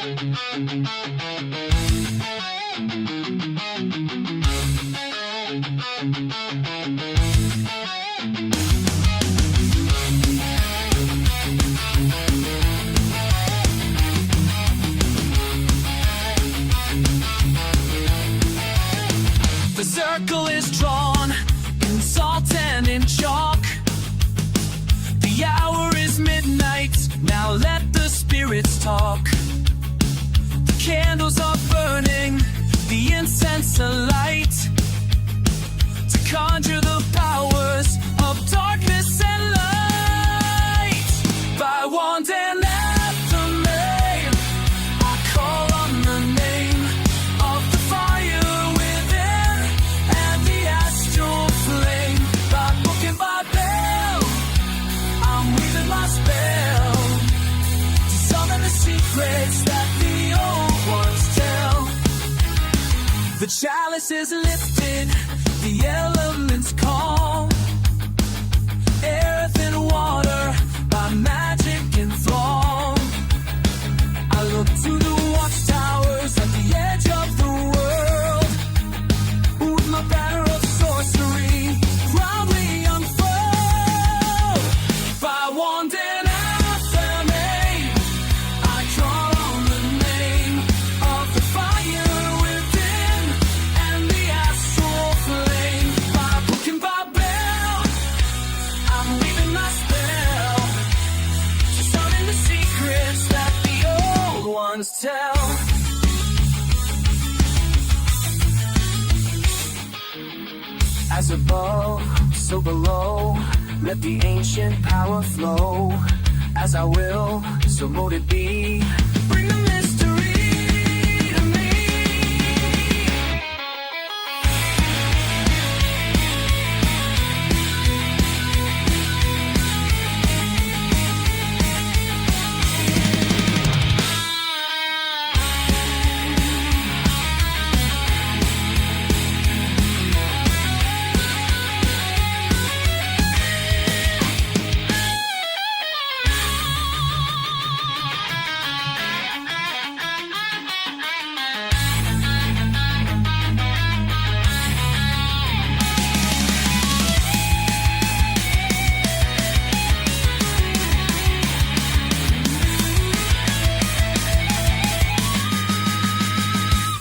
The circle is drawn in salt and in chalk. The hour is midnight, now let the spirits talk. The candles are burning, the incense alight, to conjure the powers of darkness and light. By wand and aftermath, I call on the name of the fire within and the astral flame. By book and by bell, I'm weaving my spell to summon the secrets that the old ones tell. The chalice is lifted, the elements calm, earth and water by magic enthralled. I look to the watchtowers at the edge of the world, with my banner of sorcery proudly unfurled. By wand and aftermath, I call on the name of the fire within and the astral flame. By book and by bell, I'm weaving my spell to summon the secrets that the old ones tell. As above, so below, let the ancient power flow. As I will, so mote it be. Bring the mystery to me.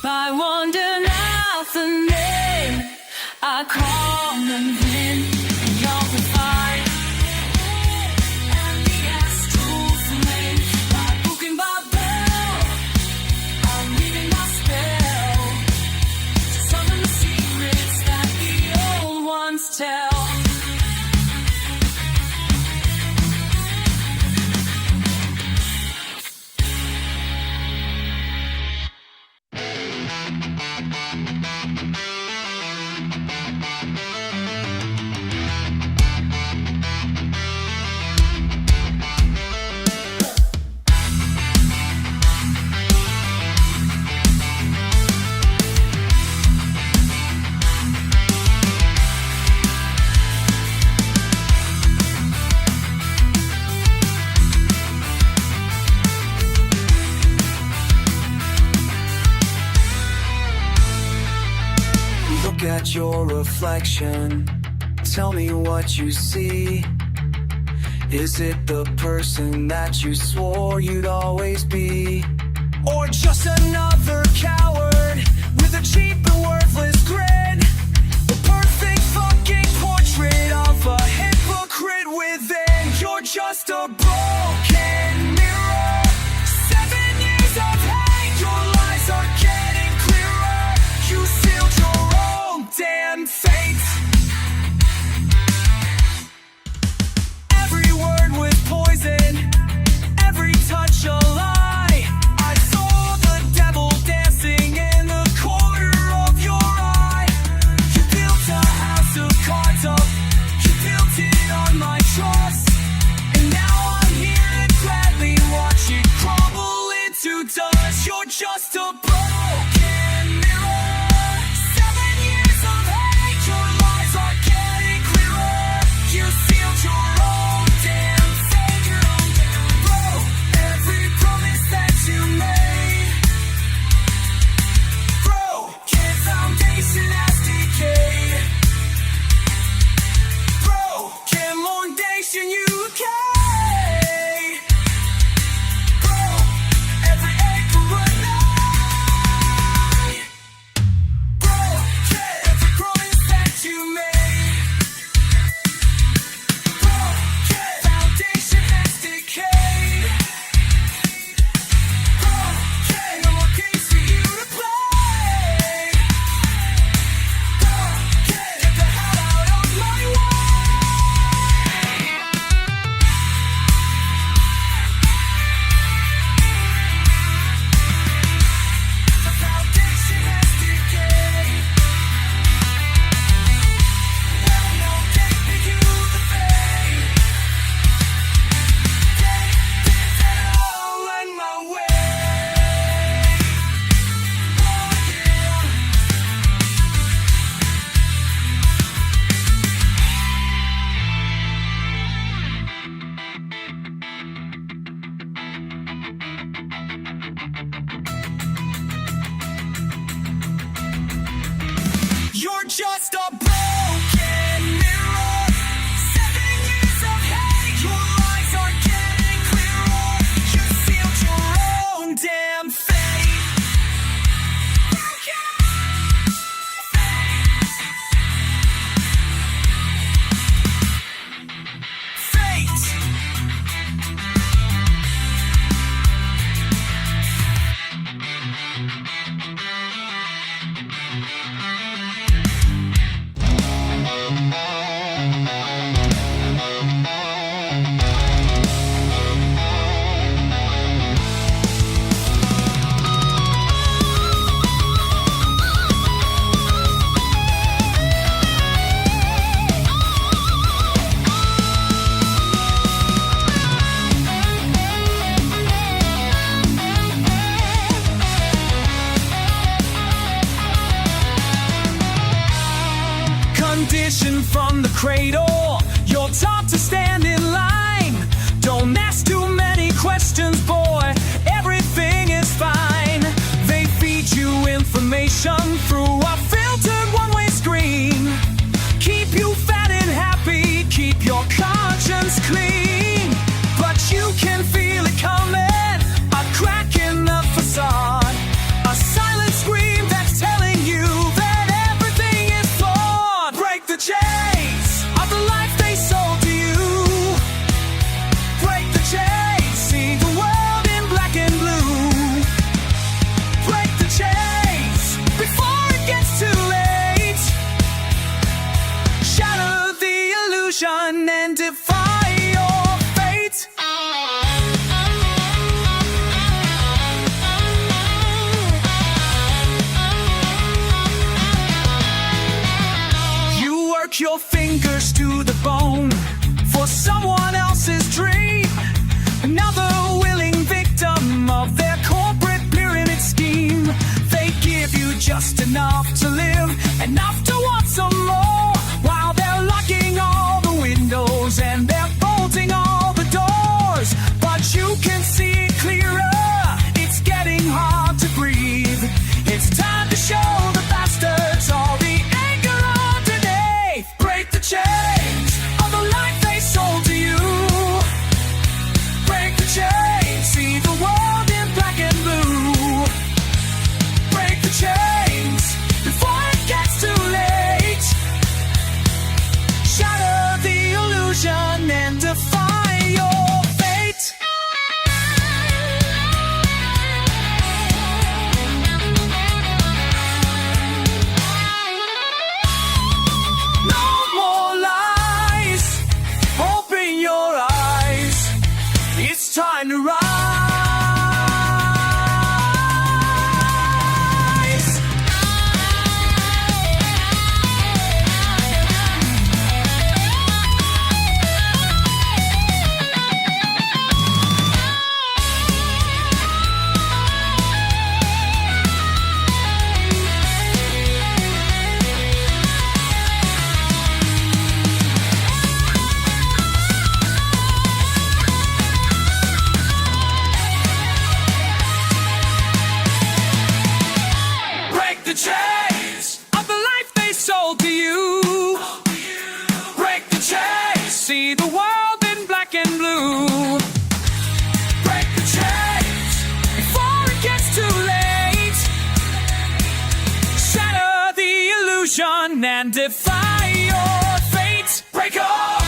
By wand and aftermath, I call and win, and y'all will find. And the astral flame, by book and by bell, I'm weaving my spell to summon the secrets that the old ones tell. Look at your reflection, tell me what you see. Is it the person that you swore you'd always be? Or just another coward with a cheap and worthless grin? The perfect fucking portrait of a hypocrite within. You're just a broken mirror. 7 years of hate, your lies are getting clearer. You sealed your own damn fate. Every word was poison, every touch a lie. I saw the devil dancing in the corner of your eye. You built a house of cards up, you built it on my trust. And now I'm here to gladly watch it crumble into dust. You're just a broken mirror. 7 years of hate, your lies are getting clearer. You sealed your own damn fate. Bro, every promise that you made You're just a broken mirror. 7 years of hate, your eyes are getting clearer. You sealed your own damn fate. Fate. Conditioned from the cradle, you're taught to stand in line. Don't ask too many questions, boy, everything is fine. They feed you information through a filtered one-way screen. Keep you fat and happy, keep your conscience clean. But you can feel it coming, a crack in the facade, a silent scream that's telling you that everything is flawed. Break the chains of the life they sold to you. Break the chains, see the world in black and blue. Break the chains before it gets too late. Shatter the illusion and defy your fate. You work your fingers to the bone for someone else's dream. Another willing victim of their corporate pyramid scheme. They give you just enough to live, enough to want some more, while they're locking all the windows and they're bolting all the doors. But you can see it clearer, it's getting hard to breathe. It's time to show the bastards all the anger underneath. Break the chains of the life they sold to you. Break the chains, see the world in black and blue. Break the chains before it gets too late. Shatter the illusion and defy your fate. No more lies. Open your eyes. It's time to rise. Break the chains of the life they sold to you. Break the chains, see the world in black and blue. Break the chains before it gets too late. Shatter the illusion and defy your fate. Break up.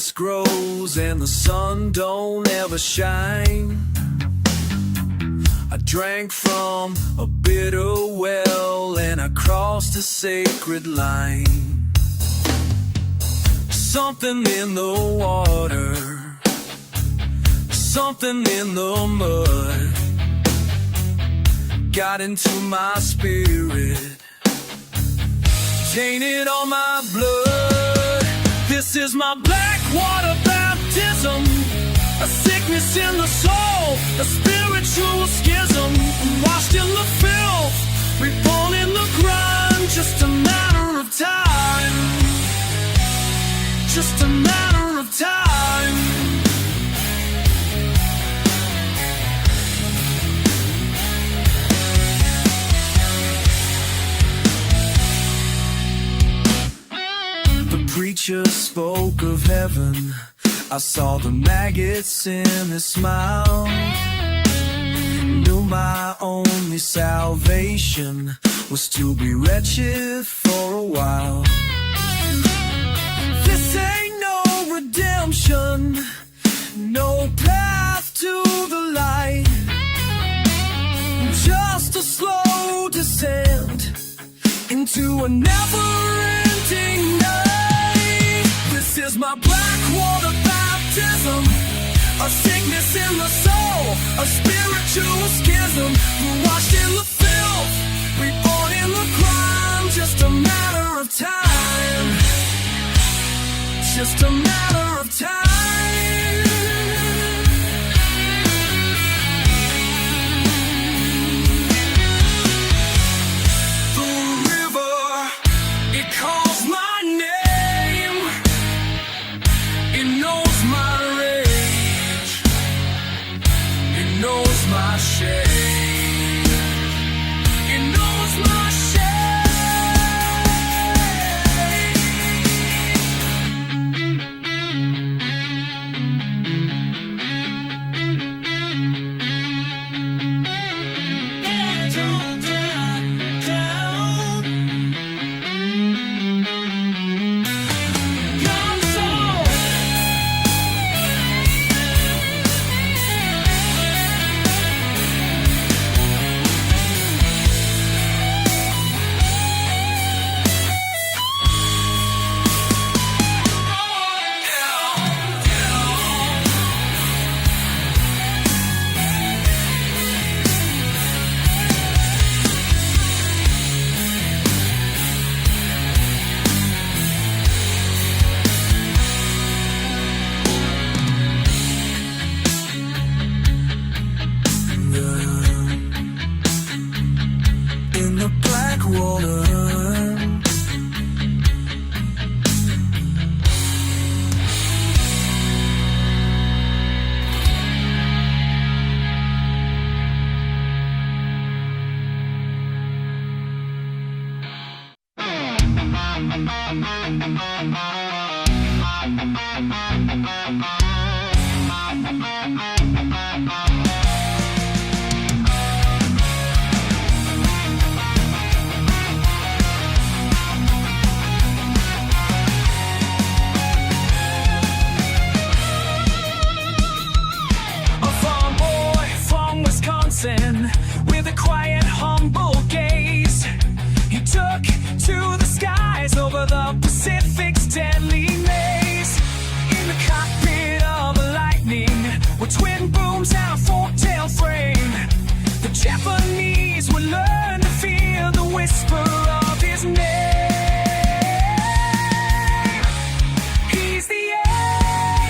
grass grows and the sun don't ever shine. I drank from a bitter well and I crossed a sacred line. Something in the water, something in the mud got into my spirit, tainted all my blood. This is my black water baptism, a sickness in the soul, a spiritual schism. I'm washed in the filth, reborn in the grind. Just a matter of time, just a matter of time. The preacher spoke of heaven. I saw the maggots in his smile. Knew my only salvation was to be wretched for a while. This ain't no redemption, no path to the light, just a slow descent into a never-ending night. This is my black water baptism, a sickness in the soul, a spiritual schism. We're washed in the filth, reborn in the crime. Just a matter of time, just a matter of time. The river, it calls my name. It knows my rage, it knows my shame, it knows my shame. In the black water, with a quiet, humble gaze, he took to the skies over the Pacific's deadly maze. In the cockpit of a lightning, with twin booms and a fork-tail frame, the Japanese would learn to feel the whisper of his name. He's the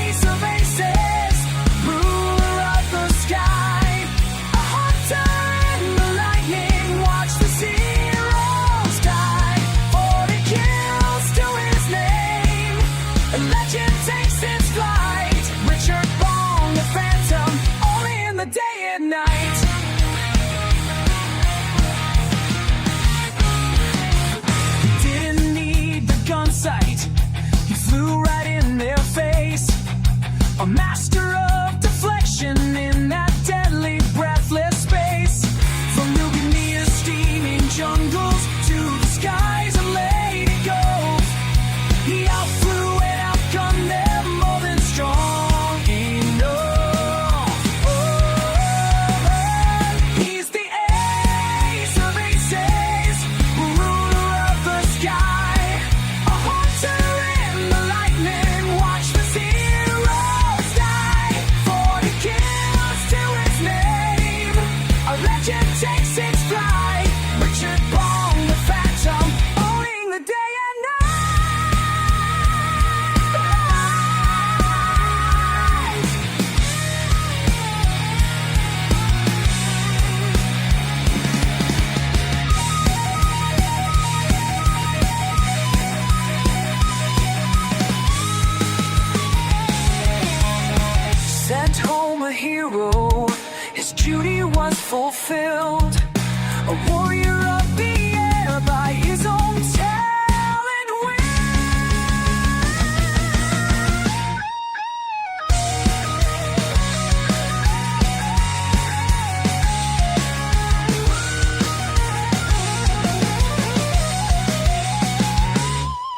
ace of aces, ruler of the sky. Day and night, he didn't need the gun sight, he flew right in their face, a master of deflection in that deadly breathless space. From New Guinea's steaming jungles to the skies of Lady Gold, he outflew and outgunned them more than true. His duty was fulfilled, a warrior of the air by his own talent will.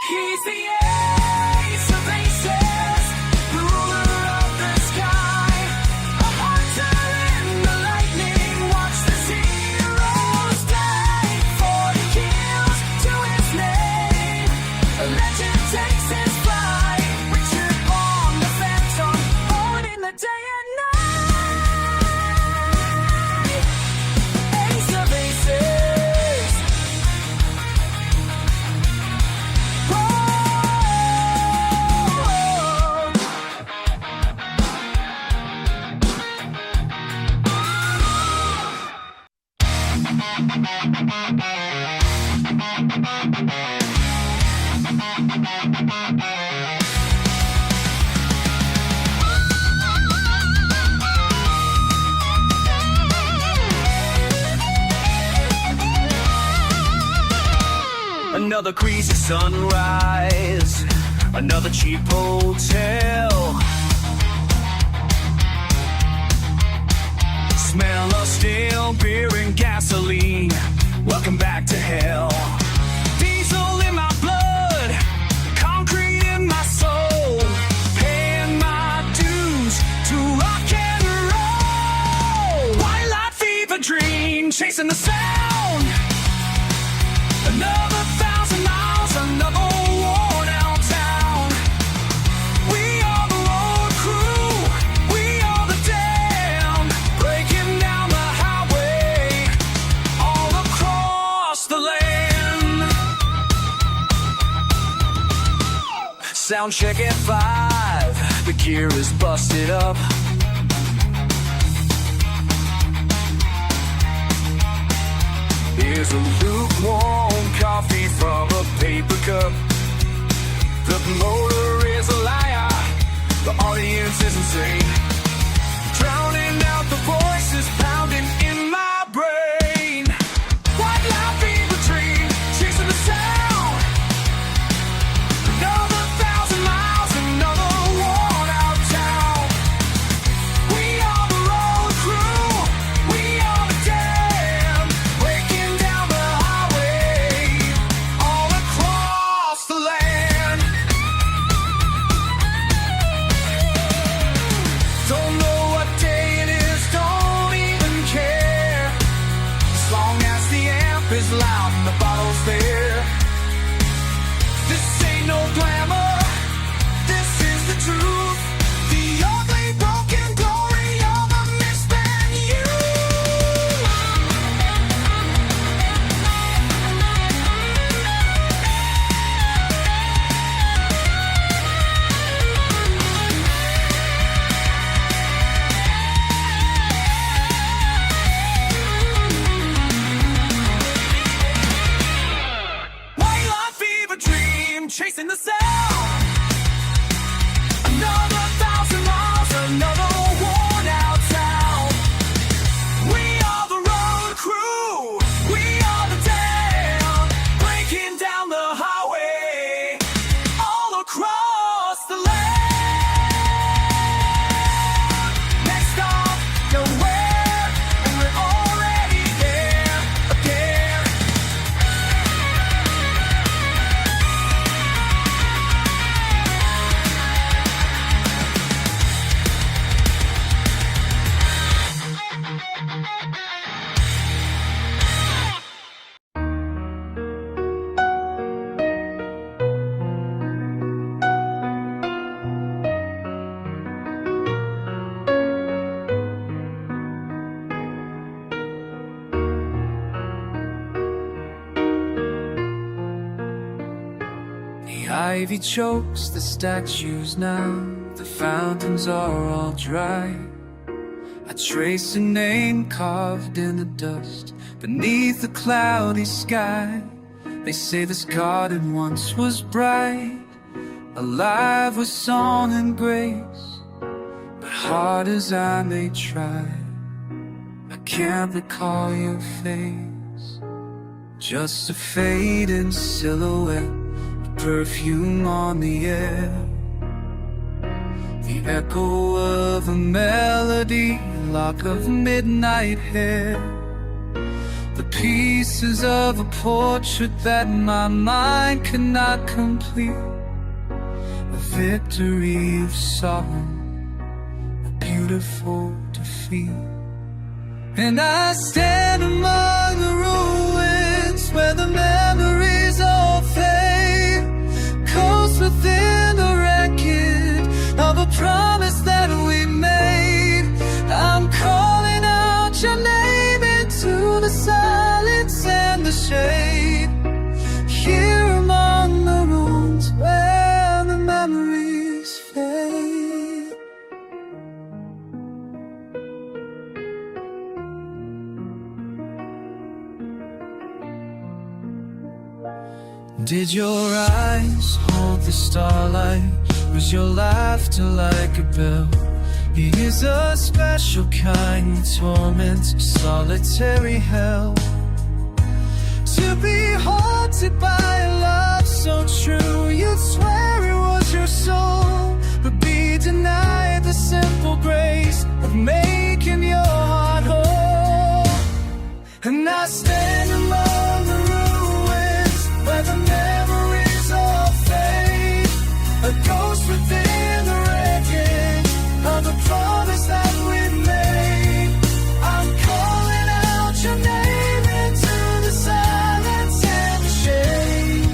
He's the ace of aces, ruler of the sky, a hunter in the lightning. Watch the heroes die, 40 kills to his name. A legend takes his flight. Richard on the phantom, born in the day and night. Ace of aces. Another greasy sunrise, another cheap hotel. Smell of stale beer and gasoline. Welcome back to hell. Diesel in my blood, concrete in my soul. Paying my dues to rock and roll. Twilight fever dream, chasing the sound. Another 1,000 miles, another worn out town. We are the road crew, we are the damned, breaking down the highway, all across the land. Sound check at 5, the gear is busted up. Here's a lukewarm coffee from a paper cup. The motor is a liar, the audience is insane. Drowning out the voices pounding in my brain. White light fever dream, chasing the sound. Another 1,000 miles, another worn out town. We are the road crew, we are the damned, breaking down the highway, all across the land. Don't know what day it is, don't even care. As long as the amp is loud and the bottle's there. This ain't no glamour, this is the truth. The ugly broken glory of a misspent youth. White light fever dream, chasing the sound. Another 1,000 miles, another worn out town. We are the road crew, we are the damned, breaking down the highway, all across the land. Next stop, nowhere, and we're already there again. The ivy chokes the statues now, the fountains are all dry. I trace a name carved in the dust beneath the cloudy sky. They say this garden once was bright, alive with song and grace, but hard as I may try, can't recall your face, just a fading silhouette, perfume on the air, the echo of a melody, lock of midnight hair, the pieces of a portrait that my mind could not complete, a victory of song, a beautiful defeat. And I stand among the ruins where the memories all fade, coast within the wreckage of a promise that we made. I'm calling out your name into the silence and the shade, here among the ruins where the memories fade. Did your eyes hold the starlight? Was your laughter like a bell? It is a special kind of torment, a solitary hell. To be haunted by a love so true, you'd swear it was your soul, but be denied the simple grace of making your heart whole. And I stand among the ruins where the memories all fade, a ghost within the wreckage of a promise that we made. I'm calling out your name into the silence and the shade,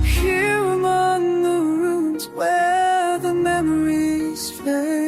here among the ruins where the memories fade.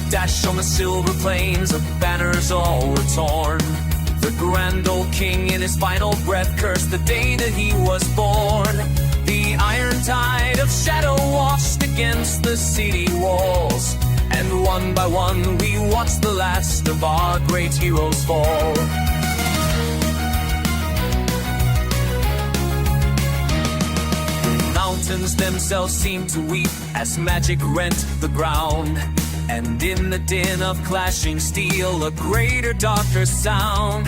Dash on the silver plains, the banners all were torn. The grand old king in his final breath cursed the day that he was born. The iron tide of shadow washed against the city walls, and one by one we watched the last of our great heroes fall. Mountains themselves seemed to weep as magic rent the ground, and in the din of clashing steel, a greater, darker sound.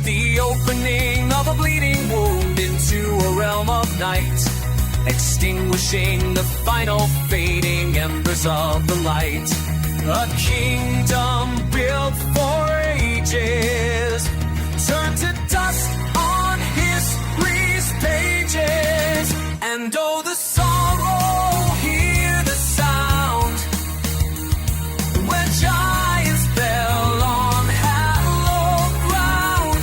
The opening of a bleeding wound into a realm of night, extinguishing the final fading embers of the light. A kingdom built for ages turned to dust on history's pages. And oh, the sorrow, hear the sound when giants fell on hallowed ground.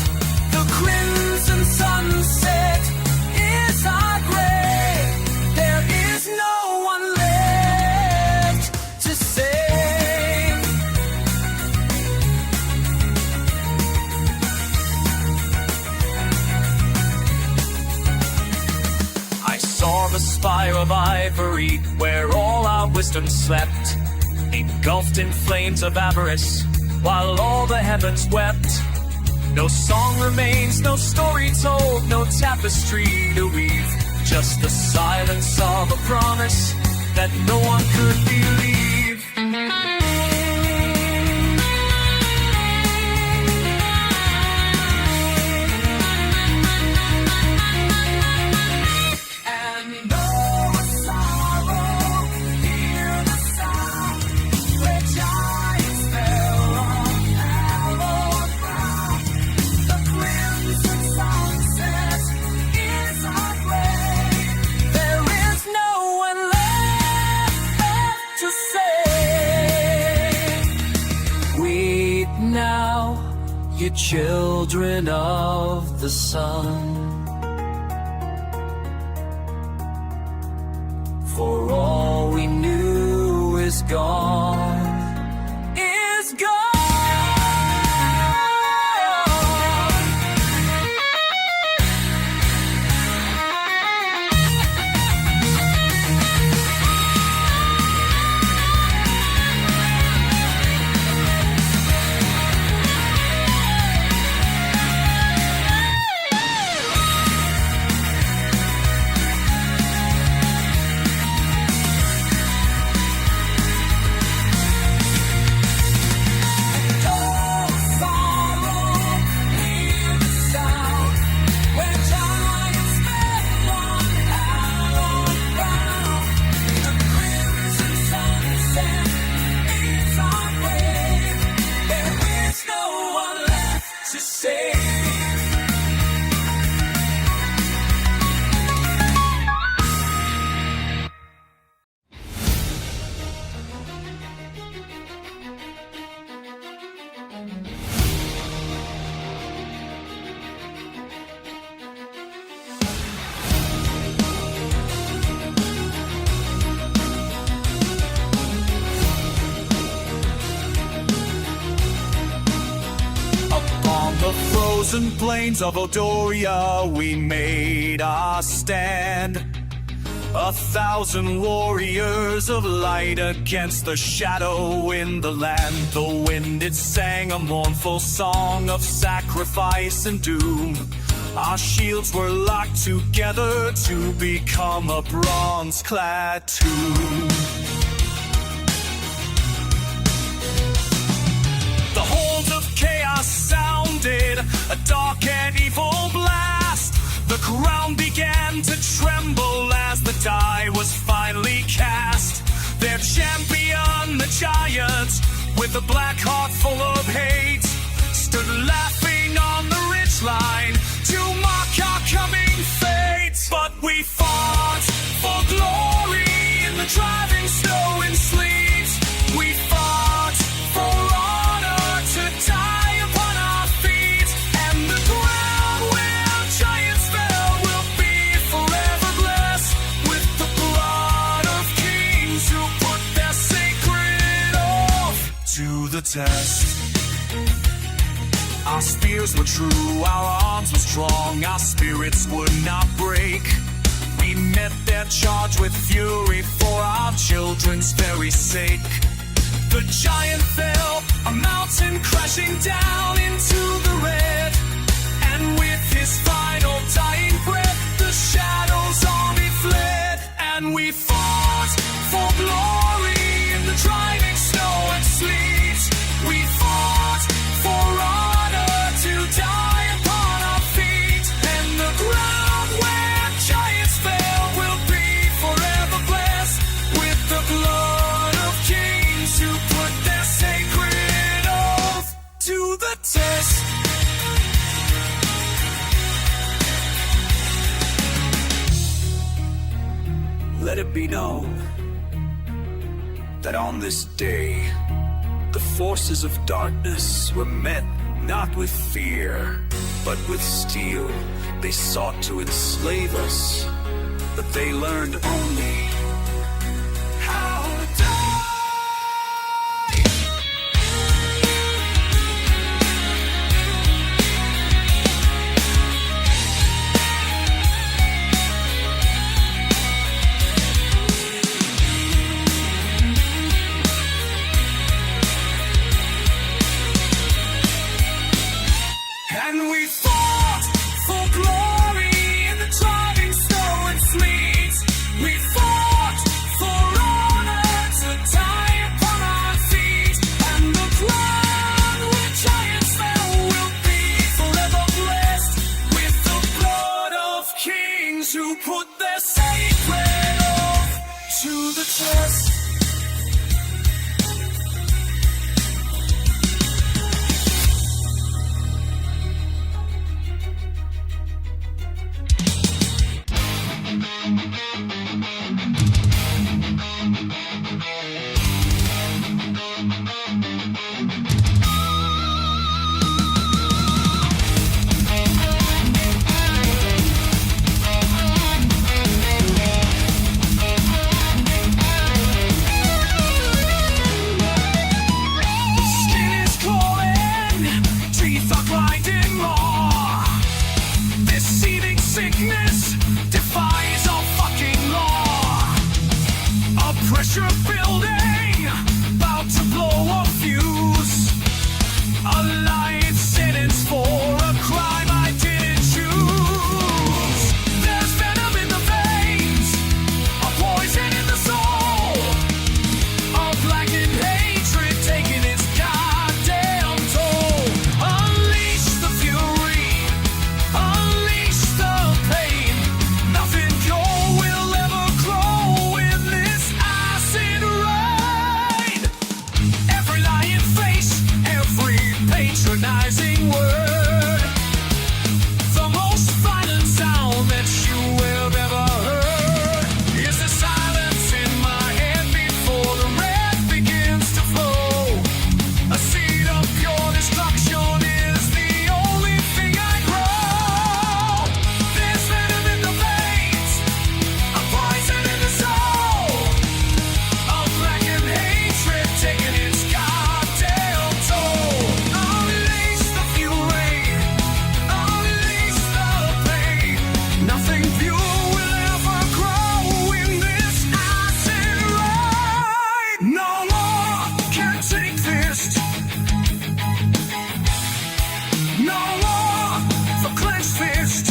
The crimson sunset is our grave. There is no one left to save. I saw the spire of ivory where all our wisdom slept, engulfed in flames of avarice, while all the heavens wept. No song remains, no story told, no tapestry to weave, just the silence of a promise that no one could believe. And oh, sorrow, hear the sound where giants fell on hallowed ground. The crimson sunset is our grave. There is no one left to say. Weep now, you children of the sun, for all we knew is gone, is gone. Frozen plains of Odoria, we made our stand. 1,000 warriors of light against the shadow in the land. The wind, it sang a mournful song of sacrifice and doom. Our shields were locked together to become a bronze-clad tomb. The horns of chaos sounded a dark and evil blast. The ground began to tremble as the die was finally cast. Their champion, the giant, with a black heart full of hate, stood laughing on the ridgeline to mock our coming fate. But we fought for glory in the driving snow and sleet. We fought for honor to die upon our feet, and the ground where giants fell will be forever blessed with the blood of kings who put their sacred oath to the test. Our spears were true, our arms were strong, our spirits would not break. We met their charge with fury for our children's very sake. The giant fell, a mountain crashing down into the red, and with his final dying breath, the shadows army fled. And we fought for glory in the driving snow and sleet. We fought for honor to die upon our feet, and the ground where giants fell will be forever blessed with the blood of kings who put their sacred oath to the test. Let it be known that on this day, the forces of darkness were met not with fear, but with steel. They sought to enslave us, but they learned only how to die. And we fought for glory in the driving snow and sleet. We fought speechless. Sickness defies all fucking law. A pressure building, about to blow a fuse. A life sentence for a crime I didn't choose. There's venom in the veins, a poison in the soul. A blackened hatred taking its goddamn toll. Unleash the fury, unleash the pain. Nothing pure will ever grow in this acid rain. Every lying face, every patronizing word. The most violent sound that you have ever heard is the silence in my head before the red begins to flow. A seed of pure destruction is the only thing I grow. There's venom in the veins, a poison in the soul. A blackened hatred taking its goddamn toll. Unleash the fury, unleash the pain. Nothing pure will ever grow in this acid rain. No more can take this. No more for clenched fist.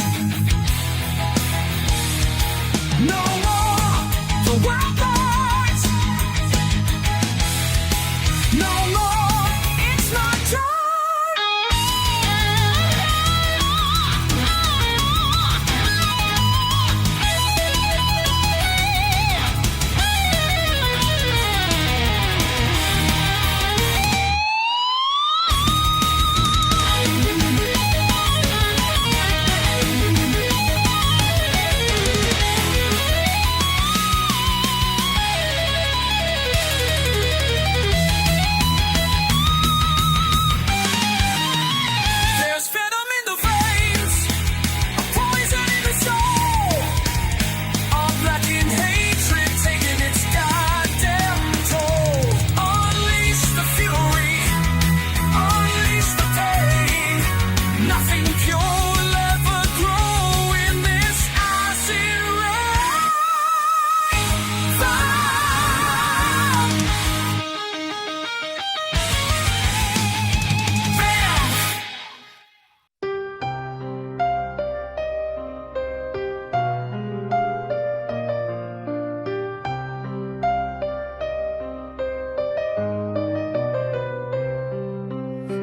No more for wild boys. No more, it's not time. There's venom in the veins, a poison in the soul. A blackened hatred taking its goddamn toll. Unleash the fury, unleash the pain. Nothing pure will ever grow in this acid rain. Bam!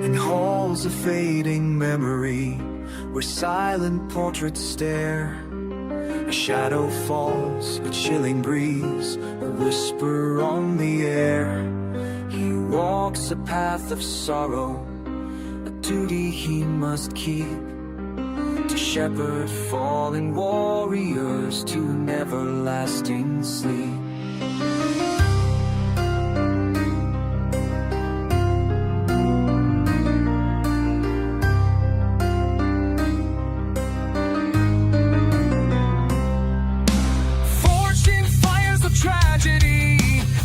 In halls of fading memory, where silent portraits stare, a shadow falls, a chilling breeze, a whisper on the air. He walks a path of sorrow, a duty he must keep, to shepherd fallen warriors to an everlasting sleep. Forged in fires of tragedy,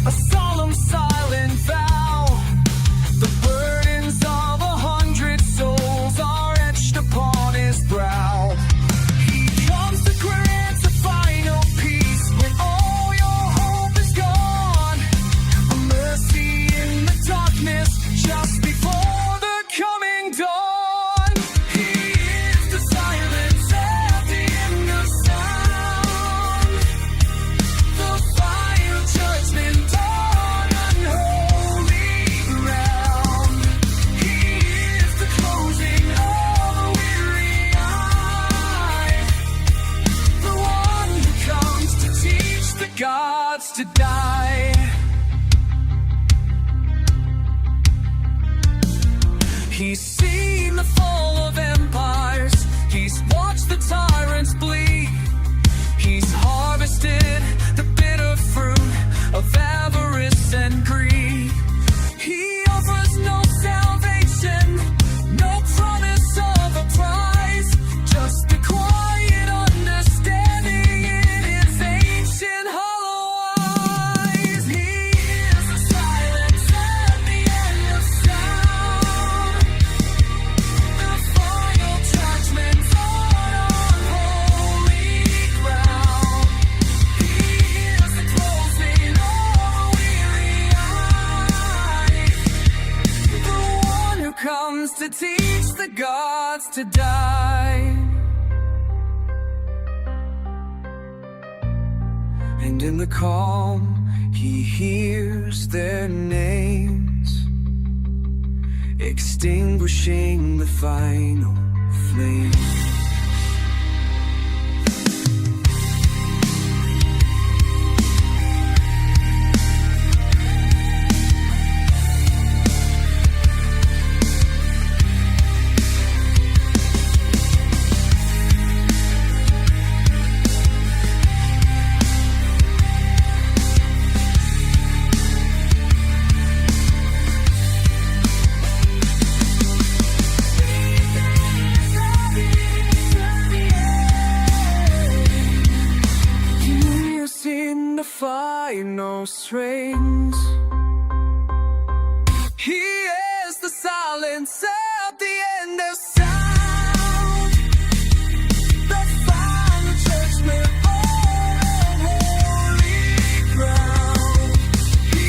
a solemn silent vow. The burdens of 100 souls are etched upon his brow. He comes to grant a final peace when all your gods to die. He's seen the fall of empires, he's watched the tyrants bleed. He's harvested the bitter fruit of avarice and greed. He offers no salvation, no promise of a prize, just a quiet understanding in his ancient hollow eyes. He is the silence at the end of sound, the final judgment on unholy ground. He is the closing of a weary eye, the one who comes to teach the gods to die. And in the calm, he hears their names, extinguishing the final flame. In the final strings, he is the silence at the end of sound, the final judgment on a holy ground. He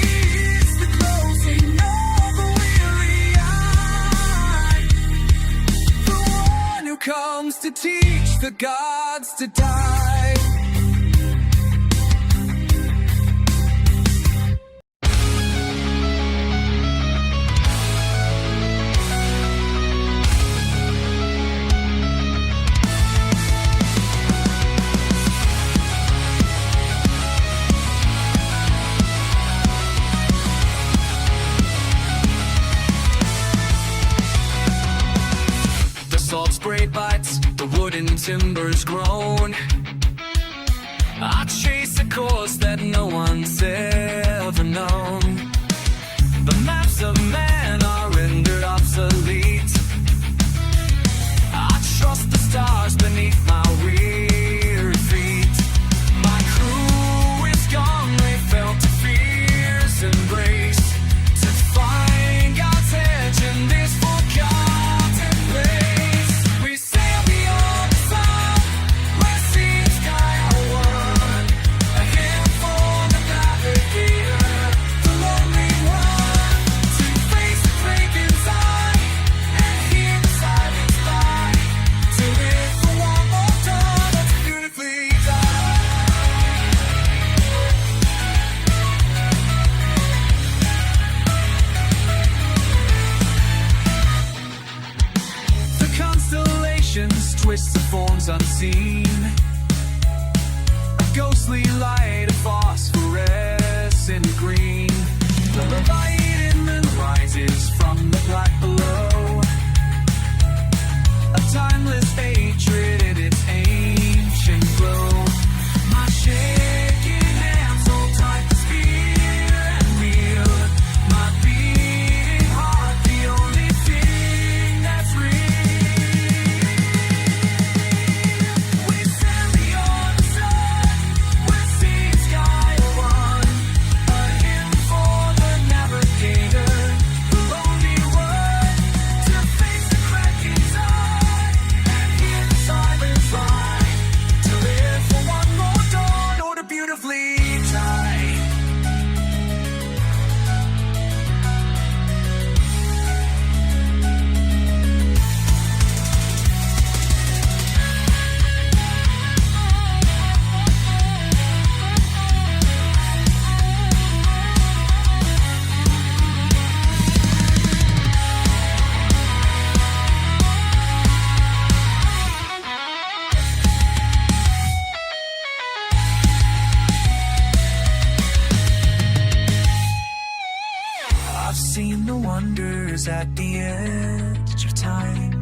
is the closing of a weary eye, the one who comes to teach the gods to die. Salt spray bites, the wooden timbers groan. I chase a course that no one's ever known. The maps of man are rendered obsolete. I trust the stars beneath my weary feet. My crew is gone, they felt a fierce embrace to find God's edge in this forgotten place. Twists the forms unseen, a ghostly light of phosphorescent green. The Leviathan rises from the black below, a timeless hatred in its ancient glow. My shaking hands hold tight the spear and wheel, my beating heart the only thing that's real. Sky one, a hymn wanders at the edge of time,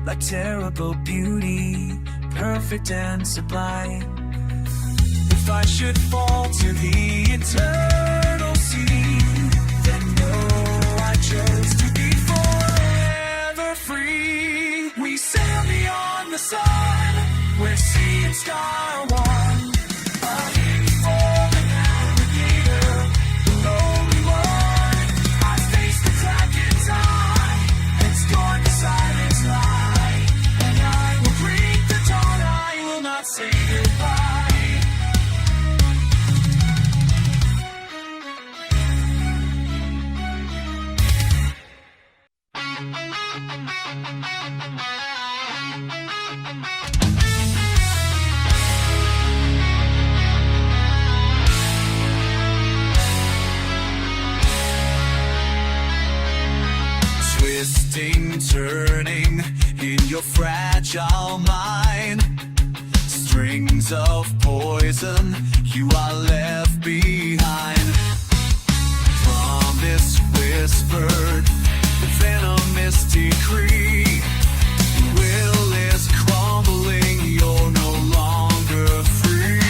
like terrible beauty, perfect and sublime. If I should fall to the eternal sea, then know I chose to be forever free. We sail beyond the sun, where sea and star are one. A hateful navigator, the lonely one. I face the dragon's eye, and scorn the silence lie. And I will break the dawn, I will not say goodbye. Twisting, turning in your fragile mind, strings of poison you are left behind. Promise whispered, the venomous decree. Will is crumbling, you're no longer free.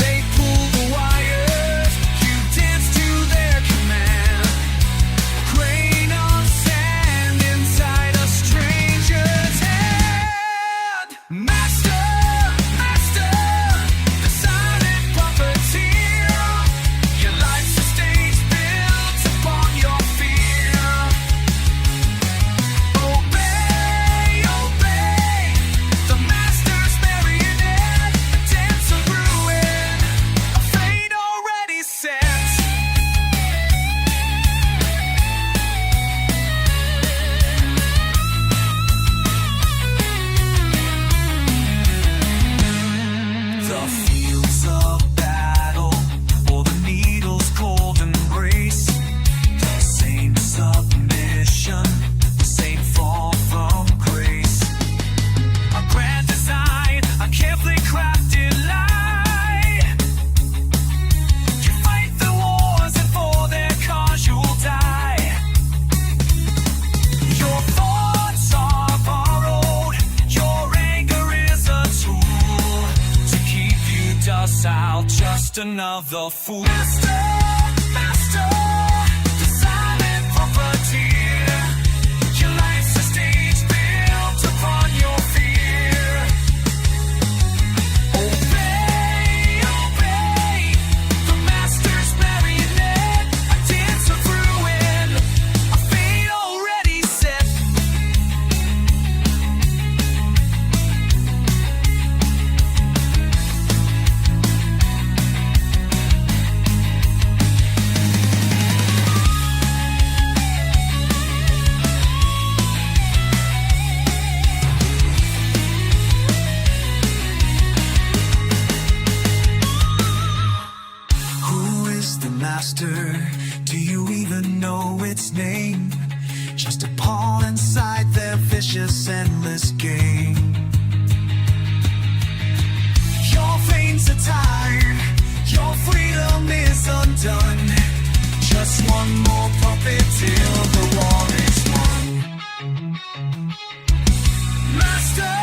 They pull the wires, you dance to their command. Grain of sand inside a stranger's hand. Master, master, the silent puppeteer. Your life's a stage built upon your fear. Obey, obey, the master's marionette. A dance of ruin, a fate already set. The fields of battle, or the needle's cold embrace. The same submission, the same fall from grace. A grand design, a carefully crafted lie. You fight the wars, and for their cause you'll die. Your thoughts are borrowed, your anger is a tool to keep you docile, just another fool. Master, master, the silent puppeteer. Your life's a stage built upon your fear. Obey, obey, the master's marionette. A dance of ruin, a fate already set. Who is the master? Do you even know its name? Just a pawn inside their vicious, endless game. Your veins are tired, your freedom is undone. Just one more puppet till the war is won. Master,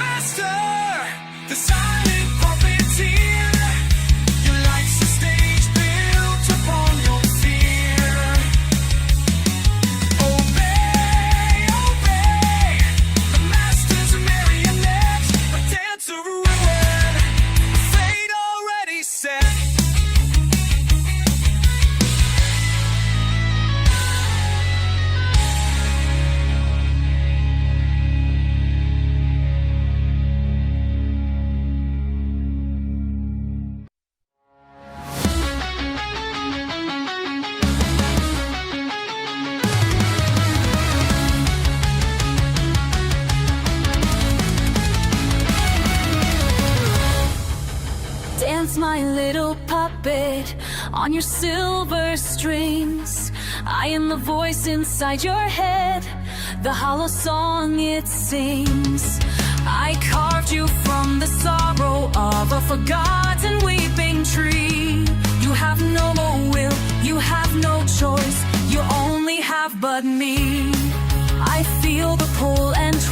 master, the silent puppeteer. Your life's a stage built upon your fear. Obey, obey, the master's marionette. A dance of ruin, a fate already set. Dance, my little puppet, on your silver strings. I am the voice inside your head, the hollow song it sings. I carved you from the sorrow of a forgotten weeping tree. You have no will, you have no choice.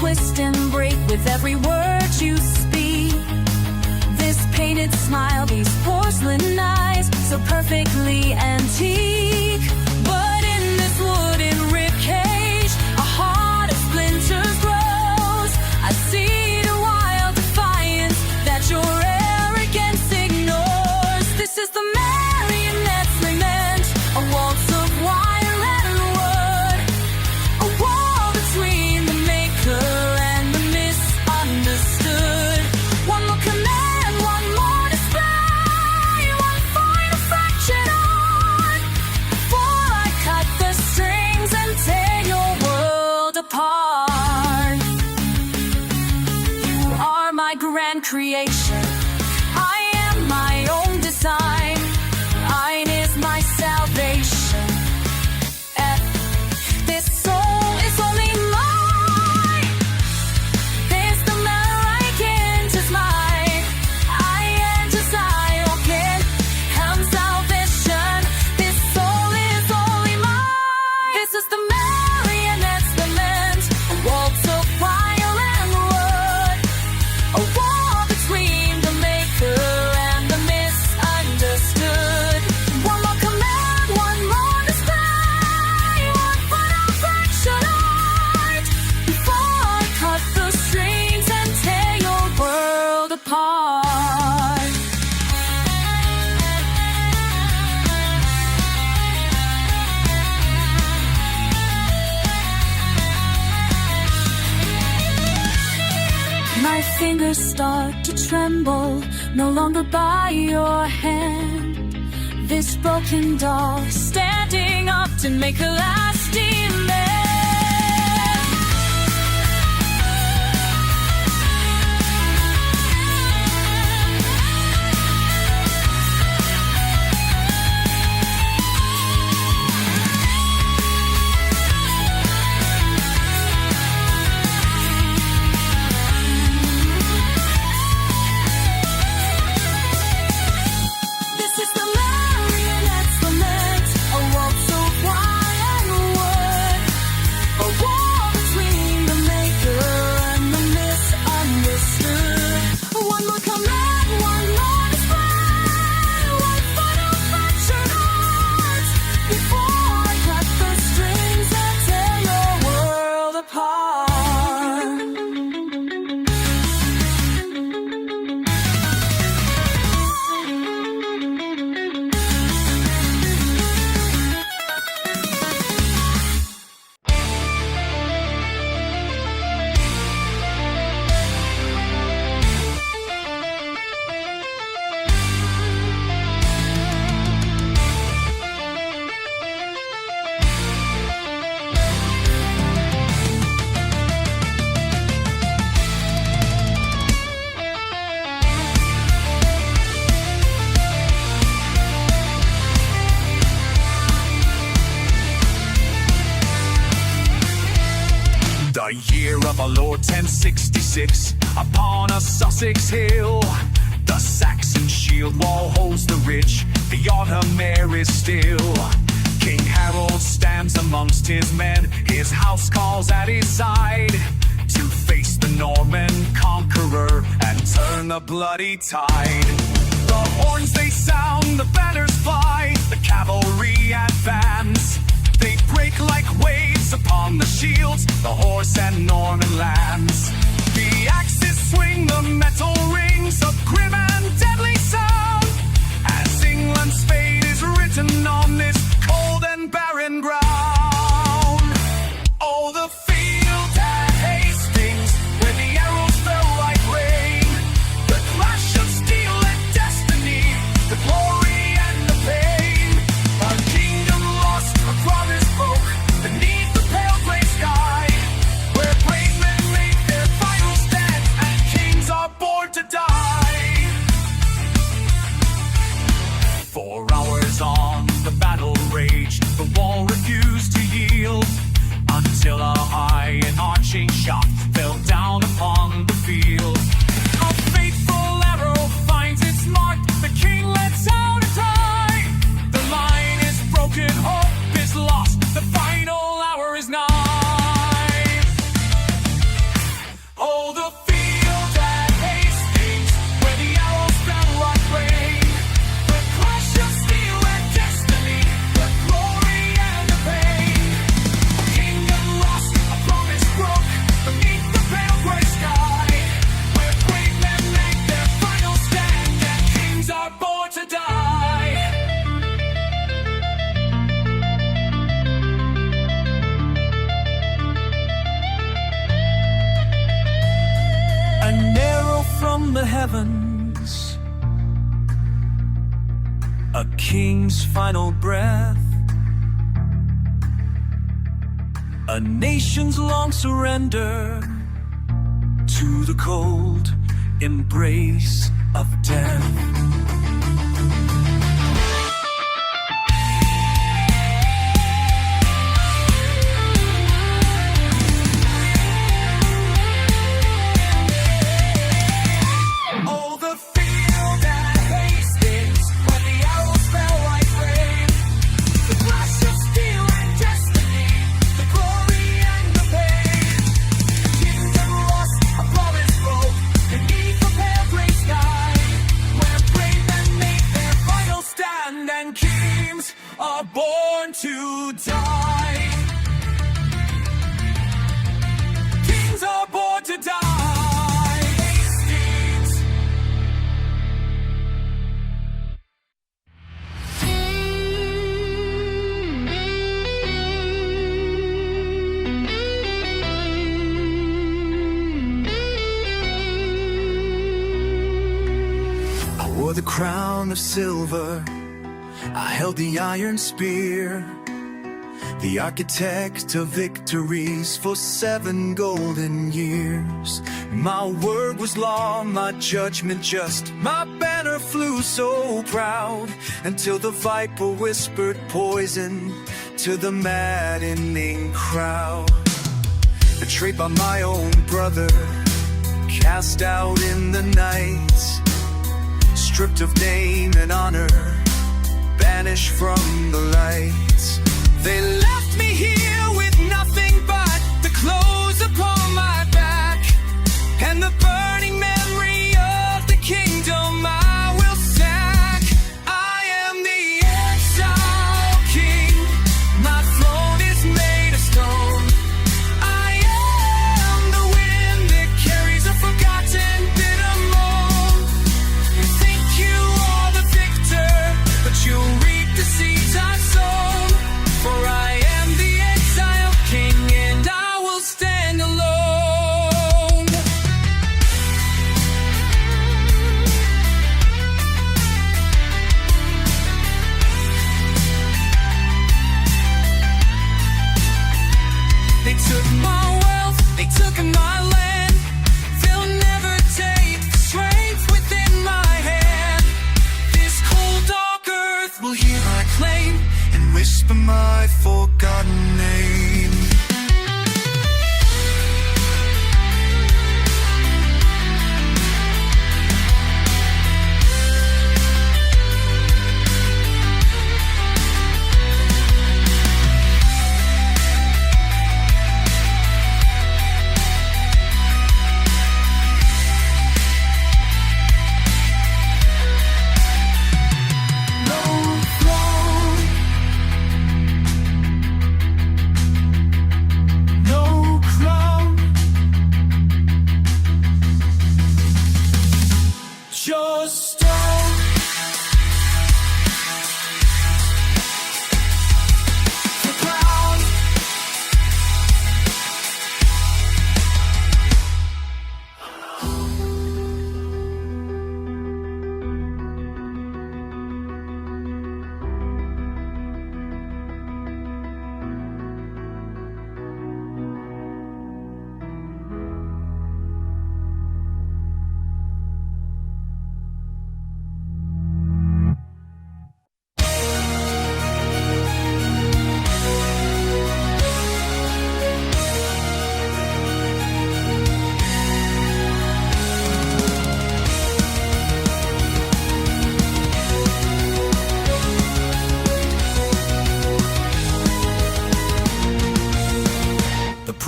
twist and break with every word you speak. This painted smile, these porcelain eyes, so perfectly antique. But in this wooden ribcage, a heart of splinters grows. I see the wild defiance that your arrogance ignores. This is the marionette's lament, a waltz of wire and wood, a wall between the maker and the misunderstood. One more command, one more display, one final fractured art, before I cut the strings and tear your world apart. You are my grand creation, I am my own design, mine is my salvation. And this soul is only mine. This the light enters mine. I enter open. Come salvation. This soul is only mine. This is the marionette's lament, a waltz of wire and wood, a wall between the maker and the misunderstood. One more command, one more display, one final fraction art, before I cut the strings and tear your world apart. My fingers start to tremble, no longer by your hand. This broken doll is standing up to make a last demand. This is the marionette's lament, a waltz of wire and wood, a wall between the maker and the misunderstood. One more command, one more display, one final fractured art, before I cut the strings and tear your world apart. The year of our Lord 1066, upon a Sussex hill, the Saxon shield wall holds the rich, the autumn air is still. King Harold stands amongst his men, his house calls at his side, to face the Norman conqueror and turn the bloody tide. The horns they sound, the banners fly, the cavalry advance. They break like waves upon the shields, the horse and Norman lance. The axes swing, the metal rings, of grim and deadly sound, as England's fate is written on this cold and barren ground. Oh, the field at Hastings, where the arrows fell like rain, the clash of steel and destiny, the glory and the pain. A kingdom lost, a promise broke, beneath the pale gray sky, where brave men make their final stand and kings are born to die. 4 hours on, the battle raged, the wall refused to yield, until a high and arching shot fell down upon the field. A faithful arrow finds its mark, the king lets out a cry. The line is broken, hope is lost, the final hour is nigh. king's final breath, a nation's long surrender to the cold embrace of death. Are born to die. Kings are born to die. Hastings. I wore the crown of silver, I held the iron spear, the architect of victories for 7 golden years. My word was law, my judgment just, my banner flew so proud, until the viper whispered poison to the maddening crowd. Betrayed by my own brother, cast out in the night, stripped of name and honor, banished from the lights. They left me here with nothing but the clothes upon my back, and the burning memory of the kingdom I will sack. I am the exile king, my throne is made of stone. I am the wind that carries a forgotten bitter moan. You think you are the victor, but you'll reap the seeds I've sown. For I am the exile king, and I will stand alone. They took my wealth, they took my land. They'll never take the strength within my hand. This cold dark earth will hear my claim and whisper my forgotten name.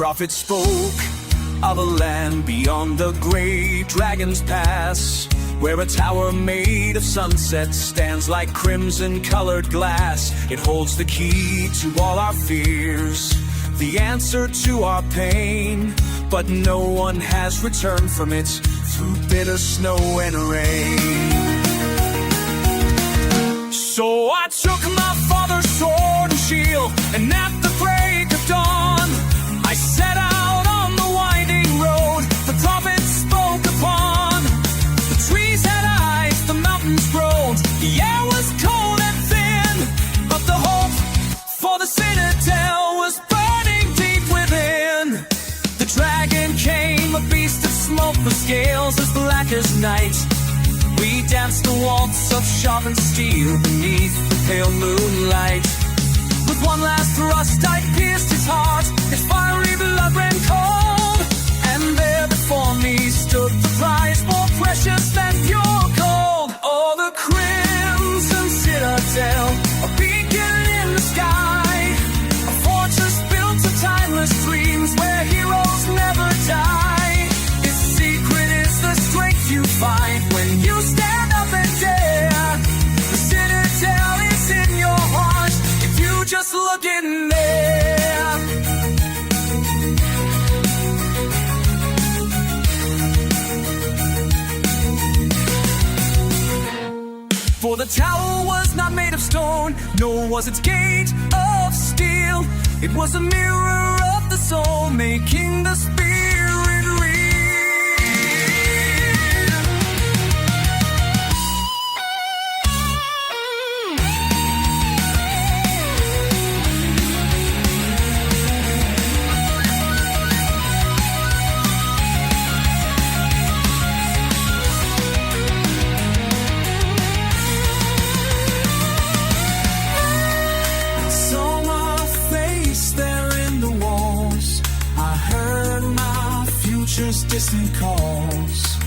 prophet spoke of a land beyond the great dragon's pass, where a tower made of sunset stands like crimson-colored glass. It holds the key to all our fears, the answer to our pain, but no one has returned from it through bitter snow and rain. So I took my father's sword and shield, and at the break of dawn, I set out on the winding road the prophet spoke upon. The trees had eyes, the mountains groaned, the air was cold and night. We danced the waltz of sharpened steel beneath the pale moonlight. With one last thrust I pierced his heart, his fiery blood ran cold. And there before me stood the prize more precious than pure gold. Oh, the crimson citadel, a beacon in the sky, a fortress built of timeless dreams where heroes never die. Its secret is the strength you find when you stand up and dare. The citadel is in your heart if you just look in there. For the tower was not made of stone, nor was its gate of steel. It was a mirror of the soul, making the spirit real. Distant calls.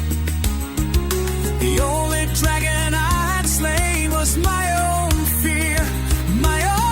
The only dragon I had slain was my own fear, my own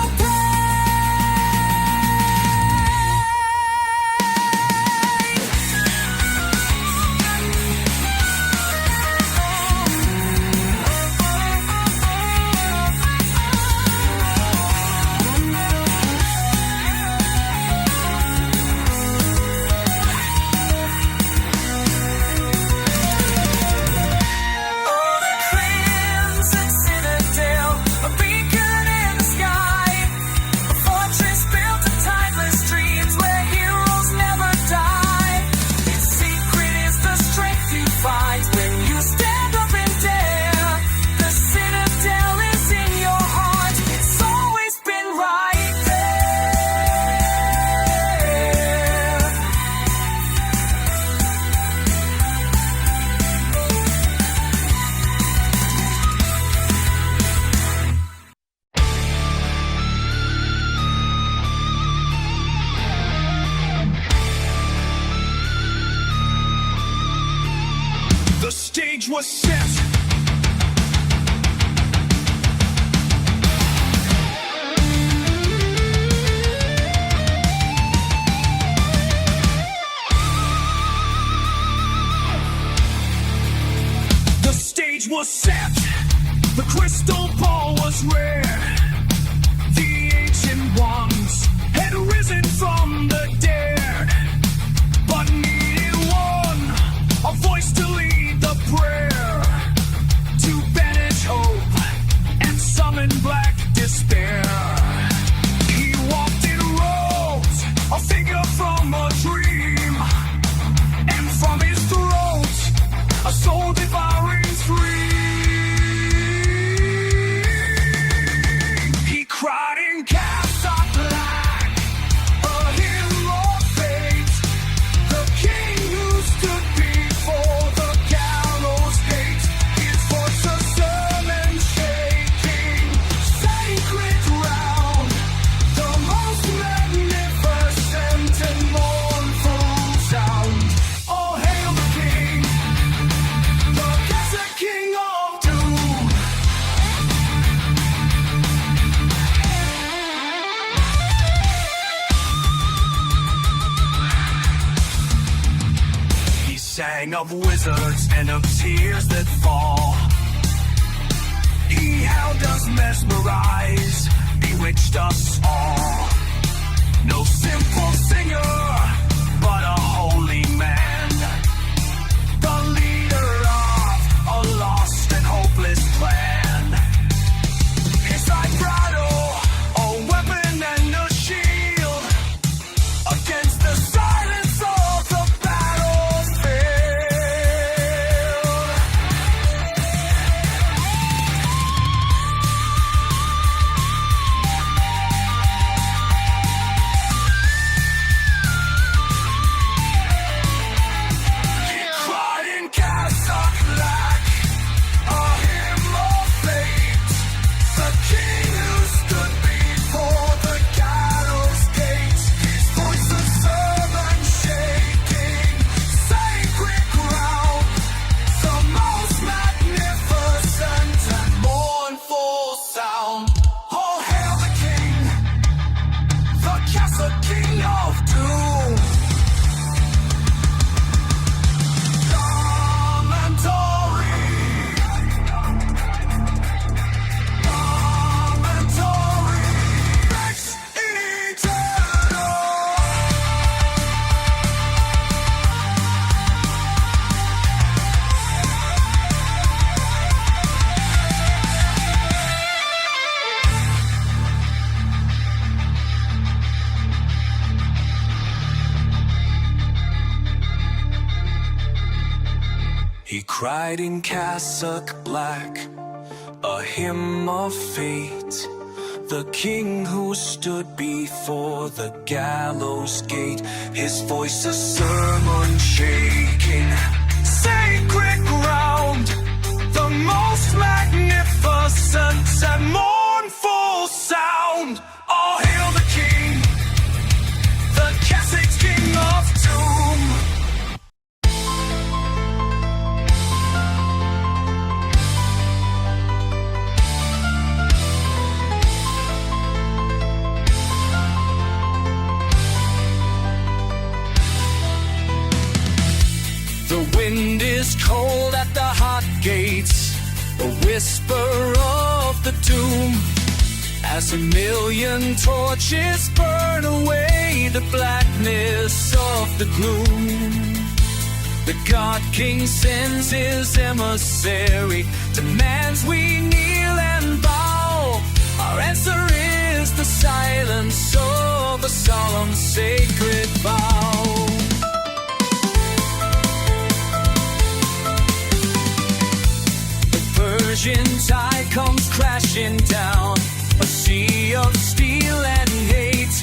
was set. The stage was set. The crystal ball was rare. The ancient ones had risen from the dead, but needed one, a voice to lead the prayer, to banish hope and summon black despair. He walked in robes, a figure from a dream, and from his throat, a soul devouring scream. He cried in cast of black, a hero of fate, the king who stood before the gallows gate. His voice a sermon shaking, sacred ground, the most magnificent and mournful sound. Oh, hail the king, the desert king of doom. He sang of wizards and of tears that fall. He held us mesmerized, bewitched us all. No simple singer, but a holy man, the leader of a lost and hopeless clan. His vibrato, a weapon and a shield, against the silence of the battlefield. cried in cassock black, a hymn of fate. The king who stood before the gallows gate, his voice a sermon shaking. Sacred ground, the most magnificent and mournful sound. All hail the king, the Catholic king of doom. The wind is cold at the hot gates, a whisper of the doom. As a million torches burn away the blackness of the gloom. The God King sends his emissary, demands we kneel and bow. Our answer is the silence of a solemn sacred vow. Persian tide comes crashing down, a sea of steel and hate.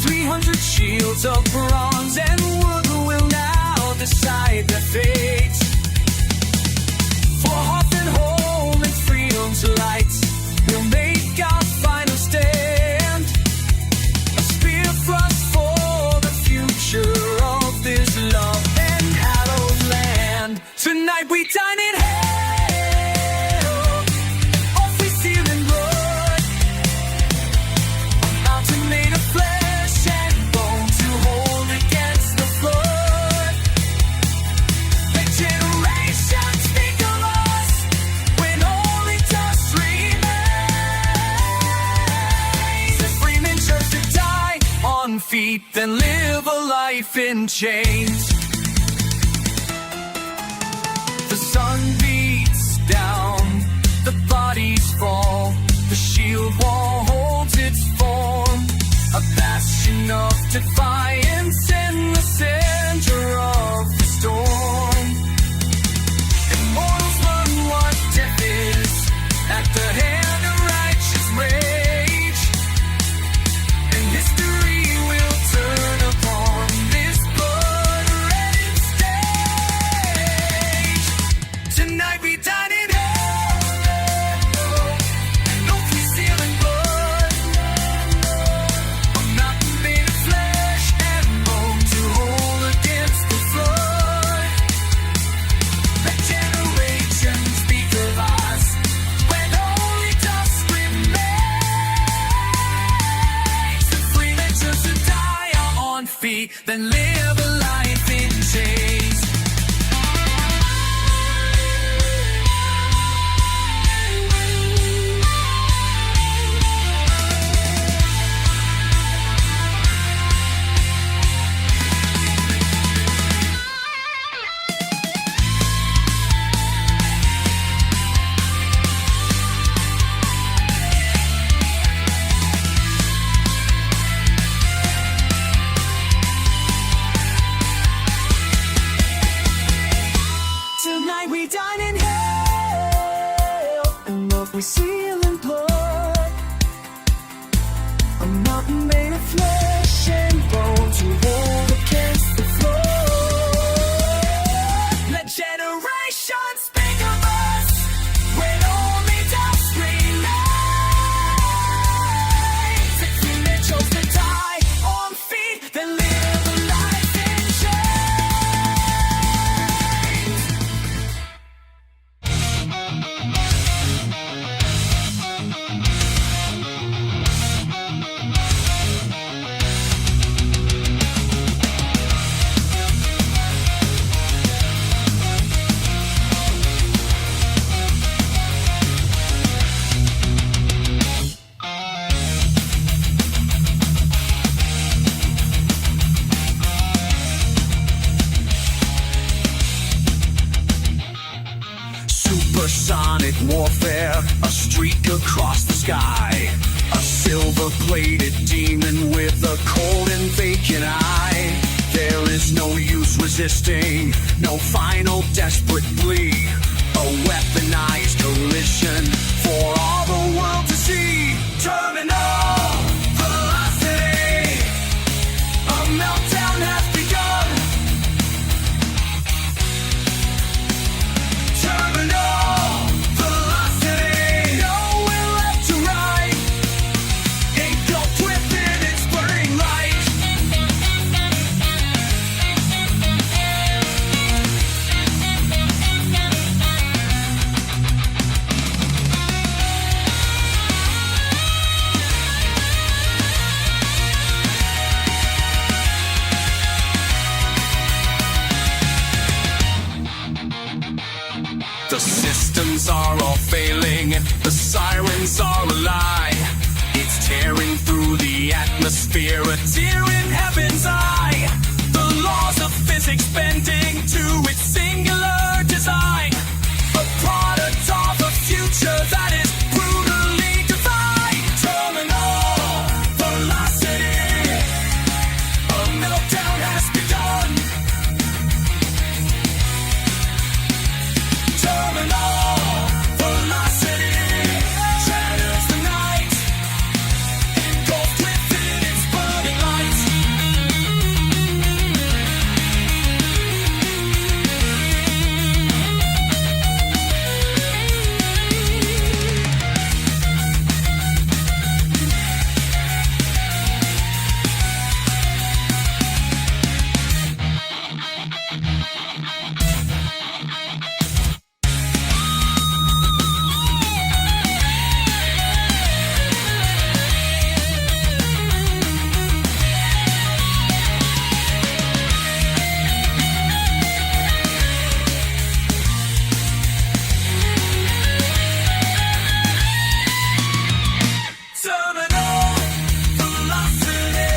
300 shields of bronze and wood will now decide their fate. For hearth and home and freedom's light, we'll make our final stand. A spear thrust for the future of this love and hallowed land. Tonight we dine in hell. Feet, then live a life in chains. The sun beats down, the bodies fall, the shield wall holds its form, a bastion of defiance in the center of the storm. Immortals learn what death is at the hand of righteous rage, and history turn upon this blood-red stage. Tonight we dine in hell, no concealing blood. A mountain made of flesh and bone to hold against the flood. Let generations speak of us when only dust remains. The free men choose to die on feet, then live a life in chains. Tonight we dine in hell, and love we seal in blood. A mountain made of flesh and bone to hold against the flood. Let generations speak of us when only dust remains. If we may chose to die on feet, then live a life in chains. Supersonic warfare, a streak across the sky. A silver-bladed demon with a cold and vacant eye. There is no use resisting, no final desperate plea. a weaponized collision for all the world to see. Terminal velocity, a meltdown has begun. Terminal velocity, nowhere left to right. Engulfed within its burning light. The systems are all failing, the sirens are a lie. It's tearing through the atmosphere, a tear in heaven's eye. The laws of physics bending to its singular design. A product of a future that is brutally defined. Terminal velocity, a meltdown has begun. Terminal velocity shatters the night, engulfed within its burning light. Terminal velocity,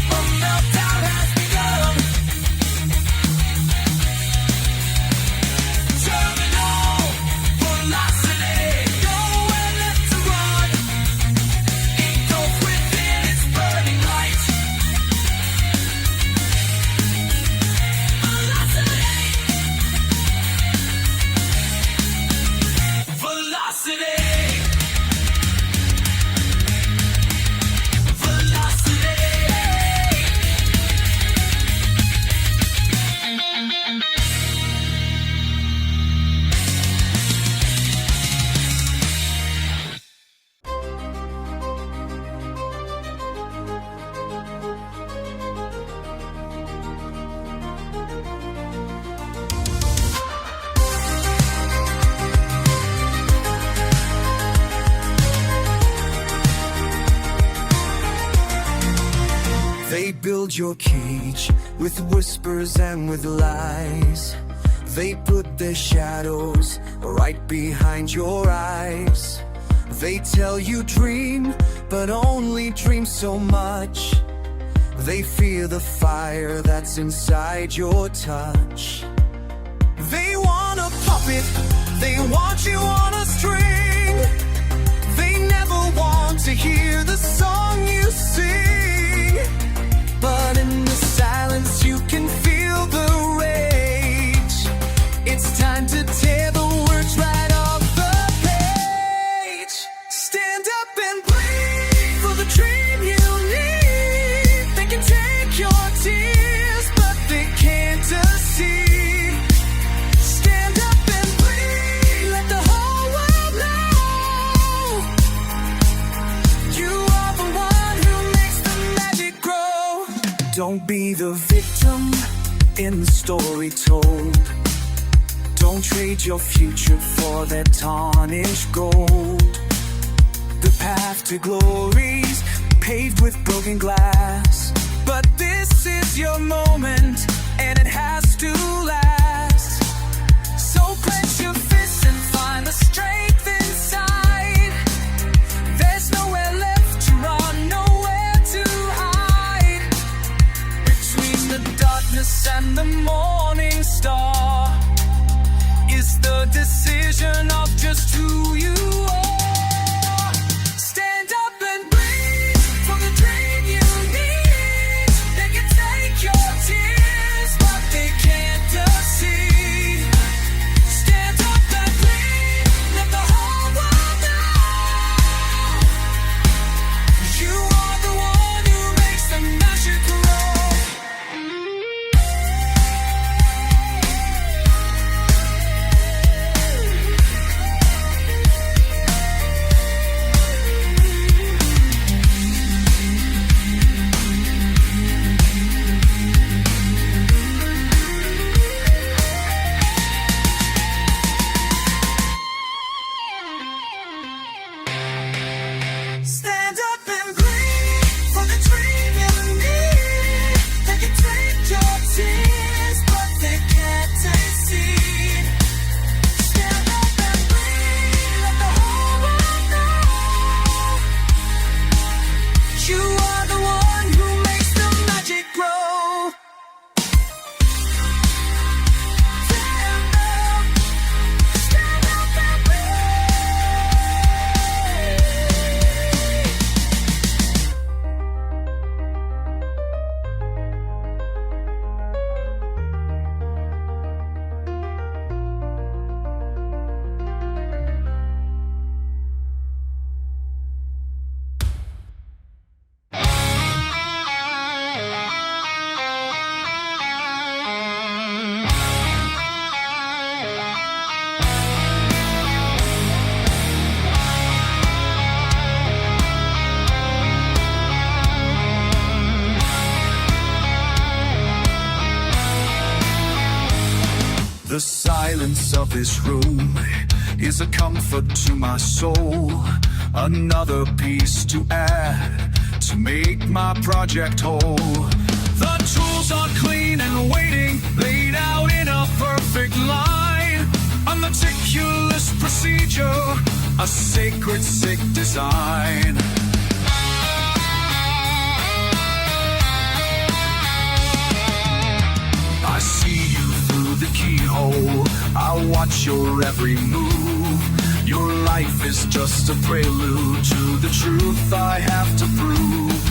a meltdown has begun. Terminal velocity, nowhere left to run. Engulfed within its burning light. Velocity. Velocity. They build your cage with whispers and with lies. They put their shadows right behind your eyes. They tell you dream, but only dream so much. They fear the fire that's inside your touch. They want a puppet, they want you on a string. They never want to hear the song you sing. But in the silence you can feel the rage. It's time to tear the words right off the page. Stand up and bleed for the dream you need. They can take your tears, but they can't deceive. Stand up and bleed, let the whole world know. You are the one who makes the magic grow. Don't be the victim in the story told. Don't trade your future for that tarnished gold. The path to glory's paved with broken glass. But this is your moment, and it has to last. So clench your fists and find the strength inside. There's nowhere left to run, nowhere to hide. Between the darkness and the morning star is the decision of just who you are. Stand up and breathe for the dream you need. They can take your tears, but they can't silence of this room is a comfort to my soul, another piece to add to make my project whole. The tools are clean and waiting, laid out in a perfect line. A meticulous procedure, a sacred sick design. I see you through the keyhole, I watch your every move. Your life is just a prelude to the truth I have to prove.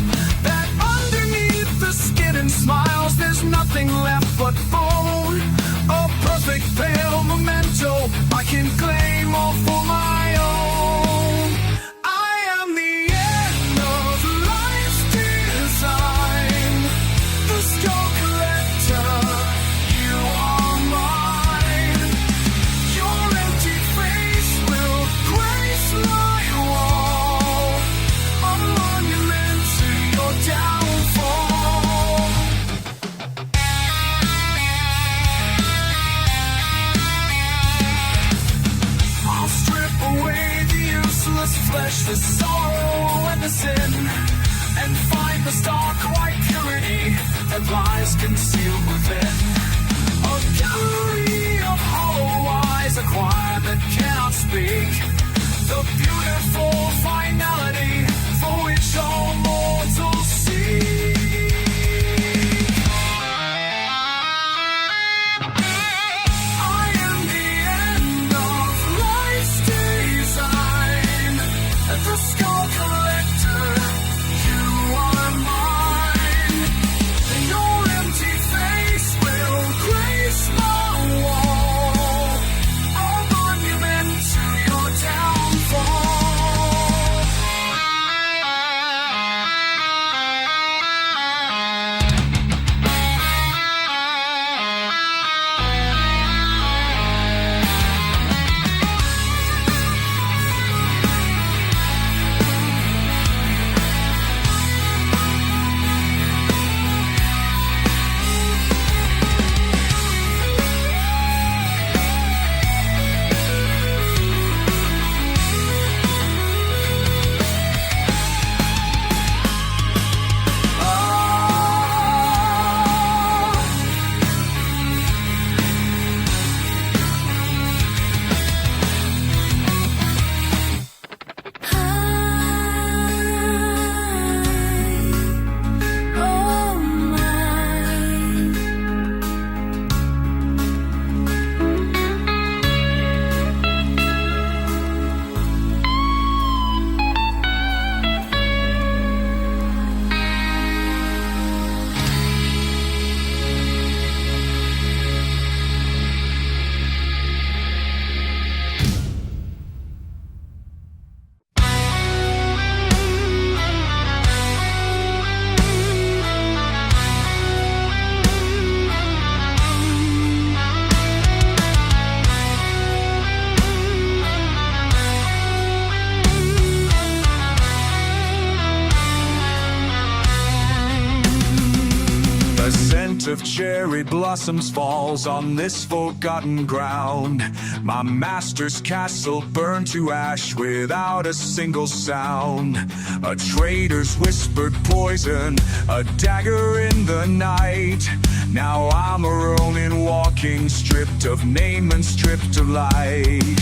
That underneath the skin and smiles there's nothing left but bone. A perfect pale memento I can claim all for my own. I am the end of life's design, the skull collector. You are mine. Your empty face will grace my wall, a monument to your downfall. I'll strip away the useless flesh, the sorrow and the sin, and find the stark white purity that lies concealed within. A gallery of hollow eyes, a choir that cannot speak, the beautiful finality for which all mortals seek. I am the end of life's design, the skull collector. You are mine. Your empty face will grace my wall, a monument to your downfall. The scent of cherry blossoms falls on this forgotten ground. My master's castle burned to ash without a single sound. A traitor's whispered poison, a dagger in the night. Now I'm a Ronin walking, stripped of name and stripped of light.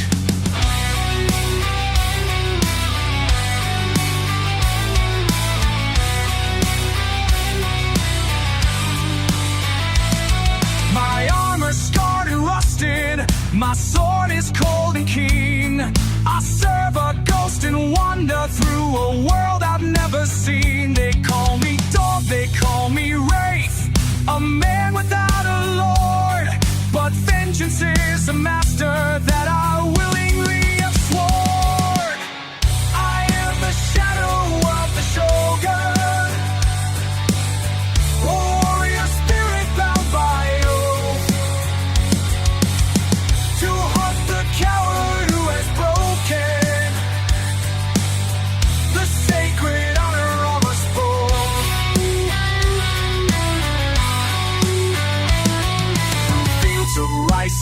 My armor's scarred and rusted, my sword is cold and keen. I serve a ghost and wander through a world I've never seen. They call me dog, they call me wraith, a man without a lord. But vengeance is a master that I willingly have sworn. I am the shadow of the shogun, a warrior spirit bound by oath, to hunt the coward who has broken the sacred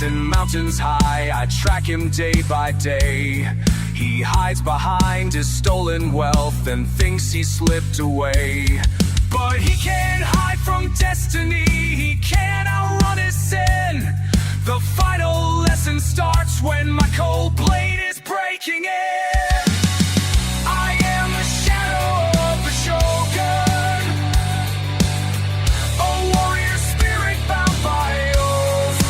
chasing mountains high. I track him day by day. He hides behind his stolen wealth and thinks he slipped away. But he can't hide from destiny, he can't outrun his sin. The final lesson starts when my cold blade is breaking in. I am the shadow of the shogun, a warrior spirit bound by oath,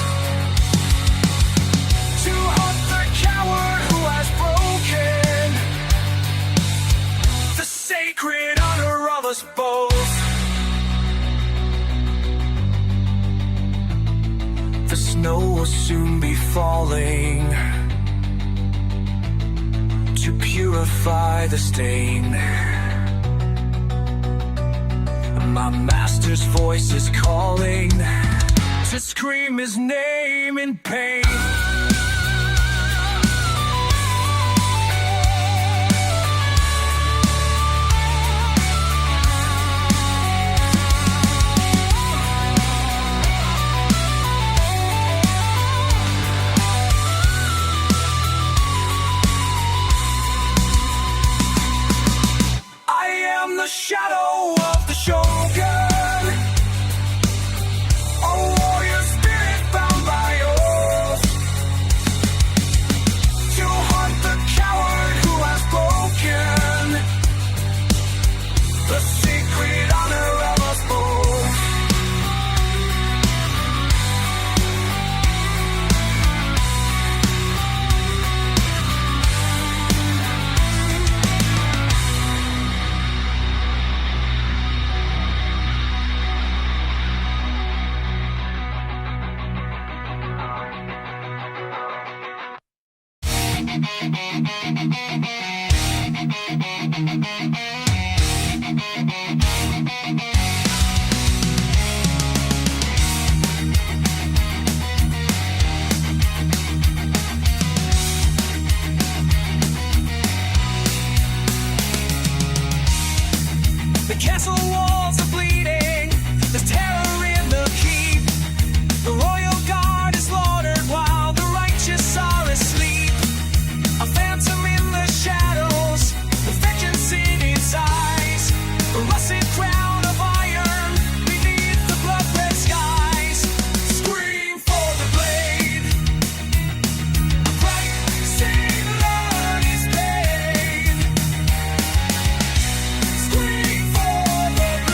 to hunt the coward who has broken the sacred honor of us both. The snow will soon be falling to purify the stain. My master's voice is calling to scream his name in pain. The shadow of the shogun, a warrior spirit bound by oath, to hunt the coward who has broken the sacred honor of us both. The castle walls are bleeding, there's terror in the keep. The royal guard is slaughtered while the righteous are asleep. A phantom in the shadows, the vengeance in its eyes. A rusted crown of iron beneath the blood-red skies. Scream for the blade, a bright sing learn his pain. Scream for the blade.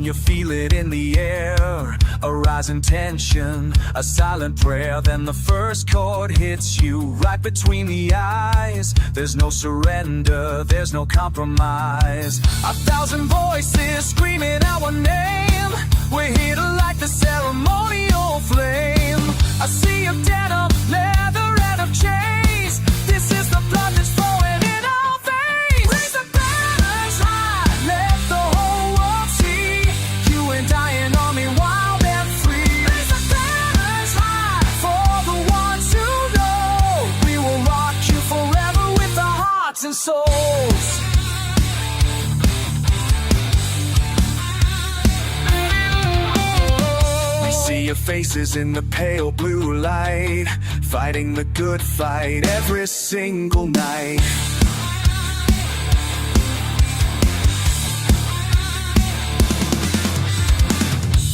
you feel it in the air, a rising tension, a silent prayer. Then the first chord hits you right between the eyes. There's no surrender, there's no compromise. 1,000 voices screaming our name. We're here to light the ceremonial flame. A sea of denim, leather and of chains. This is the blood that's flowing in our veins. Raise the banners high, let the whole world see. You and I, an army wild and free. Raise the banners high for the ones who know. We will rock you forever with our hearts and souls. See your faces in the pale blue light, fighting the good fight every single night.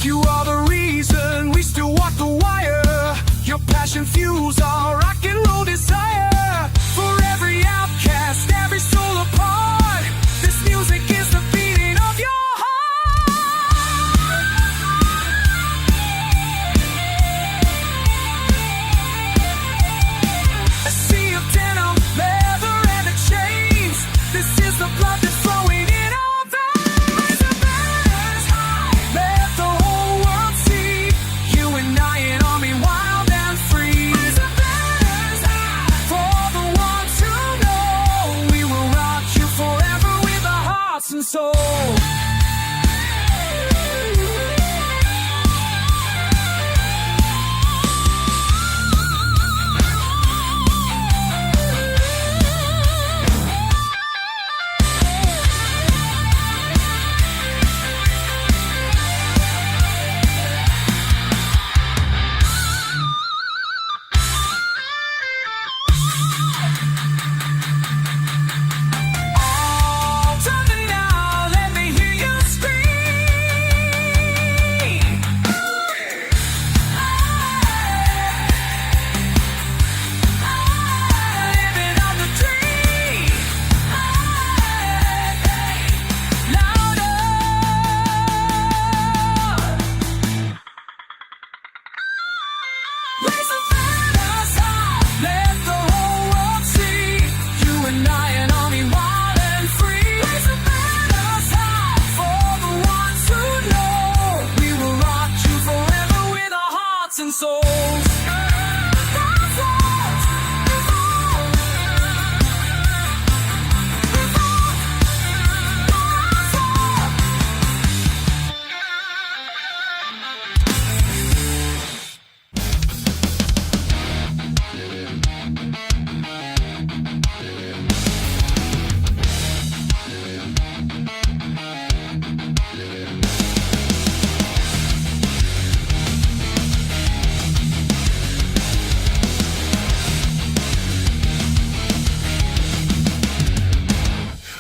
You are the reason we still walk the wire. Your passion fuels our rock and roll desire. For every outcast, every soul apart, this music is the beating of your heart. The blood that's flowing in our veins. Raise the banners high, let the whole world see. You and I, an army wild and free. Raise the banners high for the ones who know. We will rock you forever with our hearts and souls.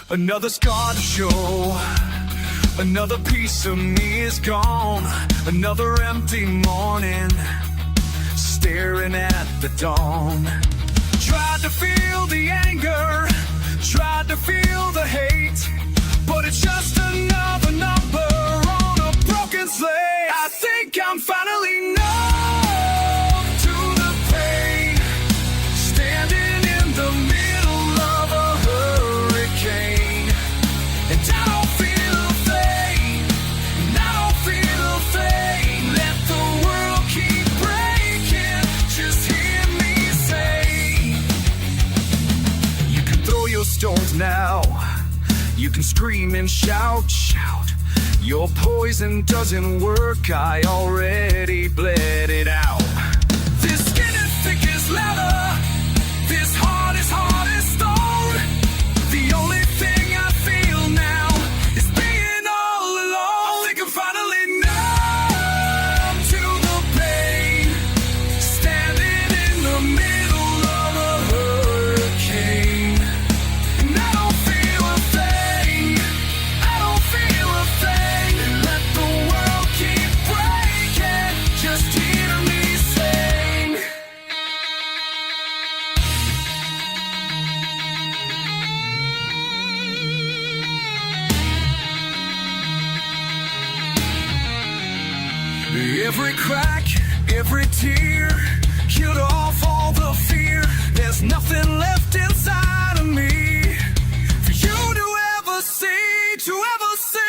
Another scar to show, another piece of me is gone. Another empty morning, staring at the dawn. Tried to feel the anger, tried to feel the hate, but it's just another number on a broken slate. I think I'm finally numb to the pain, standing in the middle of a hurricane. And I don't feel a thing, and I don't feel a thing. Let the world keep breaking, just hear me say. You can throw your stones now, you can scream and shout, shout. Your poison doesn't work, I already bled it out. This skin is thick as leather, this heart is hard as stone. The only thing I feel now is being all alone. I think I'm finally numb to the pain, standing in the middle of a hurricane. And I don't feel a thing, I don't feel a thing. Let the world keep breaking, just crack, every tear, killed off all the fear. There's nothing left inside of me for you to ever see, to ever see.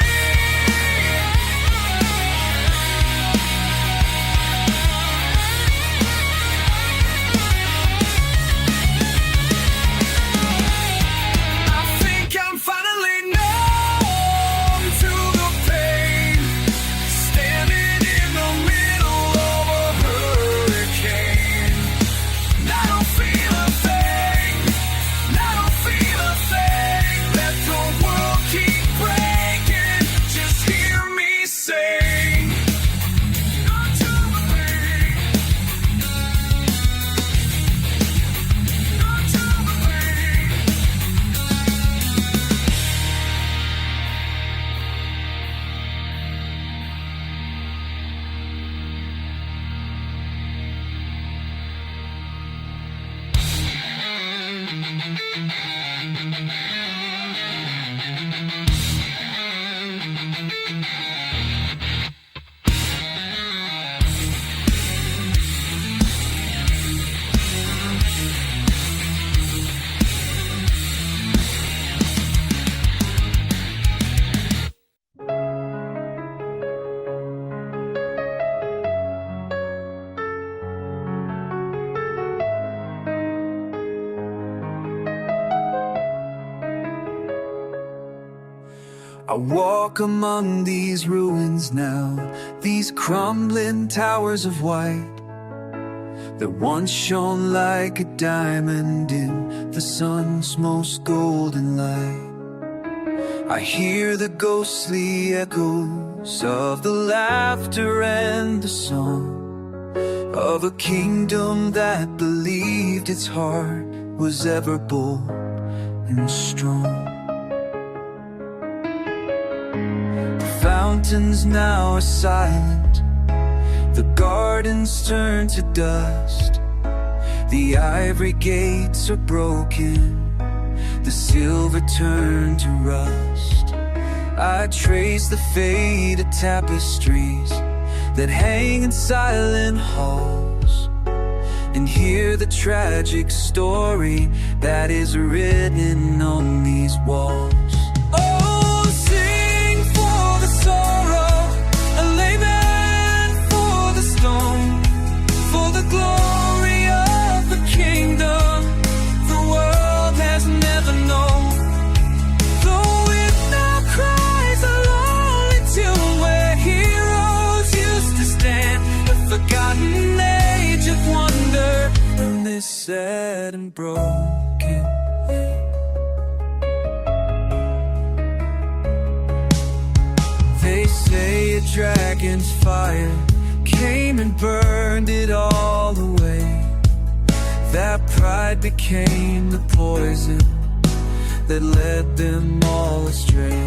I walk among these ruins now, these crumbling towers of white that once shone like a diamond in the sun's most golden light. I hear the ghostly echoes of the laughter and the song of a kingdom that believed its heart was ever bold and strong. Fountains now are silent, the gardens turn to dust, the ivory gates are broken, the silver turned to rust. I trace the faded tapestries that hang in silent halls, and hear the tragic story that is written on these walls. Sad and broken. They say a dragon's fire came and burned it all away. That pride became the poison that led them all astray.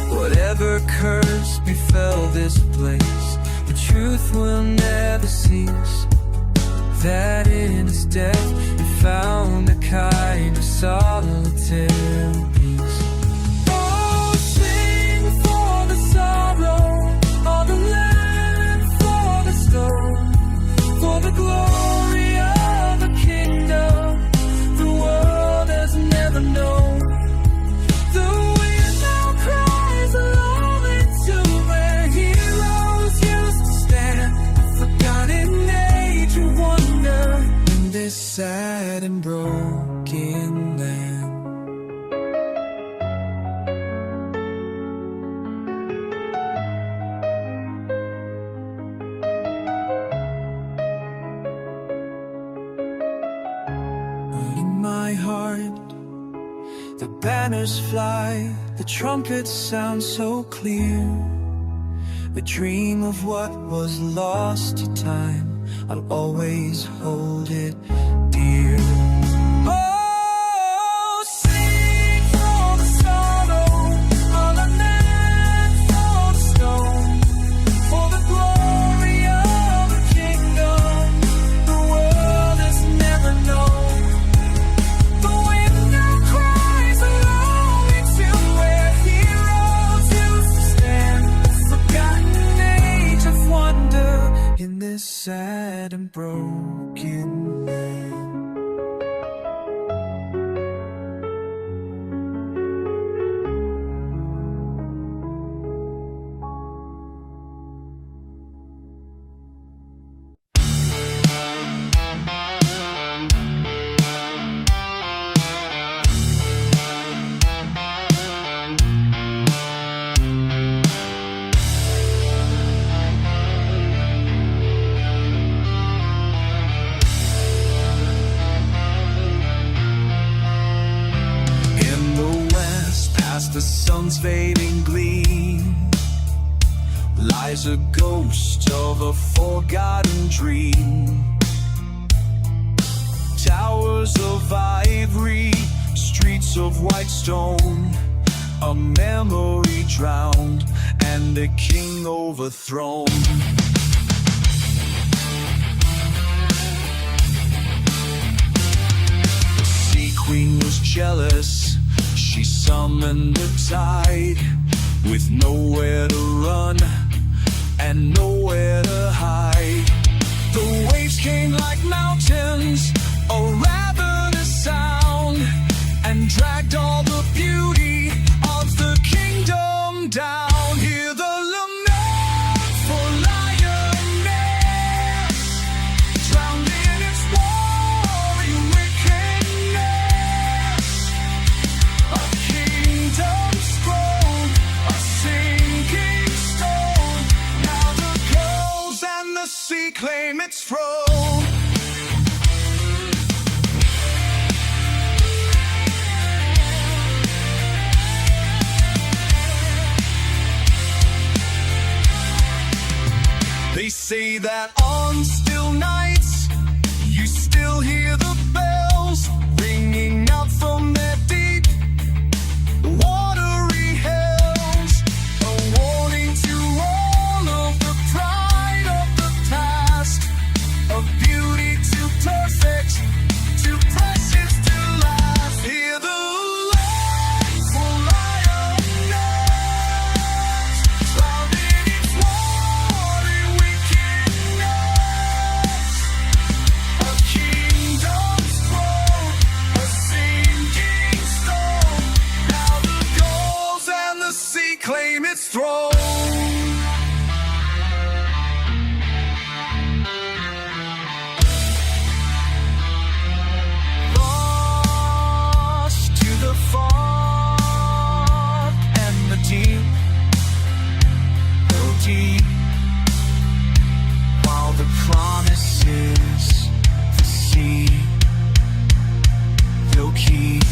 Whatever curse befell this place, the truth will never cease, that in his death he found a kind of solitary peace. Oh, sing for the sorrow of the land, for the stone, for the glory of the kingdom the world has never known. The wind now cries along into where heroes used to stand, forgotten age of wonder in this sad and broken land. In my heart, the banners fly, the trumpets sound so clear. A dream of what was lost to time, I'll always hold it dear. Oh, sing for the sorrow of the land, for the stone, for the glory of the kingdom the world has never known. The wind now cries along into where heroes used to stand, a forgotten age of wonder this sad and broken man. The sun's fading gleam lies a ghost of a forgotten dream. Towers of ivory, streets of white stone, a memory drowned and a king overthrown. The sea queen was jealous. She summoned the tide with nowhere to run and nowhere to hide. The waves came like mountains, a ravenous sound, and dragged all the beauty of the kingdom down. Hear the lament for lioness, drowned in its warring wickedness. A kingdom's throne, a sinking stone. Now the gulls and the sea claim its throne. They say that on still nights you still hear the bells ringing out from their deep watery hells, a warning to all of the pride of the past, of beauty too perfect, too precious to last. Hear the land for lioness, drowned in its warring wickedness. A kingdom's throne, a sinking stone. Now the gulls and the sea claim its throne. Lost to the fog and the deep, go deep, while the promises the sea they'll keep.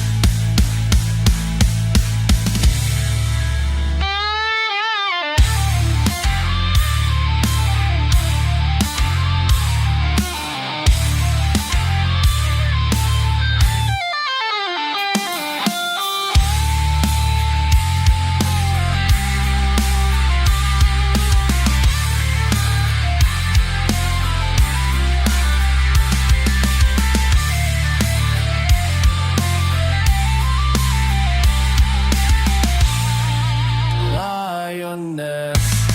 Lioness,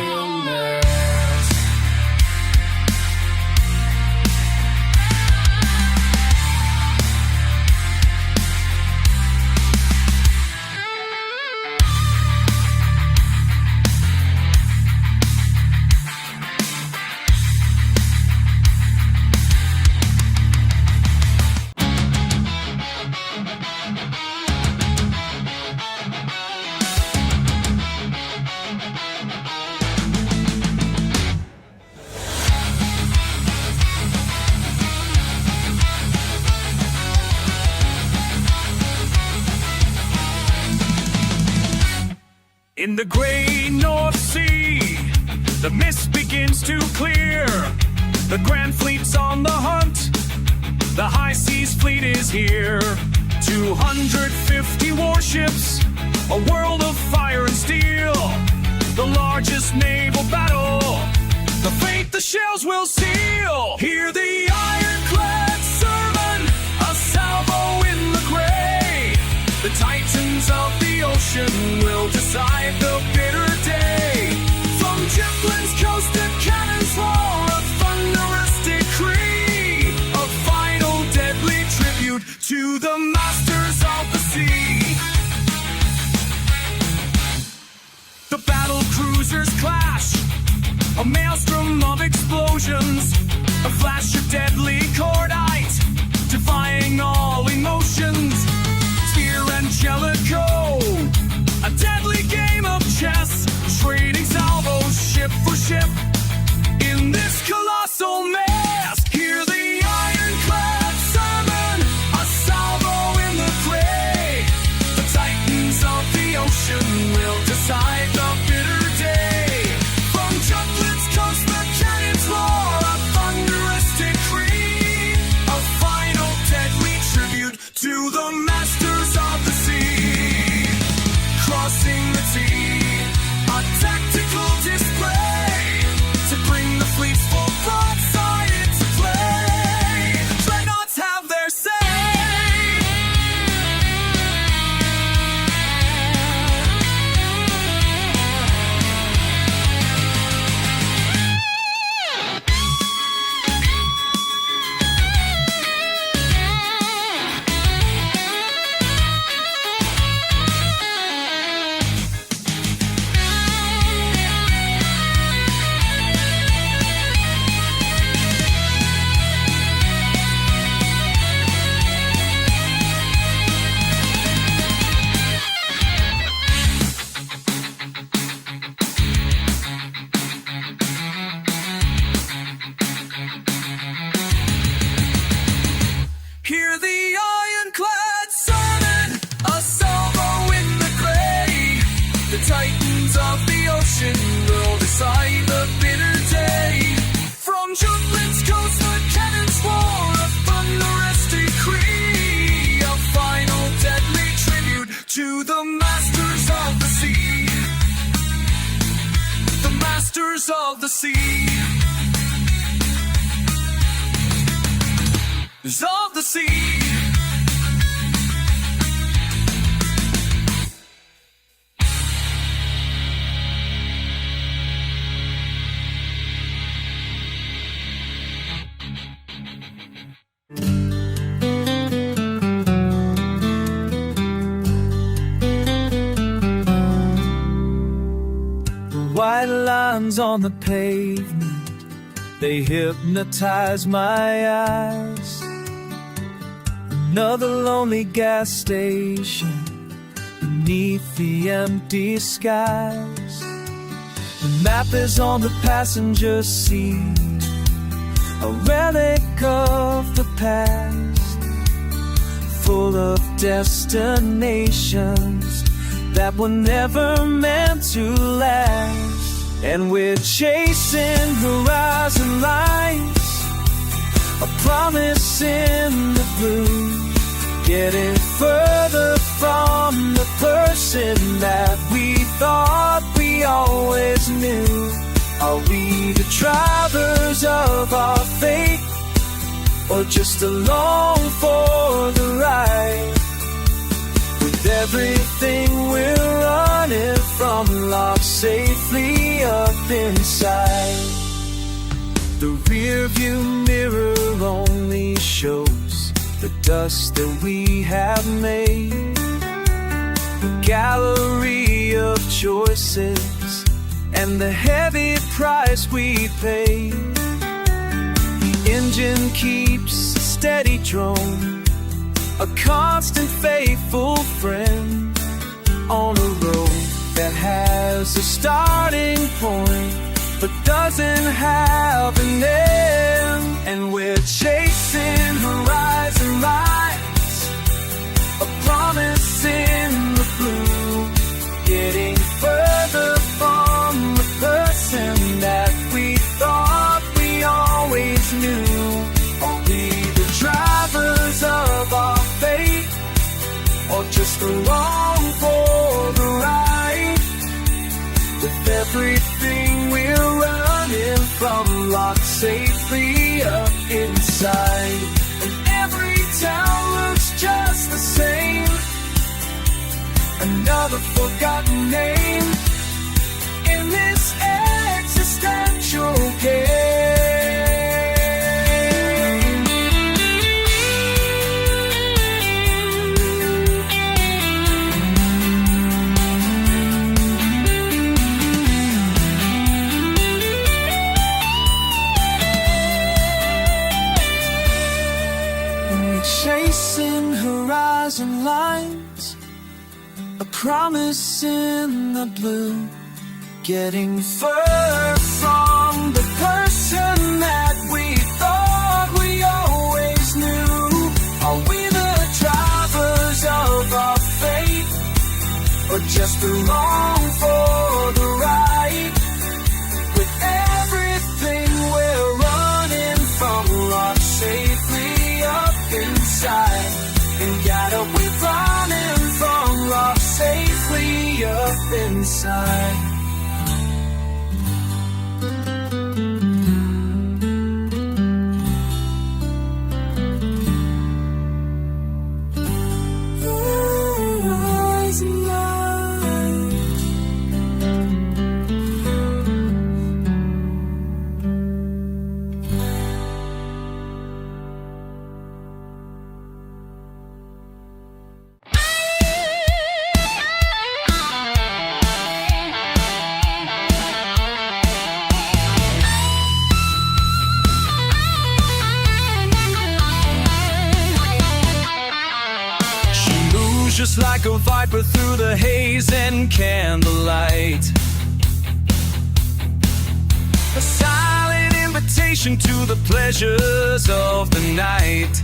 lioness. In the great North Sea, the mist begins to clear. The Grand Fleet's on the hunt, the High Seas Fleet is here. 250 warships, a world of fire and steel. The largest naval battle, the fate the shells will seal. Hear the ironclad sermon, a salvo in the gray. The titans of the ocean will decide the bitter day. From Jutland's coast to Canada, maelstrom of explosions, a flash of deadly cordite, defying all emotions. Fear Angelico, a deadly game of chess, trading salvos ship for ship in this colossal mess. Hear the ironclad sermon, a salvo in the clay. The titans of the ocean will decide the bitter day. From Jutland's coast, the cannons roar, a thunderous decree, a final deadly tribute to the masters of the sea. Crossing the sea, a tactical display to bring the fleet's full broadside into play. Dreadnoughts have their say. Hear the ironclad sermon, a salvo in the clay. The titans of the ocean will decide the bitter day. From Jutland's coast, the cannons roar, a thunderous decree, a final deadly tribute to the masters of the sea. The masters of the sea. Of the sea. The white lines on the pavement, they hypnotize my eyes. Another lonely gas station beneath the empty skies. The map is on the passenger seat, a relic of the past, full of destinations that were never meant to last. And we're chasing horizon lights, a promise in the blue, getting further from the person that we thought we always knew. Are we the drivers of our fate, or just along for the ride? With everything we're running from, locked safely up inside. The rearview mirror only shows the dust that we have made. The gallery of choices and the heavy price we pay. The engine keeps a steady drone, a constant faithful friend, on a road that has a starting point but doesn't have an end. And we're chasing horizon lights, a promise in the blue, getting further from the person that we thought we always knew. Are we the drivers of our fate, or just along for the ride? With everything we're running from, locked safely up inside. And every town looks just the same, another forgotten name in this existential game. thousand lines, a promise in the blue, getting further from the person that we thought we always knew. Are we the drivers of our fate, or just along for the ride? With everything we're running from, rock safely up inside. And got up, we're running from, rock safely up inside. Just like a viper through the haze and candlelight, a silent invitation to the pleasures of the night.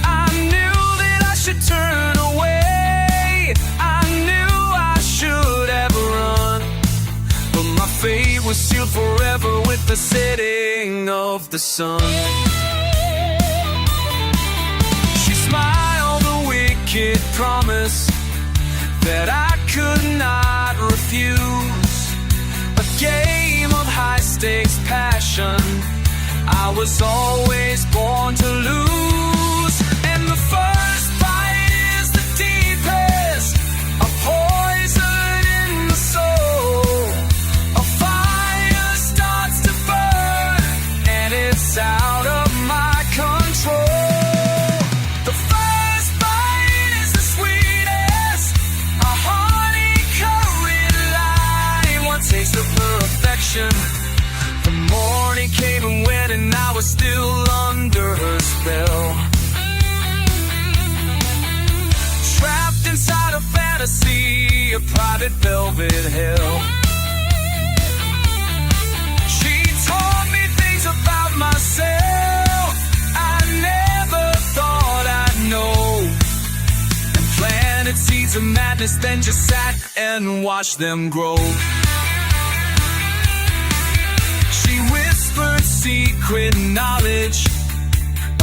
I knew that I should turn away, I knew I should have run, but my fate was sealed forever with the setting of the sun. Wicked promise that I could not refuse, a game of high-stakes passion I was always born to lose. And the first bite is the deepest, a poison in the soul. A fire starts to burn and it's out of my control. The morning came and went and I was still under her spell, trapped inside a fantasy, a private velvet hell. She taught me things about myself I never thought I'd know, and planted seeds of madness, then just sat and watched them grow. Secret knowledge,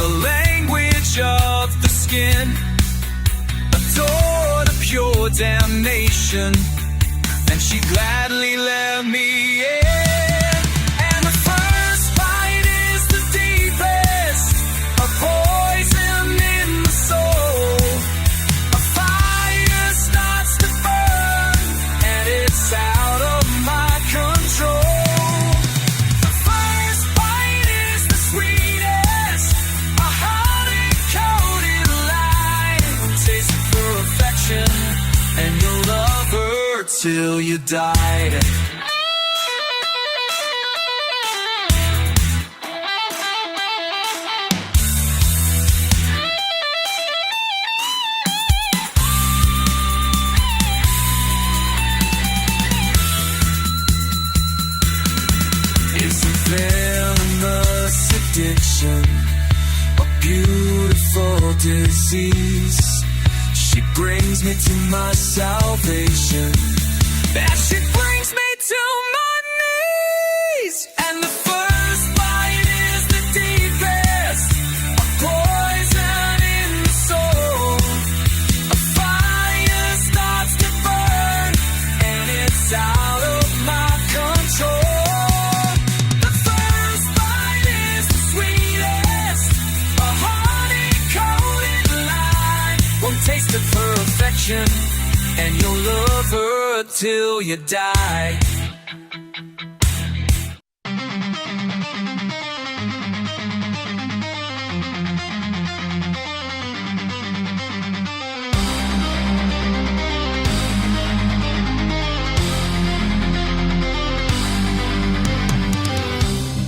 a language of the skin, a door to pure damnation, and she gladly let me in. And the first bite is the deepest, a poison in the soul. A fire starts to burn and it's out of my control. And you'll love her till you die. It's a venomous addiction, a beautiful disease. She brings me to my salvation, and she brings me to my knees. And the first bite is the deepest, a poison in the soul. A fire starts to burn and it's out of my control. The first bite is the sweetest, a honey-coated lie. Won't taste of perfection, and you'll love her till you die.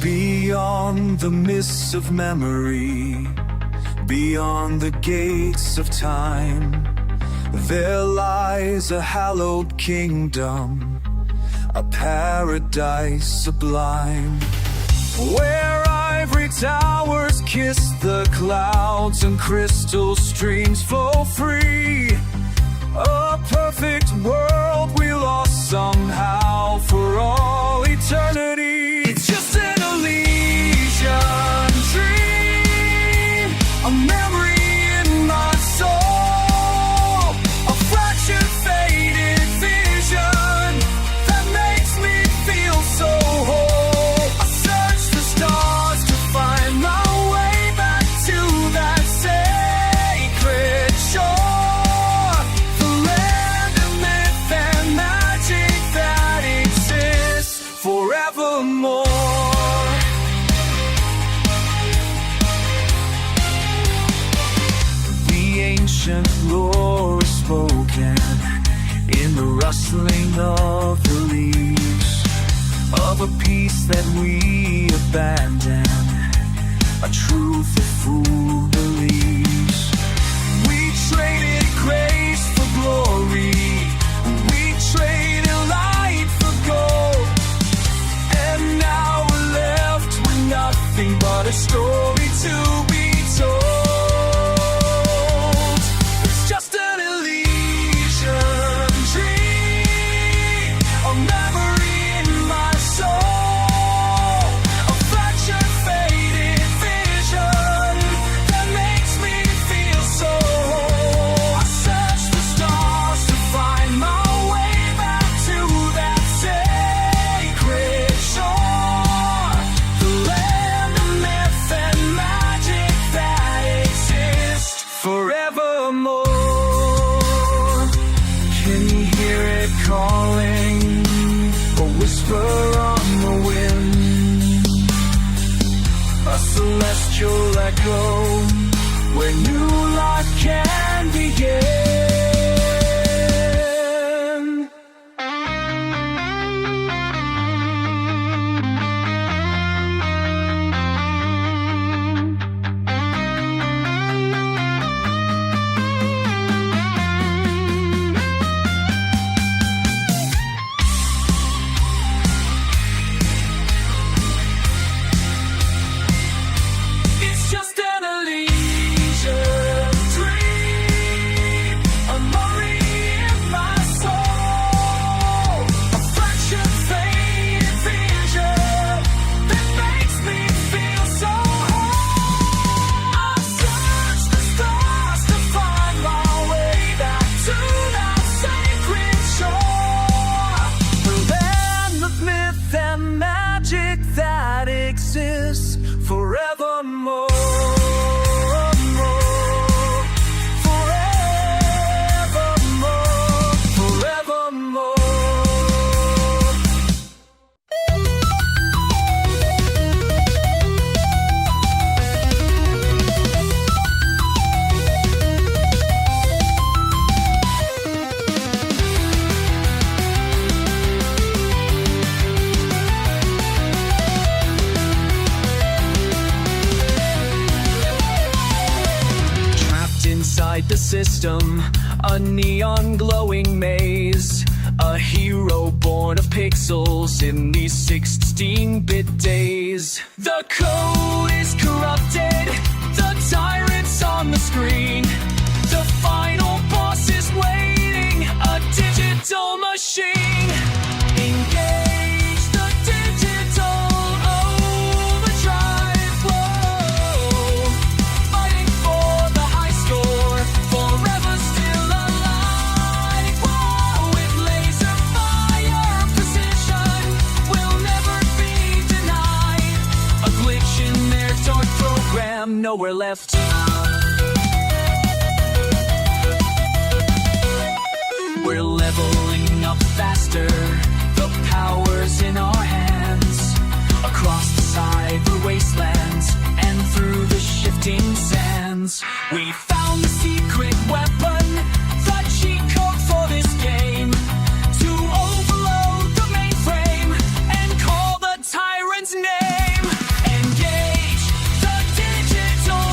Beyond the mists of memory, Beyond the gates of time, there lies a hallowed kingdom, a paradise sublime, where ivory towers kiss the clouds and crystal streams flow free. A perfect world we lost somehow for all eternity. It's just an Elysian dream, a memory in my soul, a fractured, faded vision that makes me feel so whole. I search the stars to find my way back to that sacred shore, the land of myth and magic that exists forevermore. Ancient lore is spoken in the rustling of the leaves, of a peace that we abandon, a truth a fool believes. We traded grace for glory, we traded light for gold, and now we're left with nothing but a story to be told. Celestial echo where new life can begin. The system, a neon glowing maze, a hero born of pixels in these 16-bit days. The code is corrupted, the tyrant's on the screen, the final boss is waiting, a digital machine. Engage the digital overdrive flow, fighting for the high score, forever still alive. Whoa, with laser fire precision, will never be denied. A glitch in their dark program, nowhere left. We're leveling up faster, the power's in our hands. Across the cyber wastelands and through the shifting sands, we found the secret weapon, the cheat code for this game, to overload the mainframe and call the tyrant's name. Engage the digital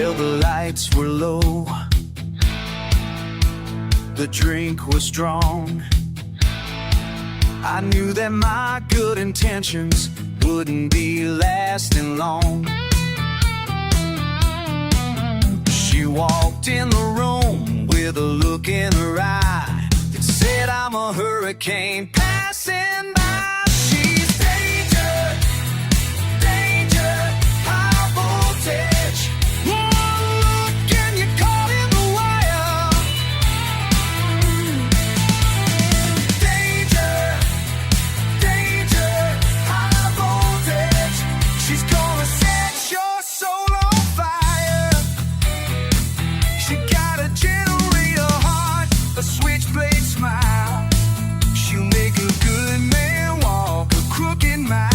Well, the lights were low, the drink was strong. I knew that my good intentions wouldn't be lasting long. She walked in the room with a look in her eye that said, I'm a hurricane passing by. She's danger, danger, high voltage. One look and you're caught in the wire. Danger, danger, high voltage. She's gonna set your soul on fire. She got a generator heart, a switchblade smile. She'll make a good man walk a crooked mile.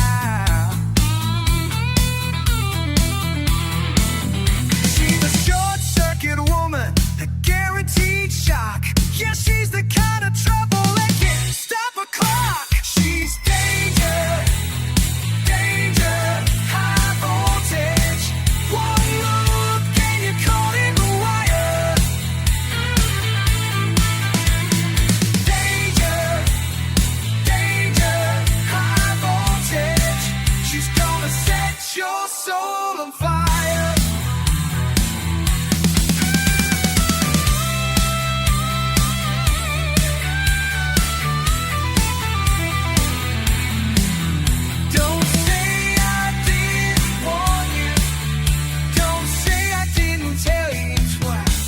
She's a short-circuit woman, a guaranteed shock. Yeah, she's the kind of trouble that can't stop a clock. She's danger, danger, high voltage. One look and you're caught in the wire. Danger, danger, high voltage. She's gonna set your soul on fire. Don't say I didn't warn you. Don't say I didn't tell you twice.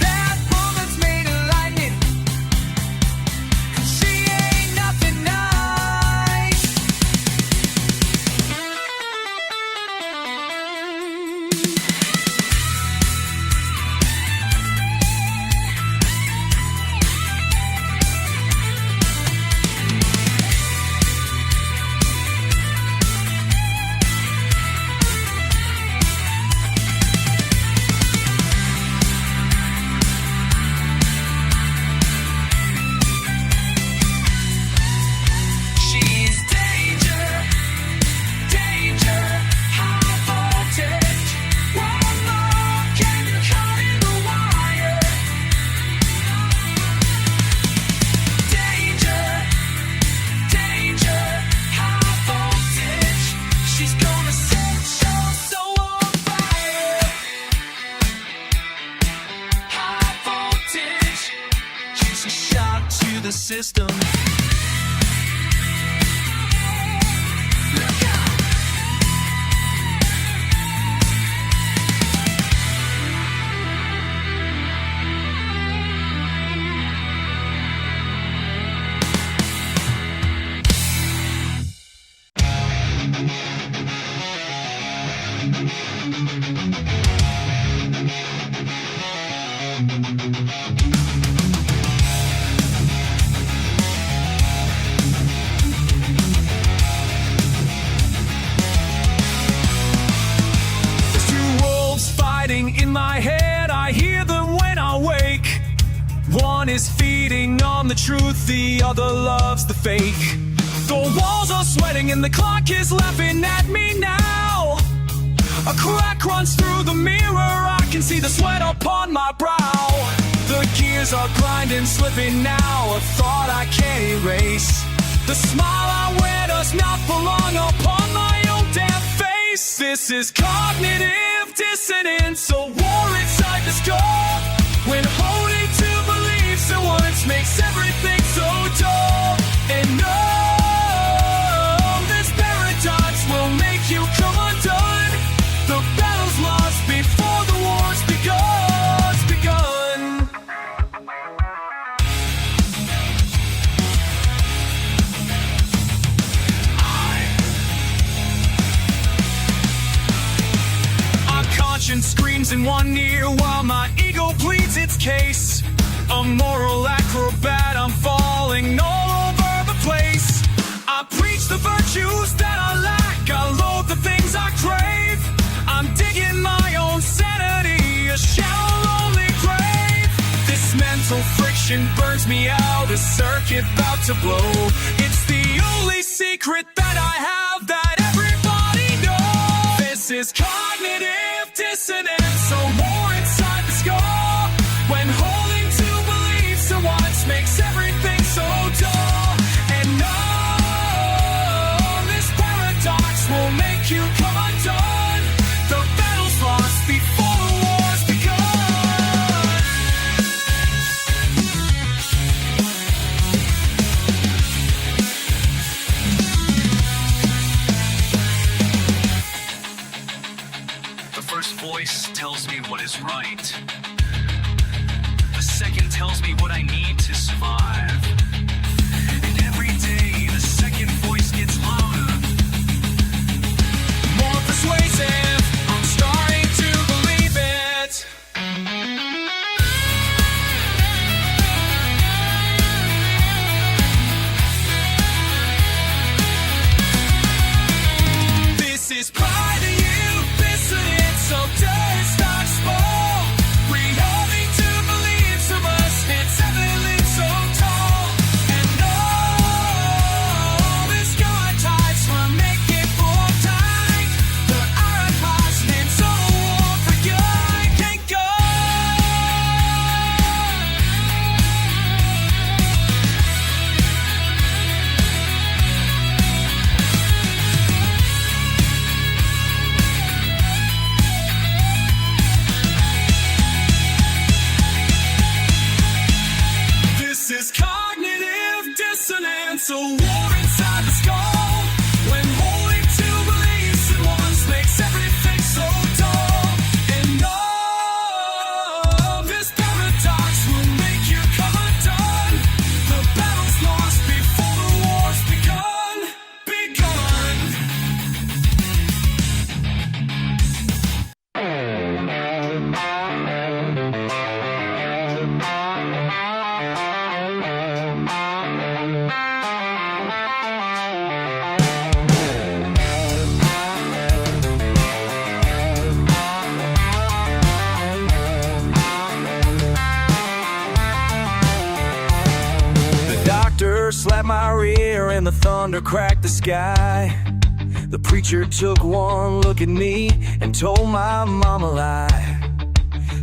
That woman's made of lightning, and she ain't nothing nice. She's danger, danger, high voltage. One look and you're caught in the wire. Danger, danger, high voltage. She's gonna set your soul on fire. High voltage. She's a shock to the system. Look out! There's two wolves fighting in my head. I hear them when I wake. One is feeding on the truth, the other loves the fake. The walls are sweating and the clock is laughing at me now. A crack runs through the mirror, I can see the sweat upon my brow. The gears are grinding, slipping now, a thought I can't erase. The smile I wear does not belong upon my own damn face. This is cognitive dissonance, a war inside the skull. When holding to beliefs at once makes everything so dull. And no, this paradox will make you come undone. The battle's lost before the war's begun. Our conscience screams in one ear while my ego pleads its case. A moral acrobat, I'm falling all over the place. I preach the virtues that I lack, I loathe the things I crave. I'm digging my own sanity, a shallow, lonely grave. This mental friction burns me out, a circuit about to blow. It's the only secret that I have that everybody knows. This is cognitive dissonance, so war inside the skull. When holding to beliefs at once makes everything so dull. And no, this paradox will make you come undone. The battle's lost before the war's begun. The first voice tells me what is right. The second tells me what I need to survive. And every day, the second voice gets louder. More persuasive, I'm starting to believe it. This is pride to you, dissonance of dirt starts small. Reholding to beliefs of us, it's heavenly so tall. And all this God types will make it for time. The iron past and so war for good can't go. This is cognitive dissonance, a war inside the skull. When holding to beliefs at once makes everything so dull. And all this paradox will make you come undone. The battle's lost before the war's begun. Begun. The doctor slapped my rear and the thunder cracked the sky. The preacher took one look at me and told my mom a lie.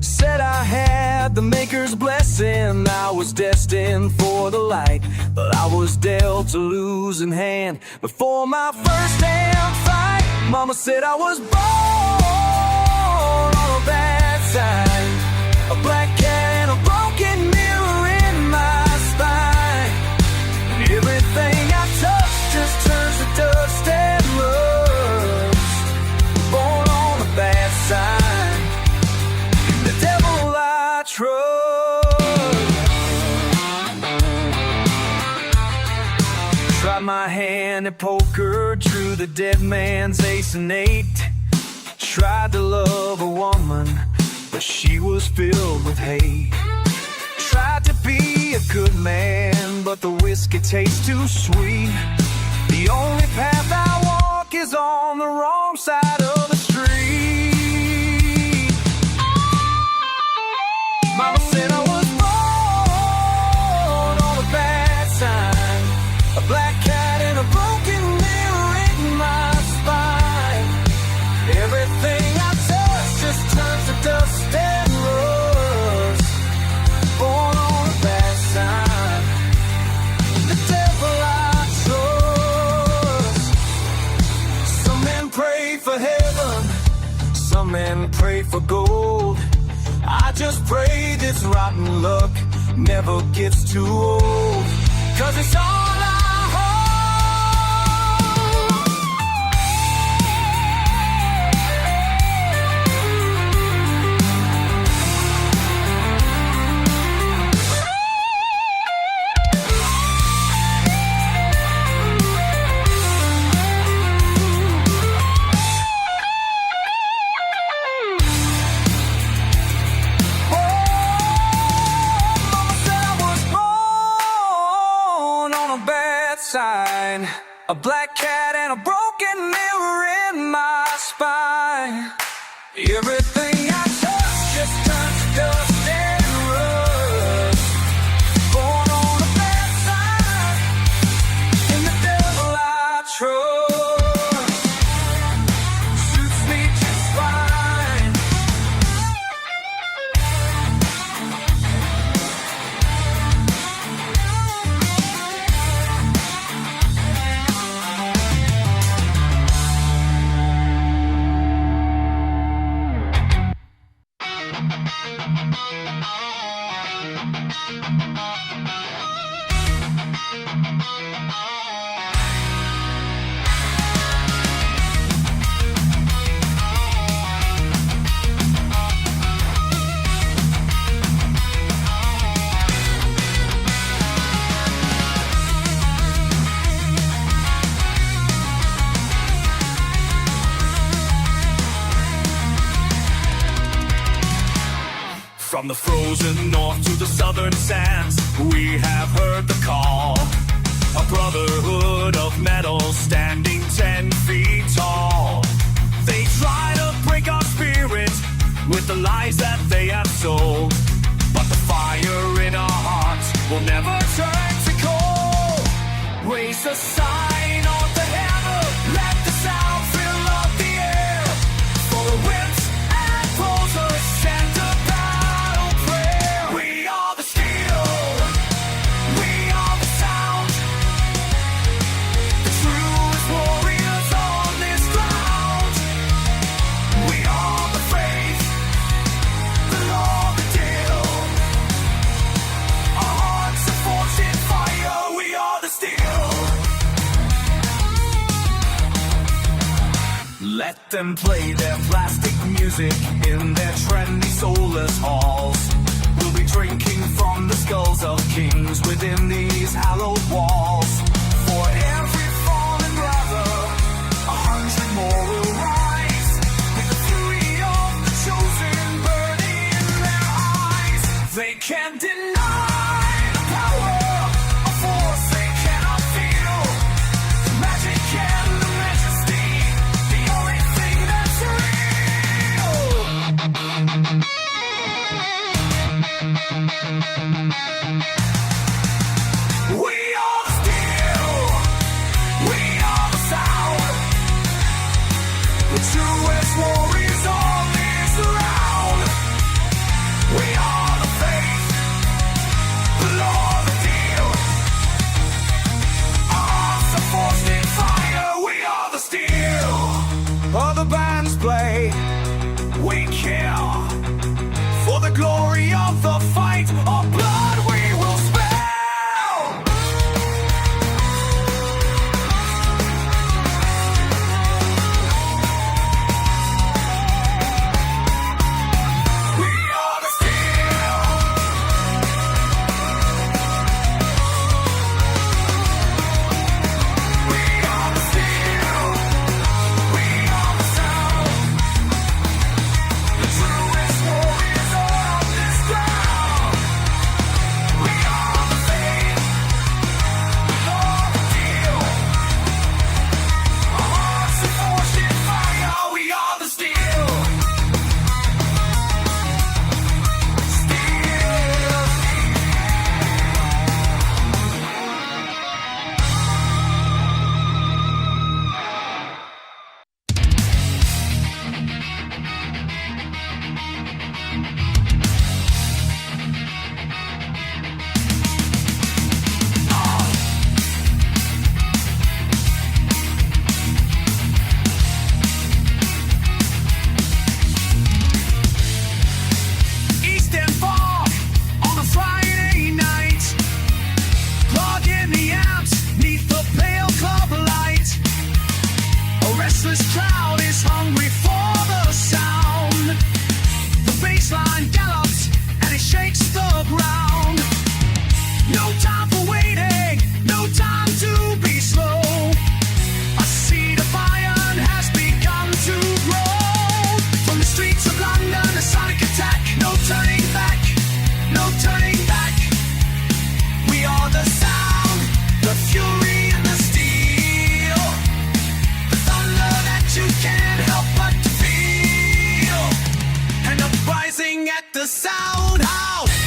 Said I had the maker's blessing, I was destined for the light. But I was dealt a losing hand before my first hand fight. Mama said I was born on a bad side, a black cat and a broken mirror in my spine. Everything I touch just turns to dust and rust. Born on the bad side, the devil I trust. Tried my hand at poker, drew the dead man's ace and eight. Tried to love a woman, but she was filled with hate. Tried to be a good man, but the whiskey tastes too sweet. The only path I walk is on the wrong side of the street. Mama said I was born on a bad side, a black cat and a broken mirror in my spine. Everything I touch just turns to dust and rust. Born on a bad side, the devil I trust. Some men pray for heaven, some men pray for gold. I just pray this rotten luck never gets too old, 'cause it's all I sign, a black cat and a broken mirror in my spine. Everything I touch just turns to dust and rust. Born on the bad side, and the devil I trust suits me just fine. From the frozen north to the southern sands, we have heard the call. A brotherhood of metal standing 10 feet tall. They try to break our spirit with the lies that they have sold, but the fire in our hearts will never turn to cold. Raise a sign of the hammer, let the sound fill up the air. For the winds and closers send a battle prayer. We are the steel, we are the sound, the truest warriors on this ground. We are the faith, the law, the deal. Our hearts are forged in fire, we are the steel. Let them play their plastic music in their trendy soulless halls. We'll be drinking from the skulls of kings within these hallowed walls. For every fallen brother, 100 more will rise, with the fury of the chosen burning in their eyes. They can't deny the power of force they cannot feel. The magic and the majesty, the only thing that's real. We are the steel, we are the sound, the truest warriors on this ground. We are the faith, the law, the deal. Our hearts are forged in fire, we are the steel. Other bands play, we kill. For the glory of the fight, our blood we will spill. We are the steel. We are the steel. We are the sound. The truest warriors on this ground. We are the faith, the law, the deal. Our hearts are forged in fire. We are the steel. Eastern fog on a Friday night. Plug in the amps neath the pale club light. A restless crowd is hungry for the sound. The bass line gallops and it shakes the ground. No time for waiting, no time to be slow. A seed of iron has begun to grow. From the streets of London, a sonic attack. No turning back, no turning back. We are the sound, the fury and the steel. The thunder that you can't help but to feel. An uprising at the sound house.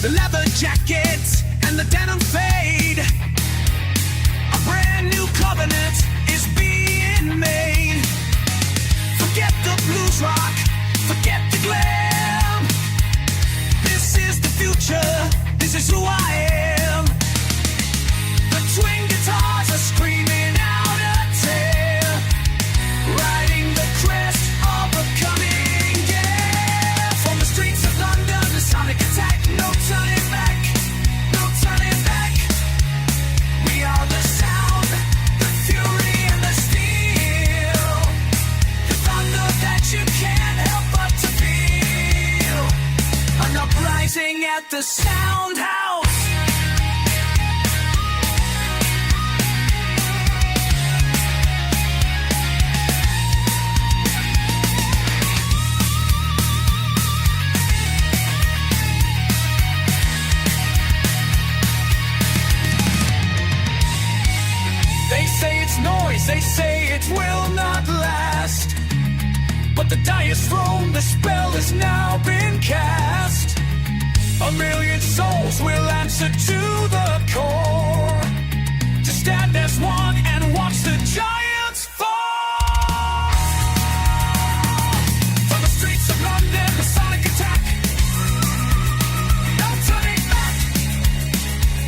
The leather jackets and the denim fade. A brand new covenant is being made. Forget the blues rock, forget the glam. This is the future, this is who I am. The twin guitars are screaming out a tale, riding the crest of a coming gale. From the streets of London, the sonic attack. No turning back, no turning back. We are the sound, the fury and the steel. The thunder that you can't help but to feel. An uprising at the sound house. The die is thrown, the spell has now been cast. A million souls will answer to the core, to stand as one and watch the giants fall. From the streets of London, the sonic attack. No turning back,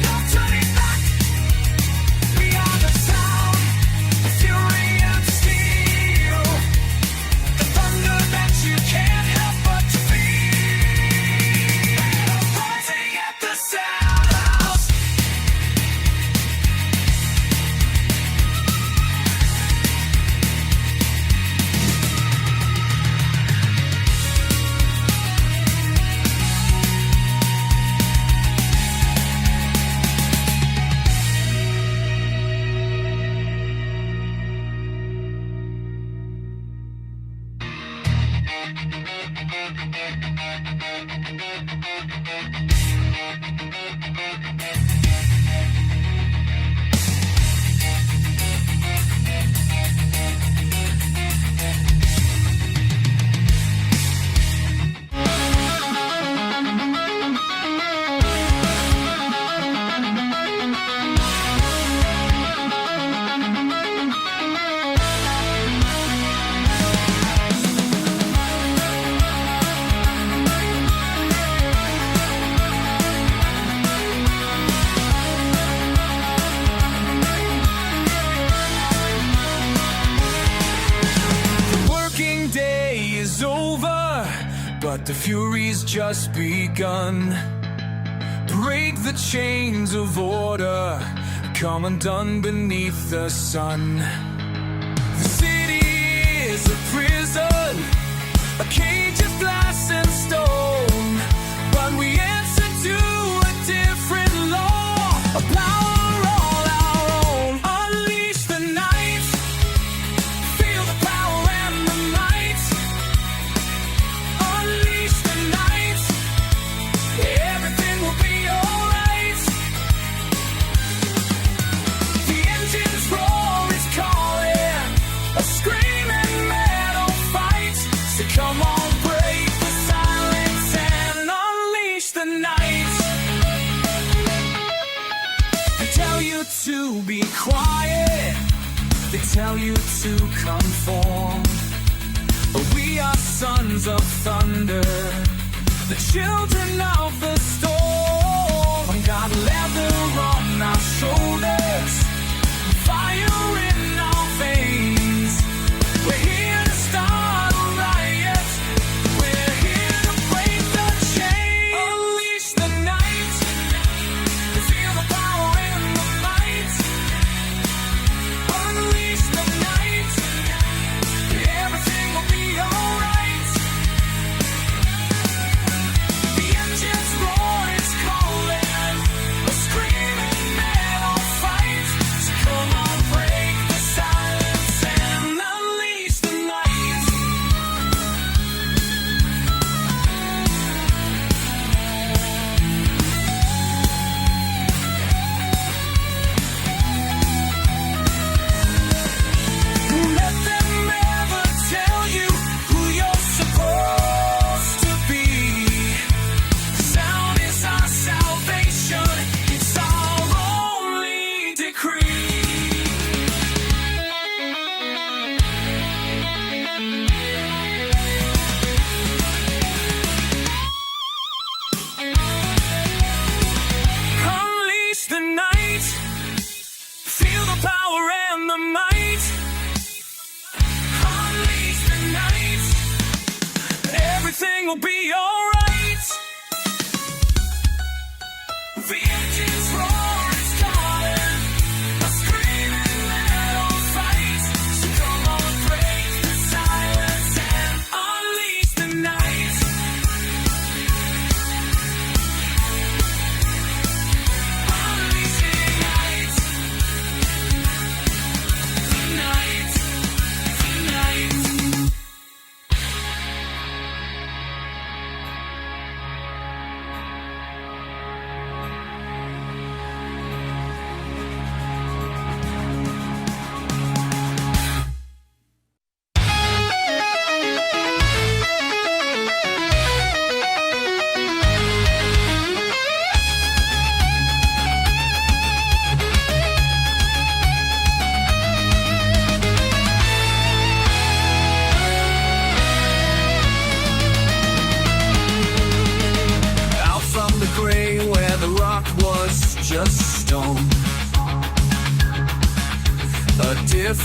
no turning back. We are the sound, the fury and steel, the thunder that you can't help but feel. Rising at the sound house. But the fury's just begun. Break the chains of order, come undone beneath the sun. The city is a prison, a cage of glass and stone. But we answer to a different law, a power all our own. Unleash the night, feel the power and the might. Unleash the night, everything will be alright. The engine's roar is calling, a screaming metal fight. So come on, break the silence and unleash the night. They tell you to be quiet, they tell you to conform. But we are sons of thunder, the children of the storm. We got leather on our shoulders, fire in our veins. We're here to start a riot, we're here to break the chains. Unleash the night, feel the power and the might. Unleash the night, everything will be alright. The engine's roar is calling, a screaming metal fight. So come on, break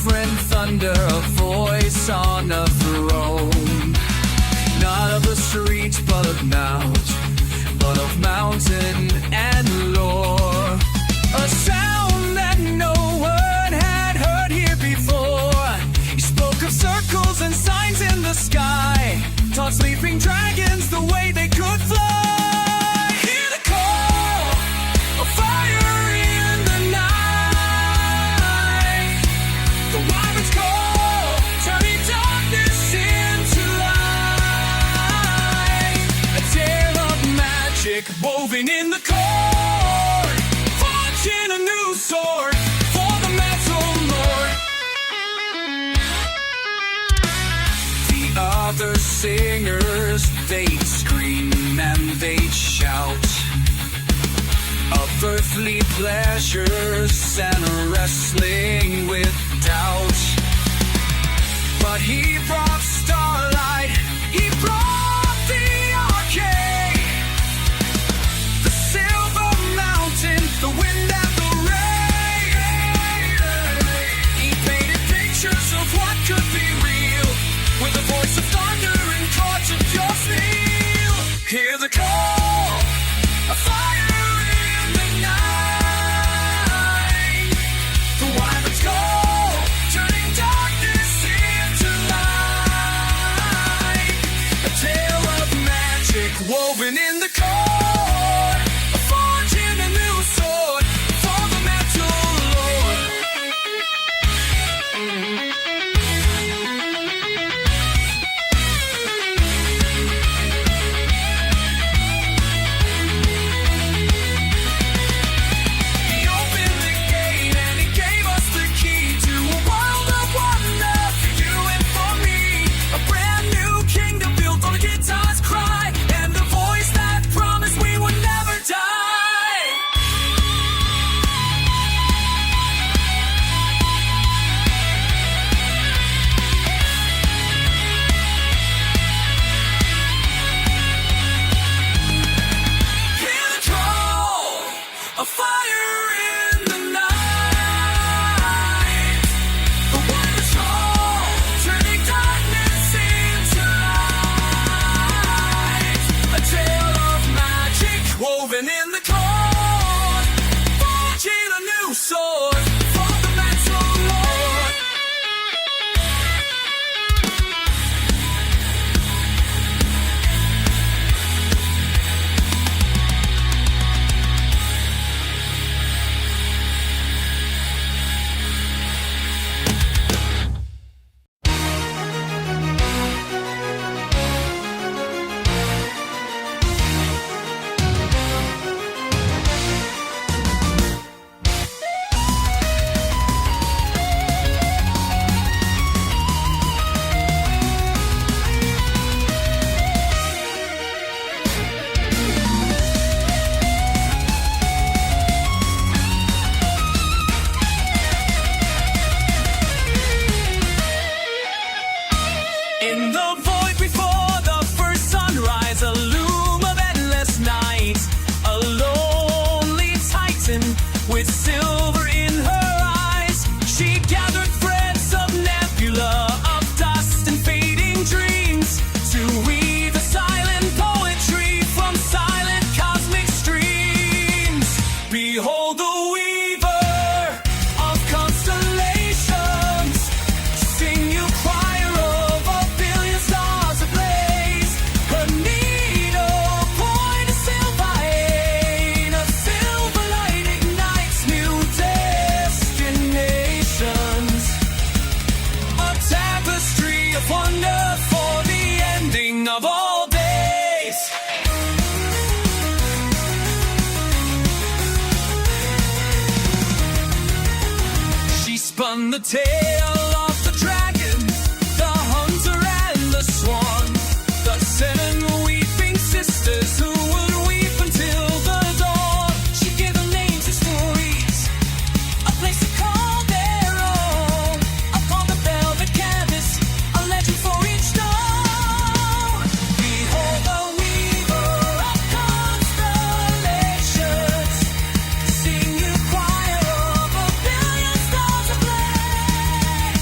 different thunder, a voice on a throne. Not of the streets, but of mountain and lore. A sound that no one had heard here before. He spoke of circles and signs in the sky, taught sleeping dragons the way they could fly. Hear the call of fire in the night. The wyvern's call, turning darkness into light. A tale of magic woven in the core, forging a new sword for the metal lord. The other singers, they'd scream and they'd shout of earthly pleasures and wrestling with doubt. But he brought starlight, he brought the arcade, the silver mountain, the wind and the rain. He painted pictures of what could be real, with a voice of thunder and chords of pure steel. Hear the call of fire in the night. The wyvern's call, turning darkness into light. A tale of magic woven in the core, forging a new sword for the metal lord. He opened the gate and he gave us the key to a world of wonder for you and for me. A brand new kingdom built on a guitar's cry and the voice that promised we would never die. Hear the call of fire in the night. The wyvern's call, turning darkness into light. A tale of magic woven in the core, forging a new sword for the metal lord. In the void before the first sunrise, a loom of endless night, a lonely titan with silver in her eyes. She gathered threads of nebula, of dust and fading dreams, to weave a silent poetry from silent cosmic streams. Behold the weaver of constellations, sing you choir of a billion stars ablaze. Her needle point a silver vein, a silver light ignites new destinations. A tapestry of wonder for the ending of all days. She spun the tale of the dragon, the hunter and the swan, the 7 weeping sisters who would weep until the dawn. She gave them names and stories, a place to call their own. Upon the velvet canvas, a legend for each stone. Behold the weaver of constellations, sing you choir of a billion stars ablaze.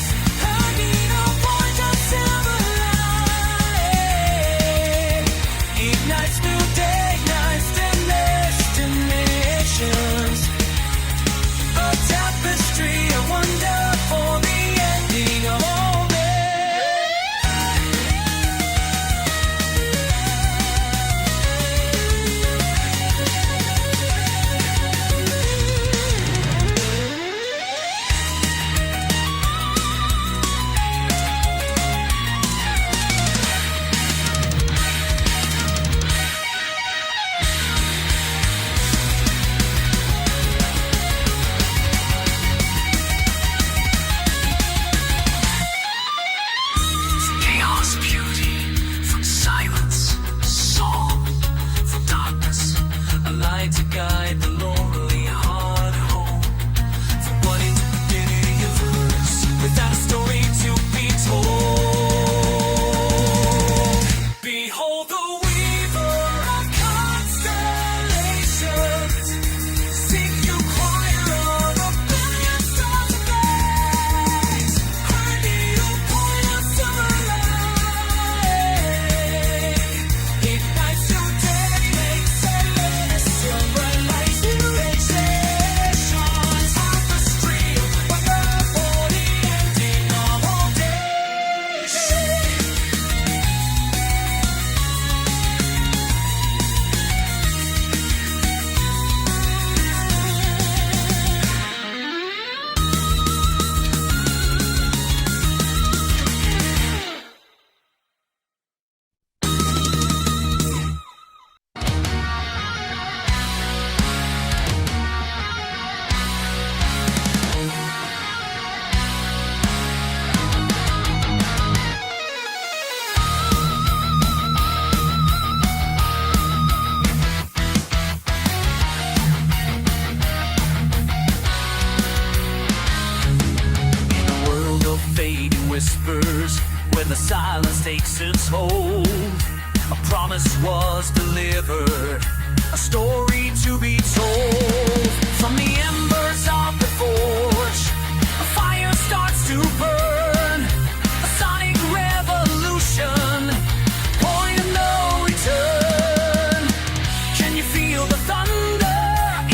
whispers when the silence takes its hold. A promise was delivered, a story to be told. From the embers of the forge, a fire starts to burn. A sonic revolution, point of no return. Can you feel the thunder?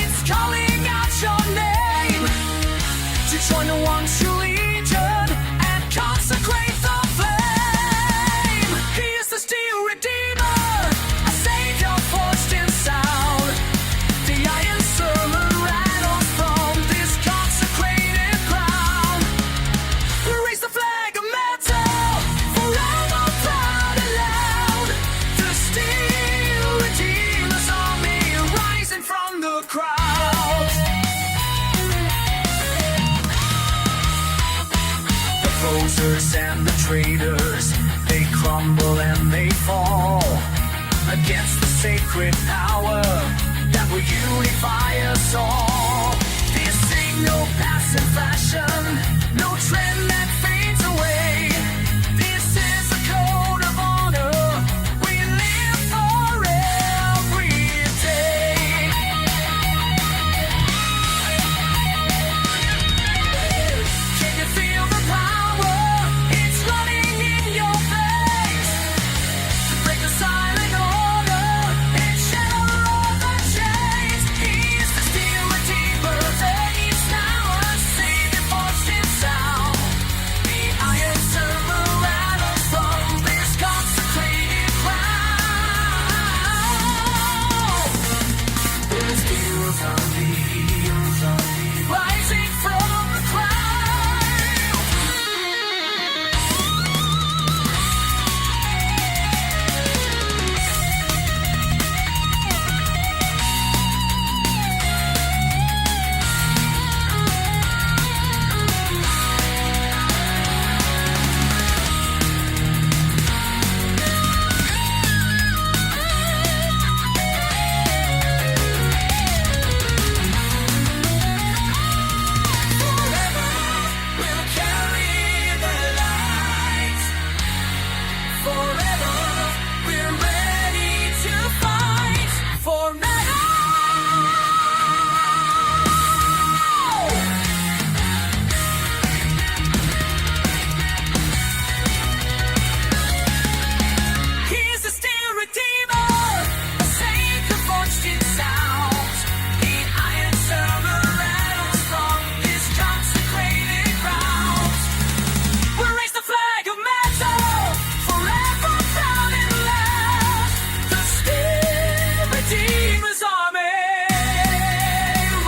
It's calling out your name. To join the one true legion and consecrate the flame. He is the steel redeemer, a savior forged in sound. The iron sermon rattles from this consecrated ground. We raise the flag of metal, forever proud and loud. The steel redeemer's army rising from the crowd. The posers and the traitors, they crumble and they fall against the sacred power that will unify us all. This ain't no passing fashion, no trend that fades away. This is a code of honor we live for every day. Can you feel the power? It's running in your veins. To break the silent order and shatter all the chains. He's the steel redeemer, he's now a savior forged in sound. The iron server rattles from this consecrated ground. The steel zombie, rising from the crowd. Forever we'll carry the light. Forever we're ready to fight for metal. He's the steel redeemer, a savior forged in sound. The iron server rattles from this consecrated ground. We raise the flag of metal, forever proud and loud. The steel redeemer's army,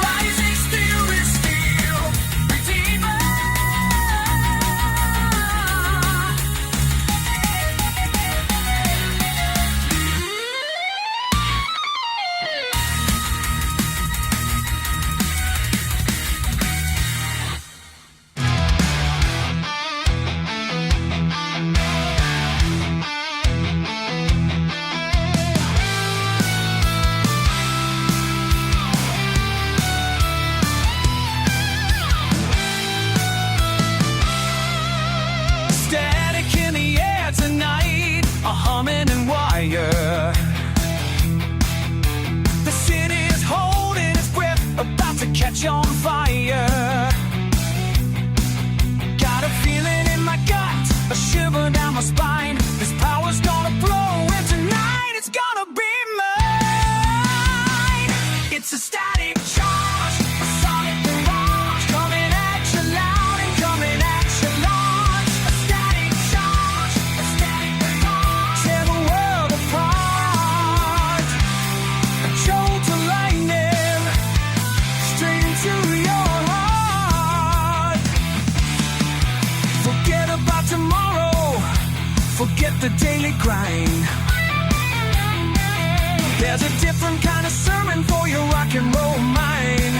rising steel with steel redeemer. Static in the air tonight, a humming and wire. The city is holding its breath, about to catch on fire. Got a feeling in my gut, a shiver down my spine. This power's gonna blow, and tonight it's gonna be mine. It's a static charge, a sonic barrage, coming at you loud and coming at you large. A static charge, a static barrage, tear the world apart. A jolt of lightning, straight into your heart. Forget about tomorrow, forget the daily grind. There's a different kind of sermon for your rock and roll mind.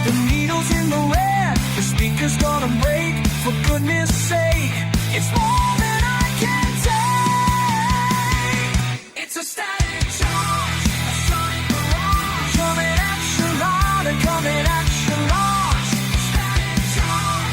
The needle's in the red, the speaker's gonna break. For goodness sake, it's more than I can take. It's a static charge, a sonic barrage, coming at you loud and coming at you large. A static charge.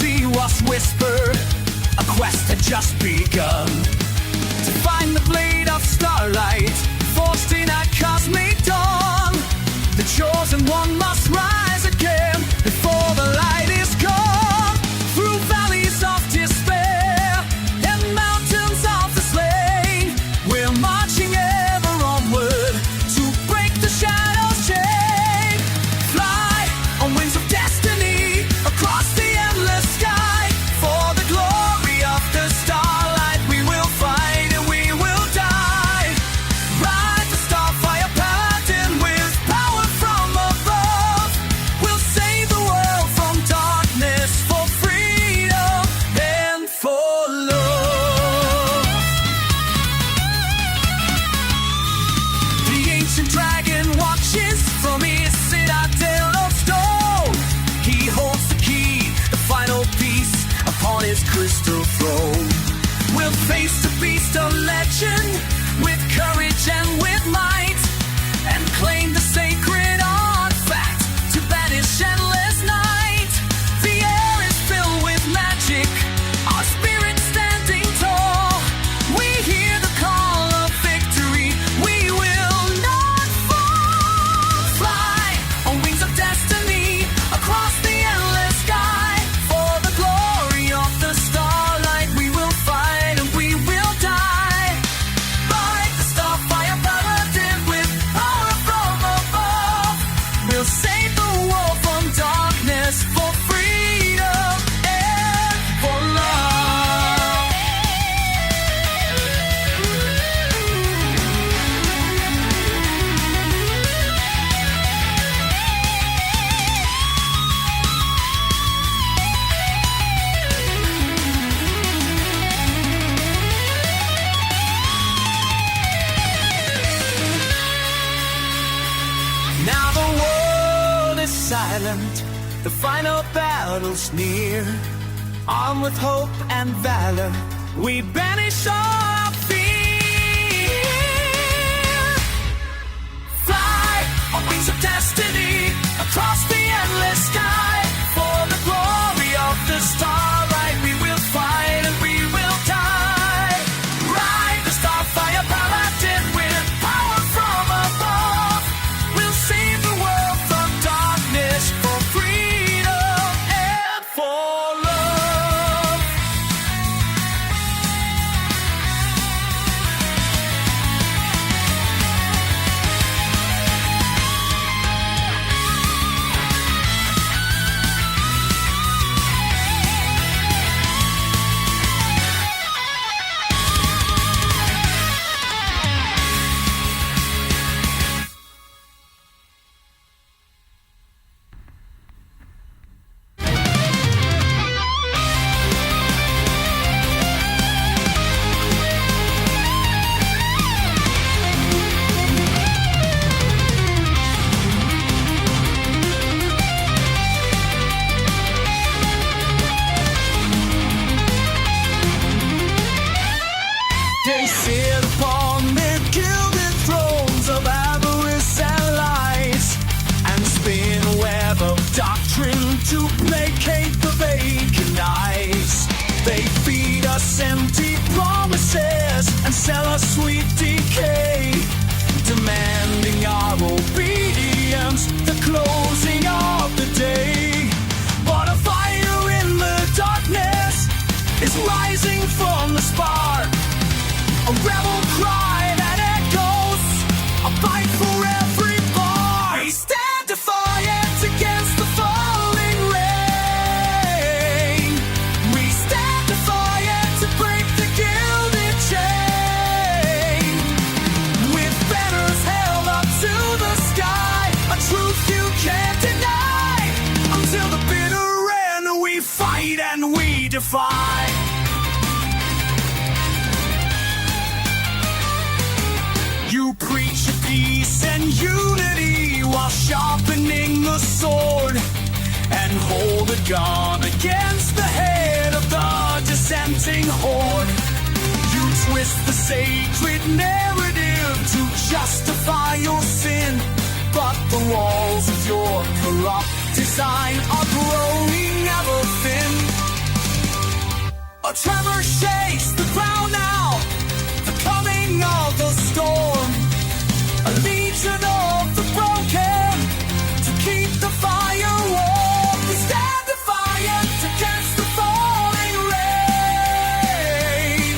prophecy was whispered, a quest had just begun. To find the blade of starlight, forged in a cosmic dawn. The chosen one must rise again before the light is gone. Through valleys of despair and mountains of the slain, we're marching ever onward to break the shadow's chain. Fly on wings of destiny across the endless sky. For the glory of the starlight we will fight and we will die. Ride the starfire paladin with power from above. We'll save the world from darkness for freedom and for love. The ancient dragon watches from his citadel of stone. He holds the key, the final piece upon his crystal throne. We'll face the beast of legend with courage and with might, and claim the sacred artifact to banish endless night. The air is filled with magic, our spirit standing tall. We hear the call of victory, we will not fall. Fly on wings of destiny across the endless sky. For the glory of the starlight we will fight and we will die. Like the starfire paladin with power from above, we'll save the world from darkness for freedom and for love. Now the world is silent, the final battle's near. Armed with hope and valor, we banish all fear. Fly on wings of destiny across the endless sky. For the glory of the starlight we will fight and we will die. Ride the starfire paladin with power from above. We'll save the world from darkness for freedom and for love. They sit upon their gilded thrones of avarice and lies, and spin a web of doctrine to placate the vacant eyes. They feed us empty promises and sell us sweet decay, demanding our obedience, the closing of the day. But a fire in the darkness is rising from the spark, a rebel cry that echoes, a fight for every bar. We stand defiant against the falling rain. We stand defiant to break the gilded chain. With banners held up to the sky, a truth you can't deny. Until the bitter end we fight and we defy. You preach of peace and unity while sharpening the sword, and hold a gun against the head of the dissenting horde. You twist the sacred narrative to justify your sin, but the walls of your corrupt design are growing ever thin. A tremor shakes the ground now, the coming of the storm. A legion of the broken to keep the fire warm. We stand defiant against the falling rain.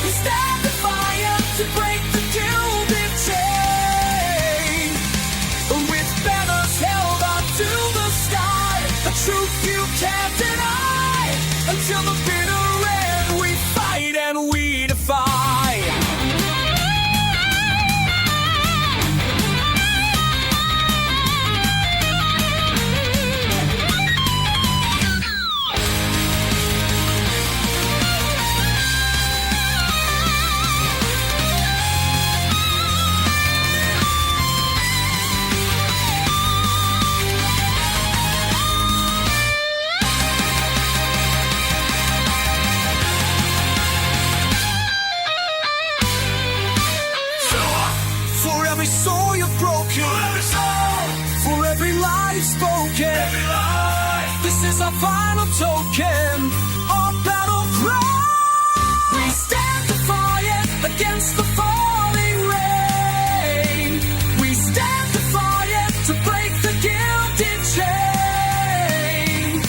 We stand defiant to break the gilded chain. With banners held up to the sky, a truth you can't deny. Until the bitter end, we fight and we defy. For every soul you've broken, for every life spoken, this is our final token, our battle cry. We stand defiant against the falling rain. We stand defiant to break the gilded chain.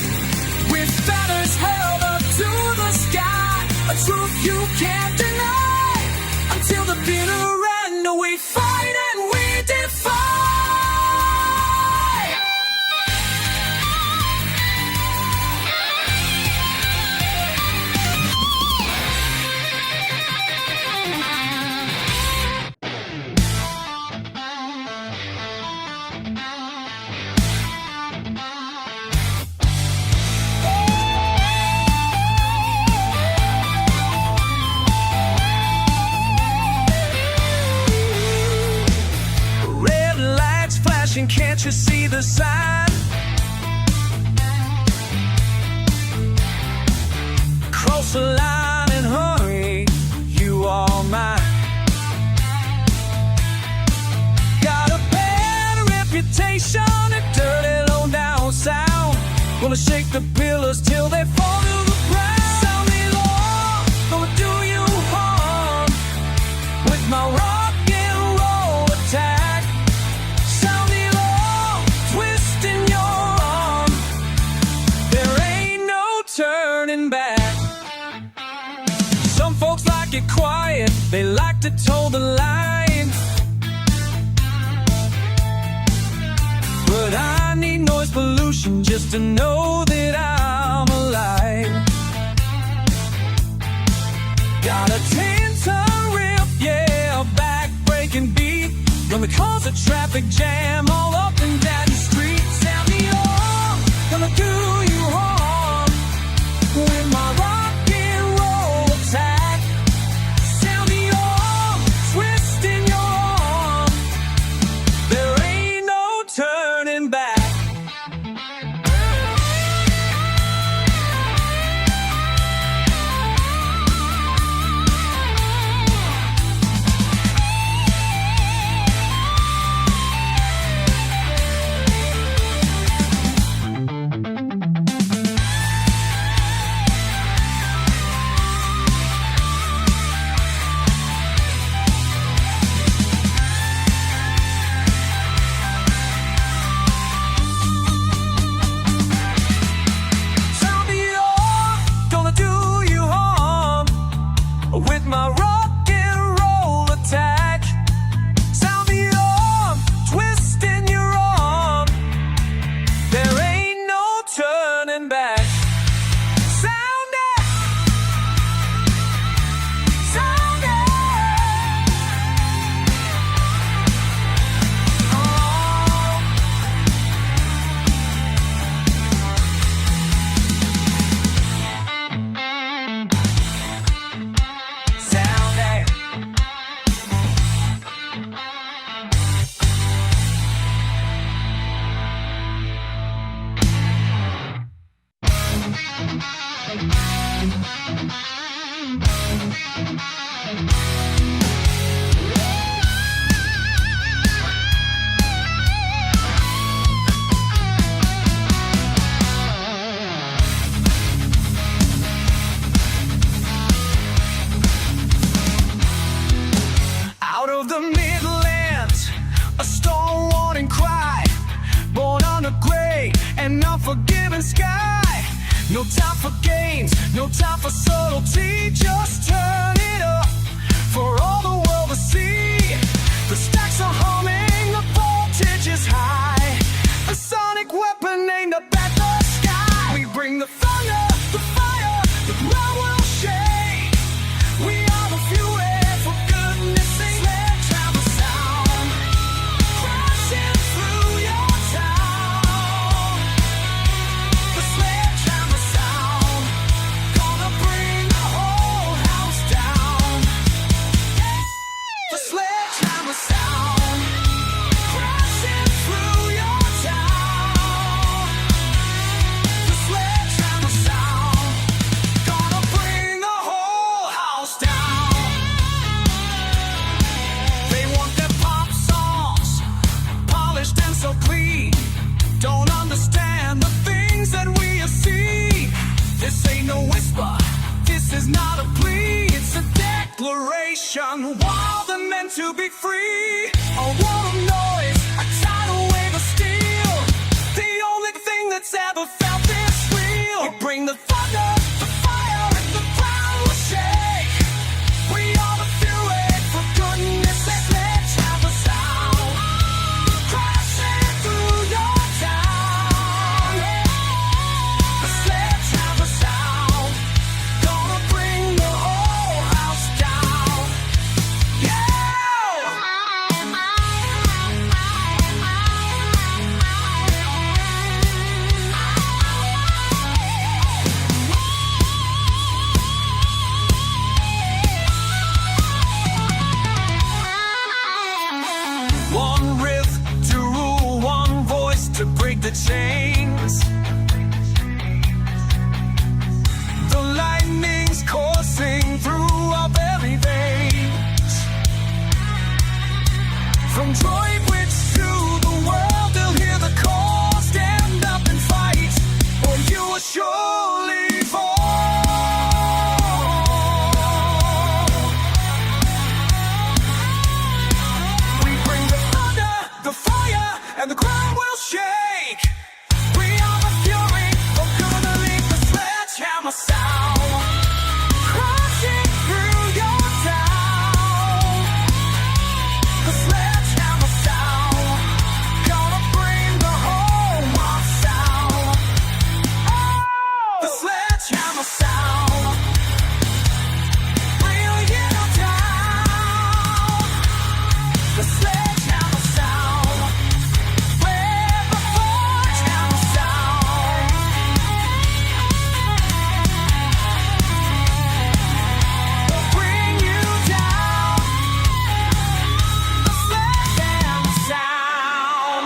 With banners held up to the sky, a truth you can't deny. Until the bitter end, we fight and we defy. Red lights flashing, can't you see the sign? Cross the line and hurry, you are mine. Got a bad reputation, a dirty low down sound. Gonna shake the pillars till they fall to the ground. Sound me long, gonna do you harm with my rock and roll attack. Sound me long, twisting your arm. There ain't no turning back. Some folks like it quiet, they like to toe the line. But I need noise pollution just to know that I'm alive. Got a 10-ton riff, yeah, a back-breaking beat. Gonna cause a traffic jam all up and down the street. Sound me on, gonna do you harm with my rock and roll attack. Sound me on, twisting your arm. There ain't no turning back. time for games, no time for subtlety. Just turn it up for all the world to see. The stacks are humming, the voltage is high. A sonic weapon aimed up at the sky. We bring the thunder, the fire, the ground will shake. We are the fuel for goodness sake. Sledgehammer sound, crashing through your town. The sledgehammer sound, gonna bring the whole house down. The sledgehammer sound, crashing through your town. The sledgehammer sound, gonna bring the whole house down. They want their pop songs polished and so clean. Don't understand the things that we see. This ain't no whisper, this is not a plea. It's a declaration, wild and meant to be free. A world of noise, a tidal wave of steel. The only thing that's ever felt this real. We bring the thunder, the fire, and the ground will shake. We are the fuel for goodness sake. Sledgehammer sound, crashing through your town. The sledgehammer sound, gonna bring the whole house down. One riff to rule, one voice to break the chains. The lightning's coursing through our very veins. From Droidwich to the world, they'll hear the call. Stand up and fight, or you will surely fall. We bring the thunder, the fire, and the ground will shake. We are the fury of good and leave the sledgehammer sound, crashing through your town. The sledgehammer sound, gonna bring the whole house down. The sledgehammer sound, bring you down. The sledgehammer sound, where the sledgehammer sound, will bring you down. The sledgehammer sound.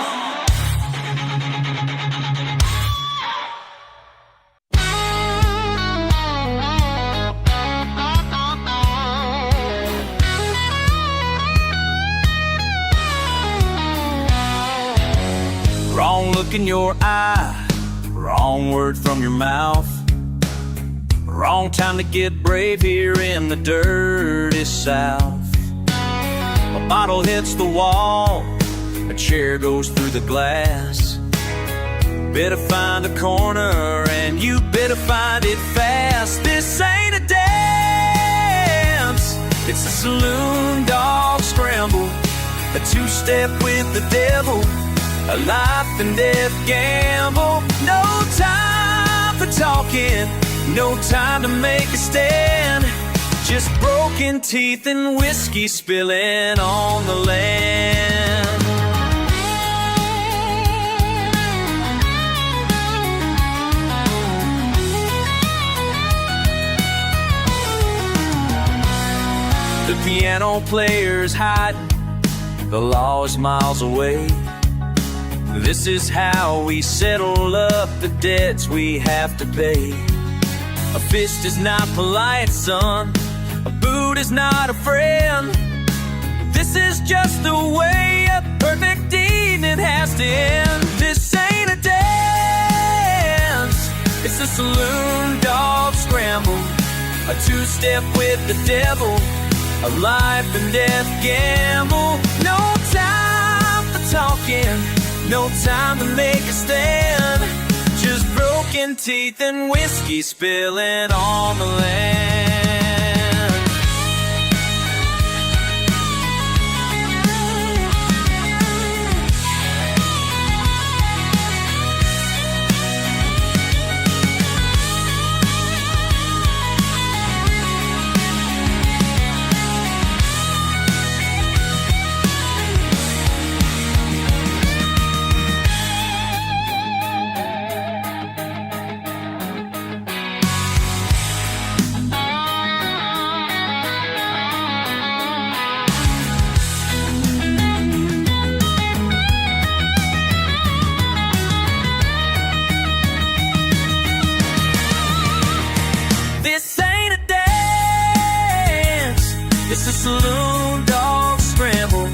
Wrong look in your eye, wrong word from your mouth. Wrong time to get brave here in the dirty South. A bottle hits the wall, a chair goes through the glass. Better find a corner and you better find it fast. This ain't a dance, it's a saloon dog scramble, a two-step with the devil, a life and death gamble. No time for talking, no time to make a stand. Just broken teeth and whiskey spilling on the land. The piano player's hiding, the law is miles away. This is how we settle up the debts we have to pay. A fist is not polite, son. A boot is not a friend. This is just the way a perfect evening has to end. This ain't a dance, it's a saloon dog scramble, a two-step with the devil, a life and death gamble. No time for talking, no time to make a stand. Just broken broken teeth and whiskey spilling on the land. This ain't a dance, it's a saloon dog scramble,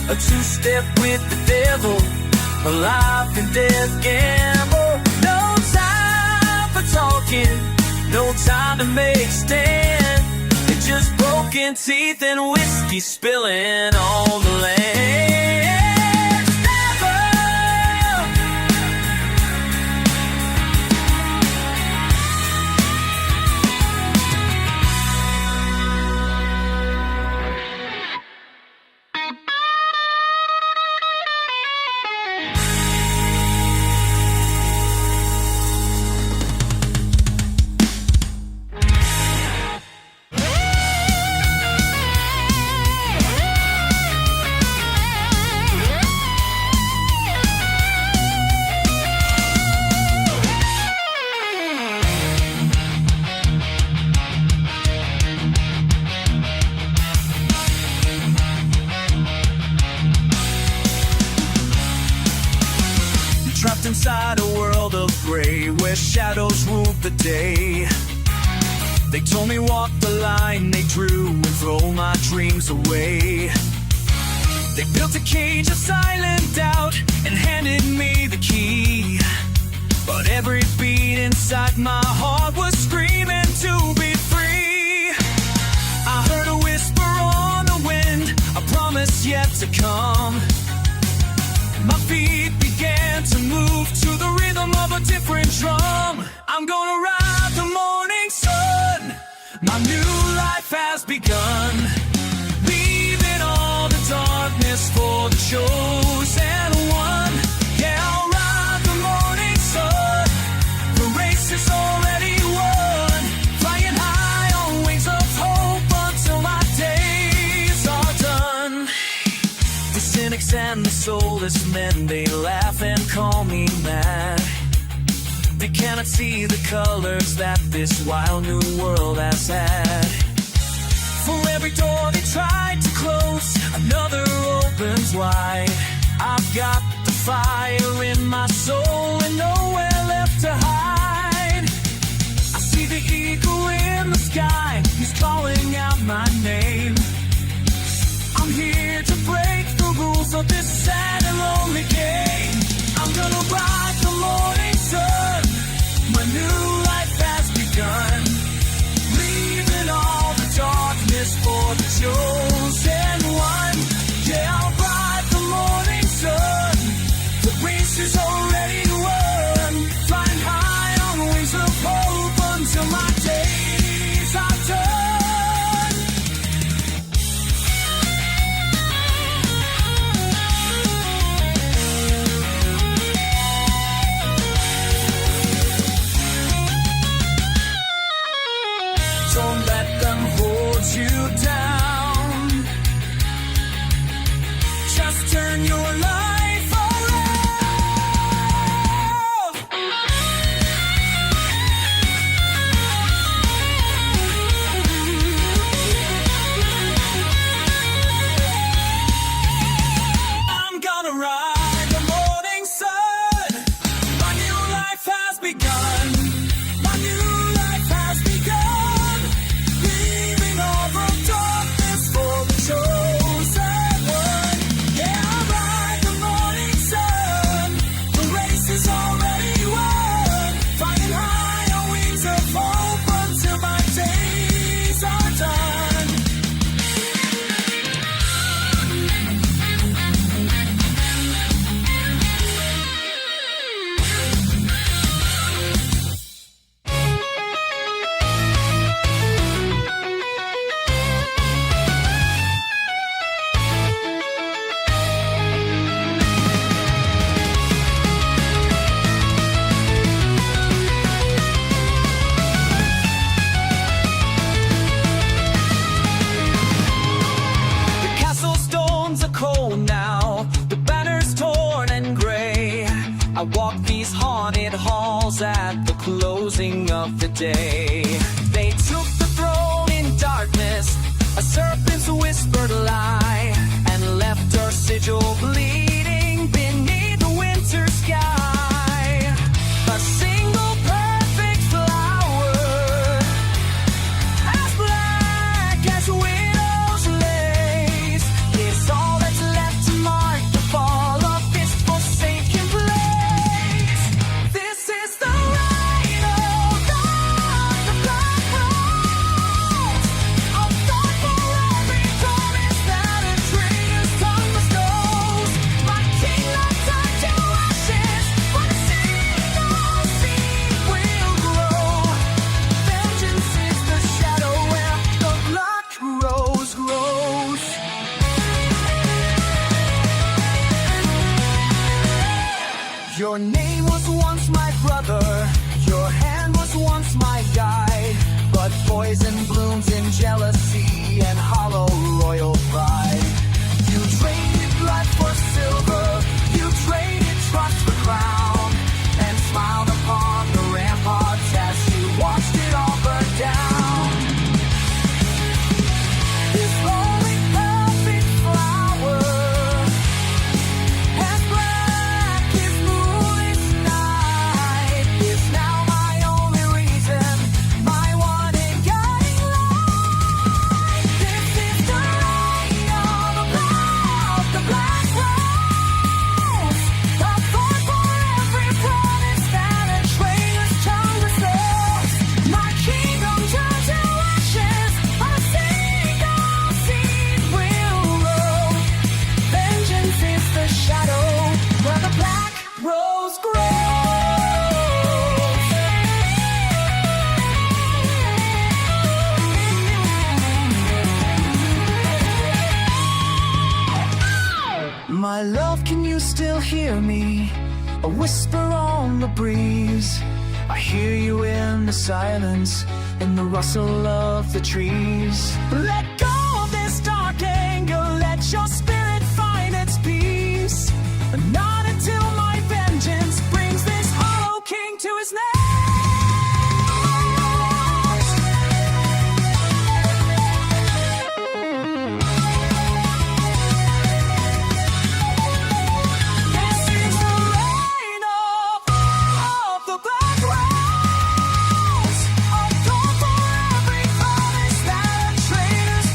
a two-step with the devil, a life and death gamble. No time for talking, no time to make stand. It's just broken teeth and whiskey spilling on the land. Trapped inside a world of gray where shadows rule the day. They told me walk the line they drew and throw my dreams away. They built a cage of silent doubt and handed me the key. But every beat inside my heart was screaming to be free. I heard a whisper on the wind, a promise yet to come. My feet began to move to the rhythm of a different drum. I'm gonna ride the morning sun. My new life has begun. Leaving all the darkness for the chosen one. Yeah, I'll ride the morning sun. The race is already won. Flying high on wings of hope until my days are done. The cynics and the soulless men, they laugh and call me mad. They cannot see the colors that this wild new world has had. For every door they tried to close, another opens wide. I've got the fire in my soul and nowhere left to hide. I see the eagle in the sky, he's calling out my name. I'm here to break the rules of this sad and lonely game. I'm gonna ride the morning sun. My new life has begun. Leaving all the darkness for the chosen one. Yeah, I'll ride the morning sun. The race is already won. Flying high on wings of hope until my days are done. Don't let them hold you down. Just turn your life around. I'm gonna ride the morning sun. My new life has begun. My new life has begun. Leaving all the darkness for the chosen one. Yeah, I'll ride angels at the closing of the day. They took the throne in darkness, a serpent's whispered lie, and left our sigil bleeding beneath the winter sky. A single perfect flower, as black as widow's lace, is all that's left to mark the fall of this forsaken place. This is the right of the black rose, a thought for every promise that a traitor's tongue bestows. My king left turned to ashes, but a single seed will grow. Vengeance is the shadow where the black rose grows. Your name was once my brother, your hand was once my guide, but poison blooms in jealousy and hollow royal pride. You traded blood for silver, you traded trust for crown, and smiled upon the ramparts as you watched it all burn down. This only perfect flower, as black as moonless night, is now my only reason, my one and guiding light. This is the light of the black rose, a thorn for every promise that a traitor's tongue bestows. My kingdom turned to ashes, a single seed will grow. Vengeance is the shadow where the black rose grows. My love, can you still hear me? A whisper on the breeze. I hear you in the silence, in the rustle of the trees. Let go of this dark anger, let your spirit find its peace. Not until my vengeance brings this hollow king to his knees. This is the reign of the black rose, a thorn for every promise that a traitor's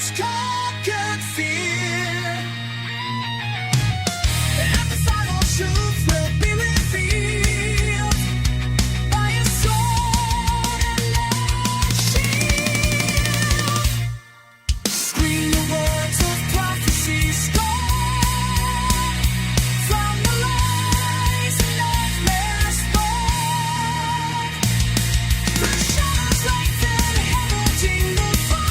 which conquered fear. And the final truth will be revealed by a sword and Lord's shield. Scream the words of prophecy, scorn from the lies and nightmares born. The shadows lengthen, heralding the fall.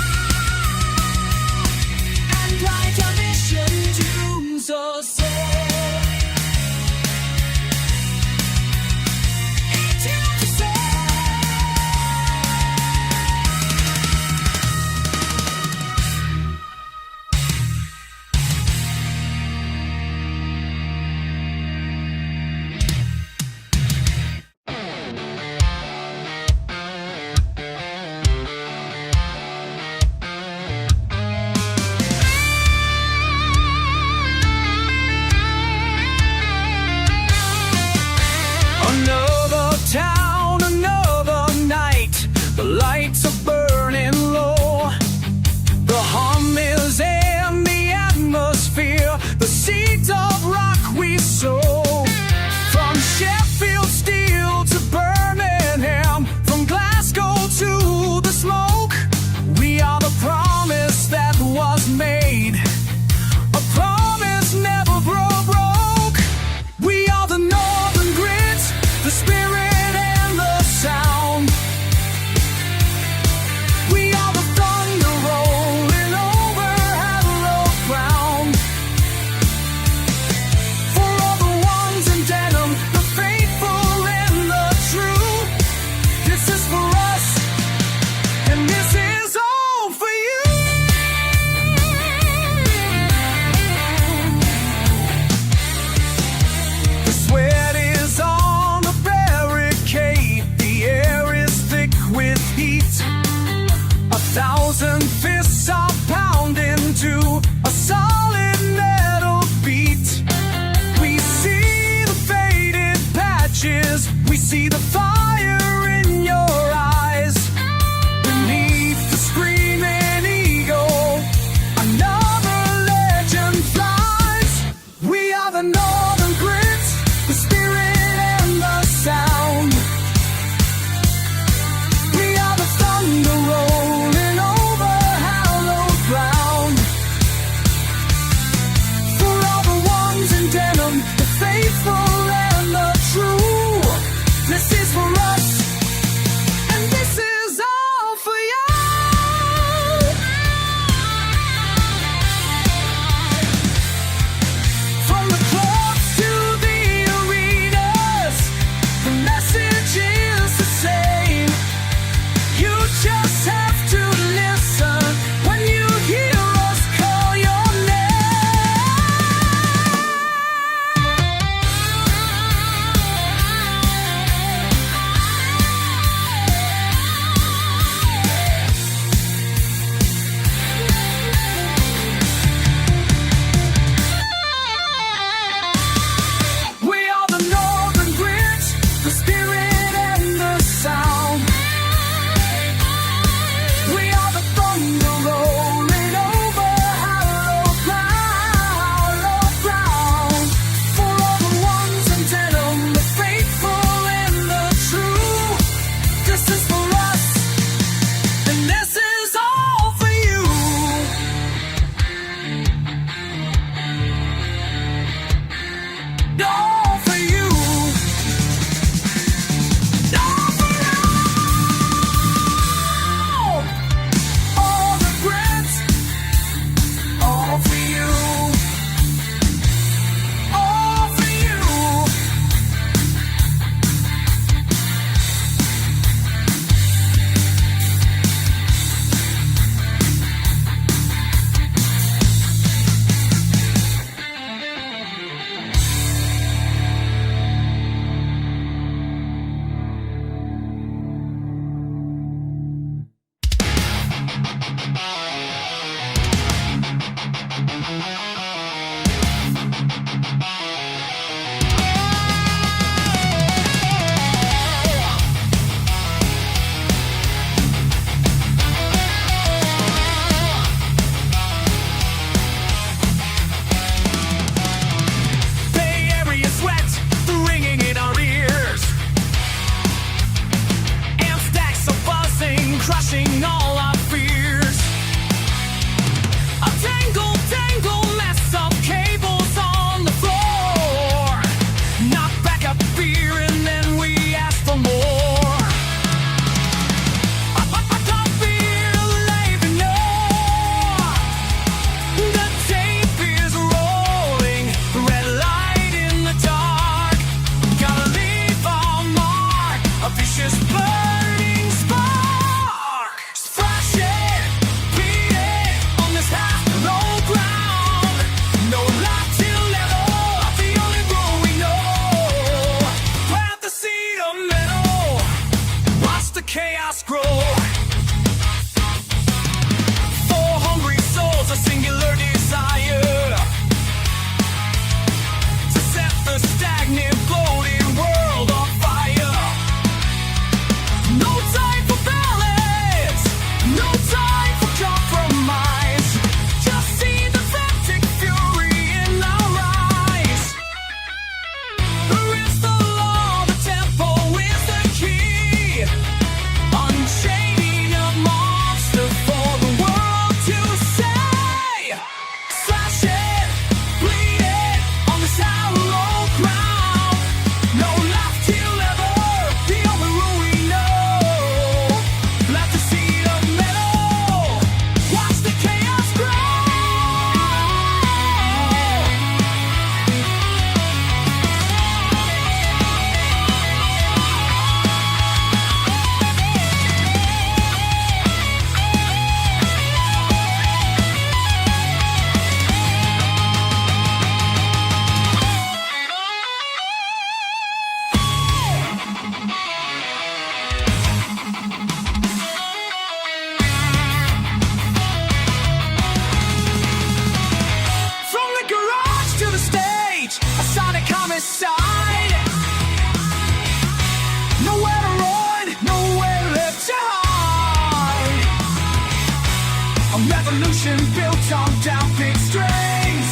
revolution built on downbeat strings.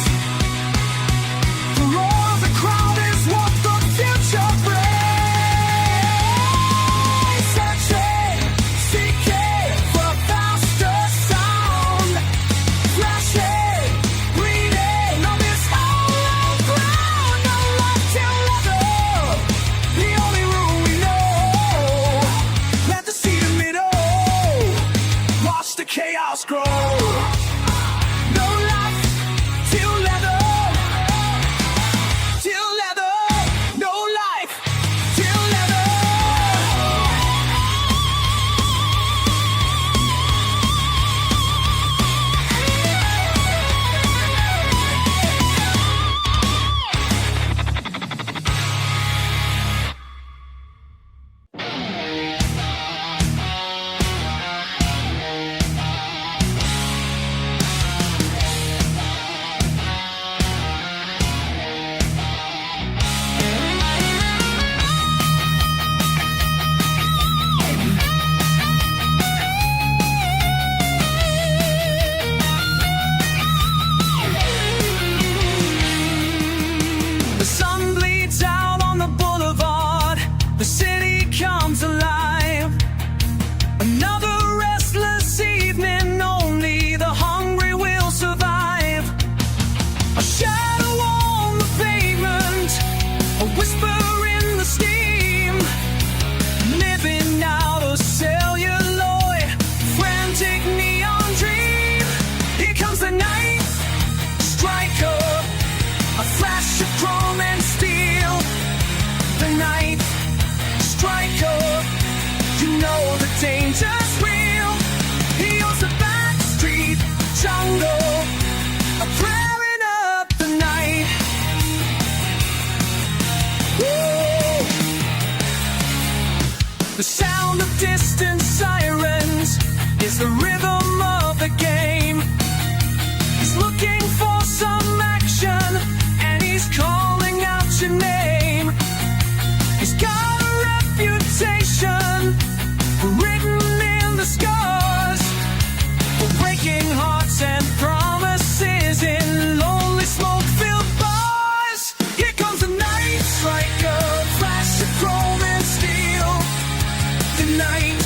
The roar of the crowd is what the future brings. Searching, seeking for a faster sound. Flashing, bleeding on this hollow ground. No life till leather, the only rule we know. Let the seed of middle, watch the chaos grow. No life till leather, no life till leather. The sun bleeds out on the boulevard. The city comes alive. Another restless evening, only the hungry will survive. A shadow on the pavement, a whisper in the steam. Living out a celluloid, frantic neon dream. Here comes the night striker, a flash of chrome and steel. The night striker, you know the danger's real. He owns the backstreet jungle, a flaring up the night. Whoa. The sound of distant sirens is the rhythm of the game. He's looking for some action, and he's calling out your name. He's got a reputation written in the scars for breaking hearts and promises in lonely smoke-filled bars. Here comes the night striker, flash of chrome and steel. The night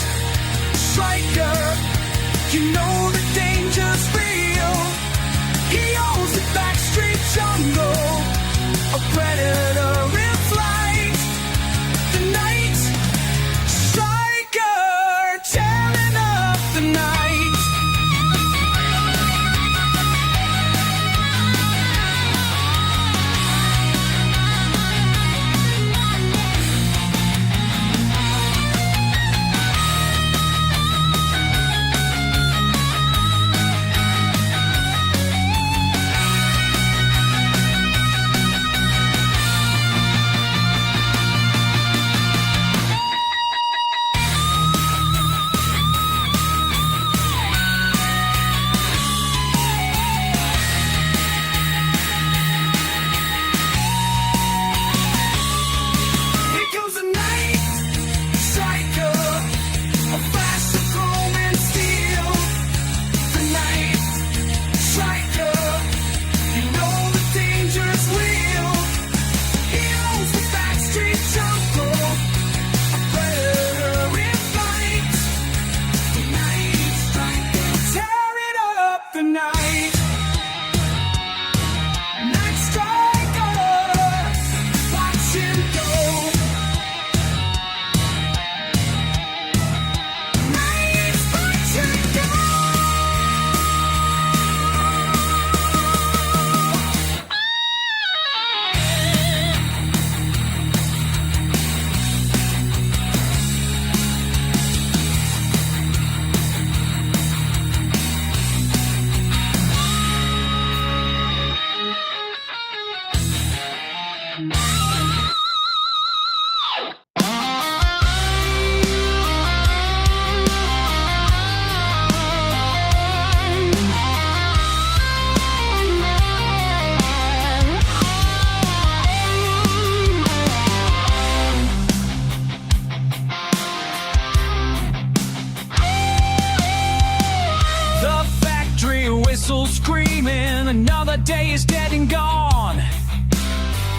muscles screaming, another day is dead and gone.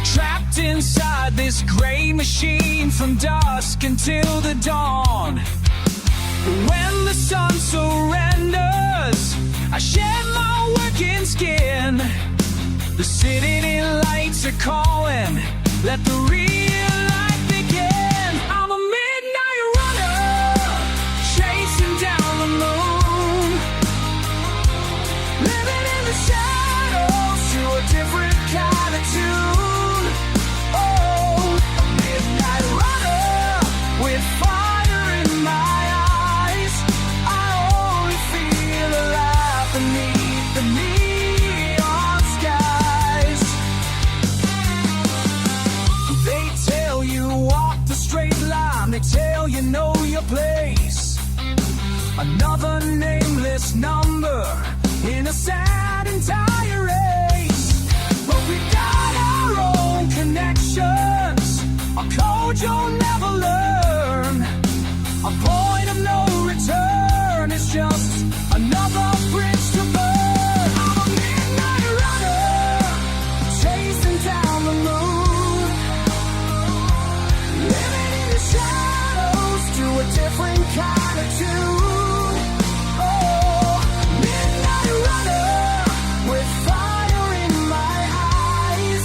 Trapped inside this gray machine from dusk until the dawn. When the sun surrenders, I shed my working skin. The city lights are calling, let the real life begin. I'm a midnight runner, chasing down the moon, living in the shadows to a different kind of tune. Oh, a midnight runner with fire in my eyes. I only feel alive beneath the neon skies. They tell you walk the straight line, they tell you know your place. Another nameless number in a sad entire race. But we got our own connections, a code you'll never learn. A point of no return is just another bridge to burn. I'm a midnight runner, chasing down the moon, living in the shadows to a different kind of tune. Oh, midnight runner with fire in my eyes.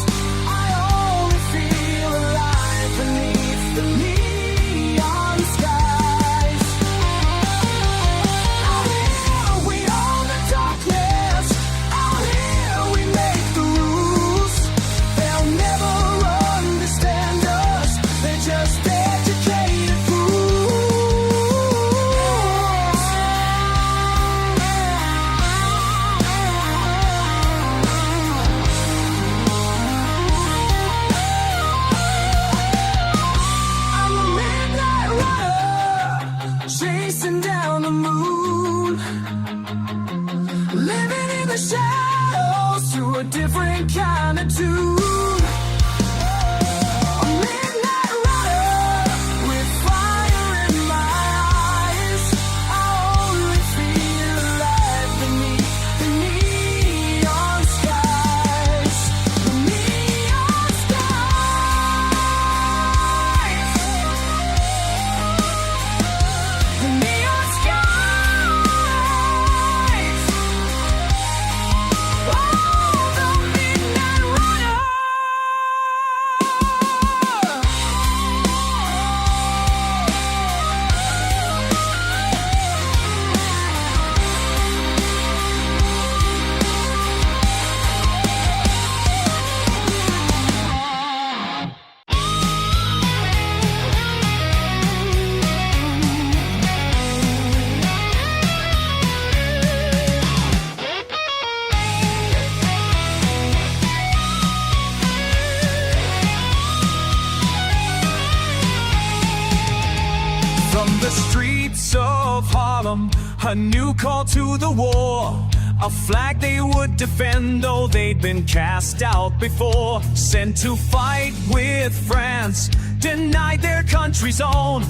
I only feel alive beneath the neon skies. Out here we own the darkness, out here we make the rules. They'll never understand us, they're just educated I'm a midnight runner, chasing down the moon, living in the shadows to a different kind of tune. A midnight runner with fire in my eyes. I only feel alive beneath the neon skies. The neon skies. The neon skies. Oh, the midnight runner. From the streets of Harlem, a new call to the war. A flag they would defend, though they'd been cast out before. Sent to fight with France, denied their country's own.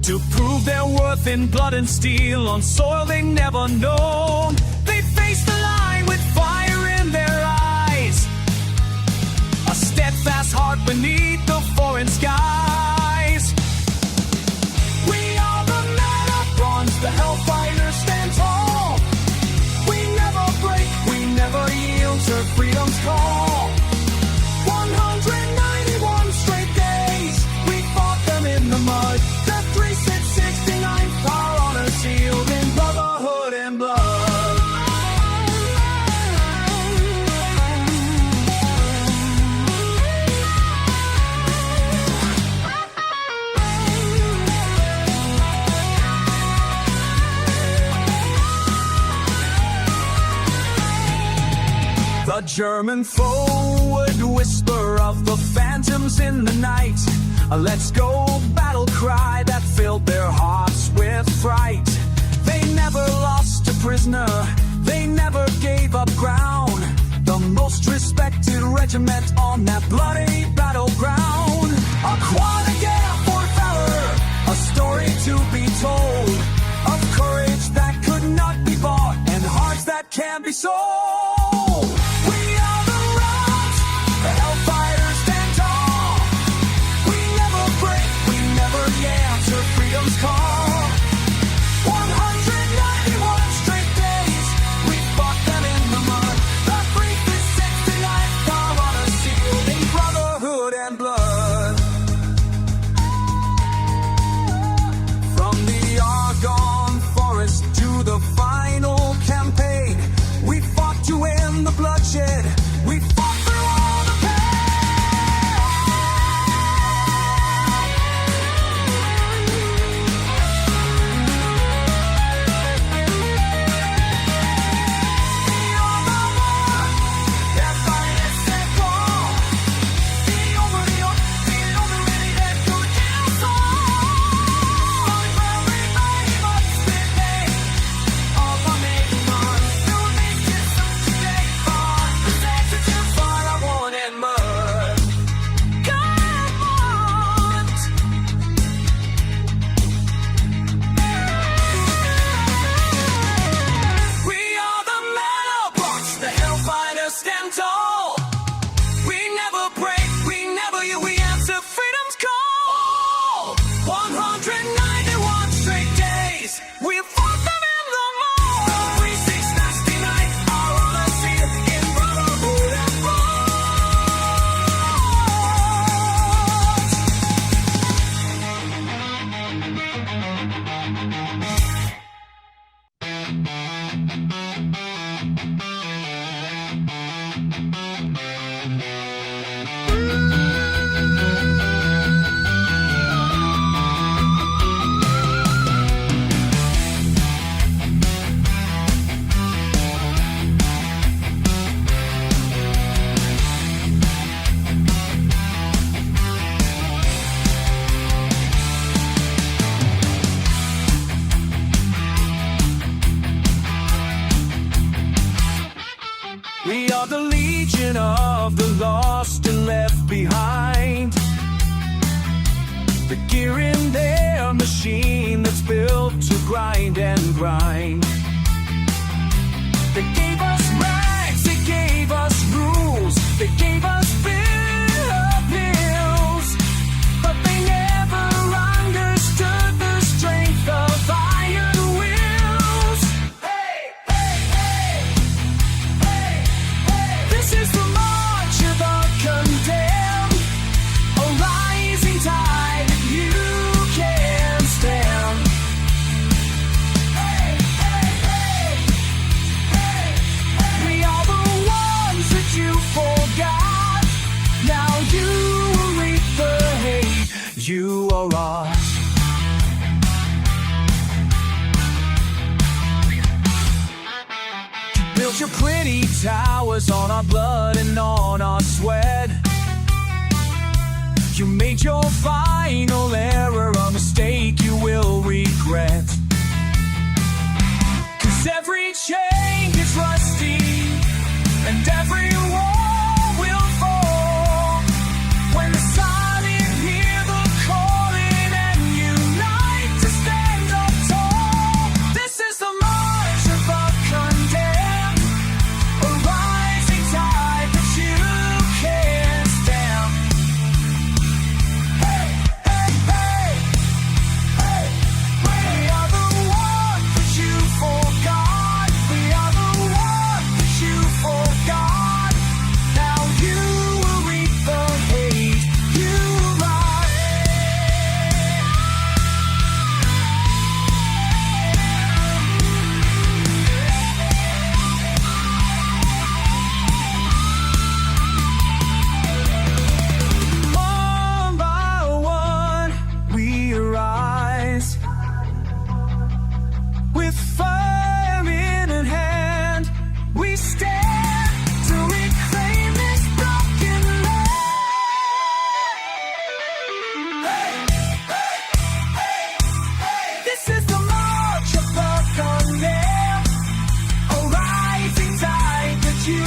To prove their worth in blood and steel on soil they never known. They faced the line with fire in their eyes, a steadfast heart beneath the foreign skies. We are the men of bronze, the hellfighters stand tall. We never break, we never yield to freedom's call. 191 straight days, we fought them in the mud. The 369th, our honor sealed in brotherhood and blood. The German foe would whisper of the phantoms in the night, a let's go battle cry that filled their hearts with fright. They never lost a prisoner, they never gave up ground. The most respected regiment on that bloody battleground. A croix de guerre for valor, a story to be told, of courage that could not be bought and hearts that can't be be sold. We are the rocks, the hellfighters stand tall. We never break, we never answer freedom's call. 191 straight days, we fought them in the mud. The briefest 69th are on a sealed in brotherhood and blood. From the Argonne forest to the final campaign, we fought to end the bloodshed. We fought through all the stand tall. We never break, we never, yeah, we answer freedom's call. 191 straight days, we fought them in the mall. 3699 are on a seal in brotherhood and we are the legion of the lost and left behind. The gear in their machine that's built to grind and grind. They gave us rags, they gave us rules, they gave us bill of pills, but they never understood the strength of iron wills. Hey, hey, hey, hey, hey. This is the march of the condemned, a rising tide that you can't stand. Hey, hey, hey, hey, hey. We are the ones that you forgot. Now you will reap the hate. You are ours. Built your pretty towers on our blood and on our sweat. You made your final error, a mistake you will regret. 'Cause every chain gets rusty and every wall will fall. When the silent hear the calling and unite to stand up tall. This is the march of the condemned, a rising tide that you can't stand. Hey, hey, hey, hey. We are the ones that you forgot. We are the ones that you forgot. Now you will reap the hate you One by one we arise, with fire in hand. We stand to reclaim this broken land. Hey, hey, hey, hey. This is the march of the condemned, a rising tide that you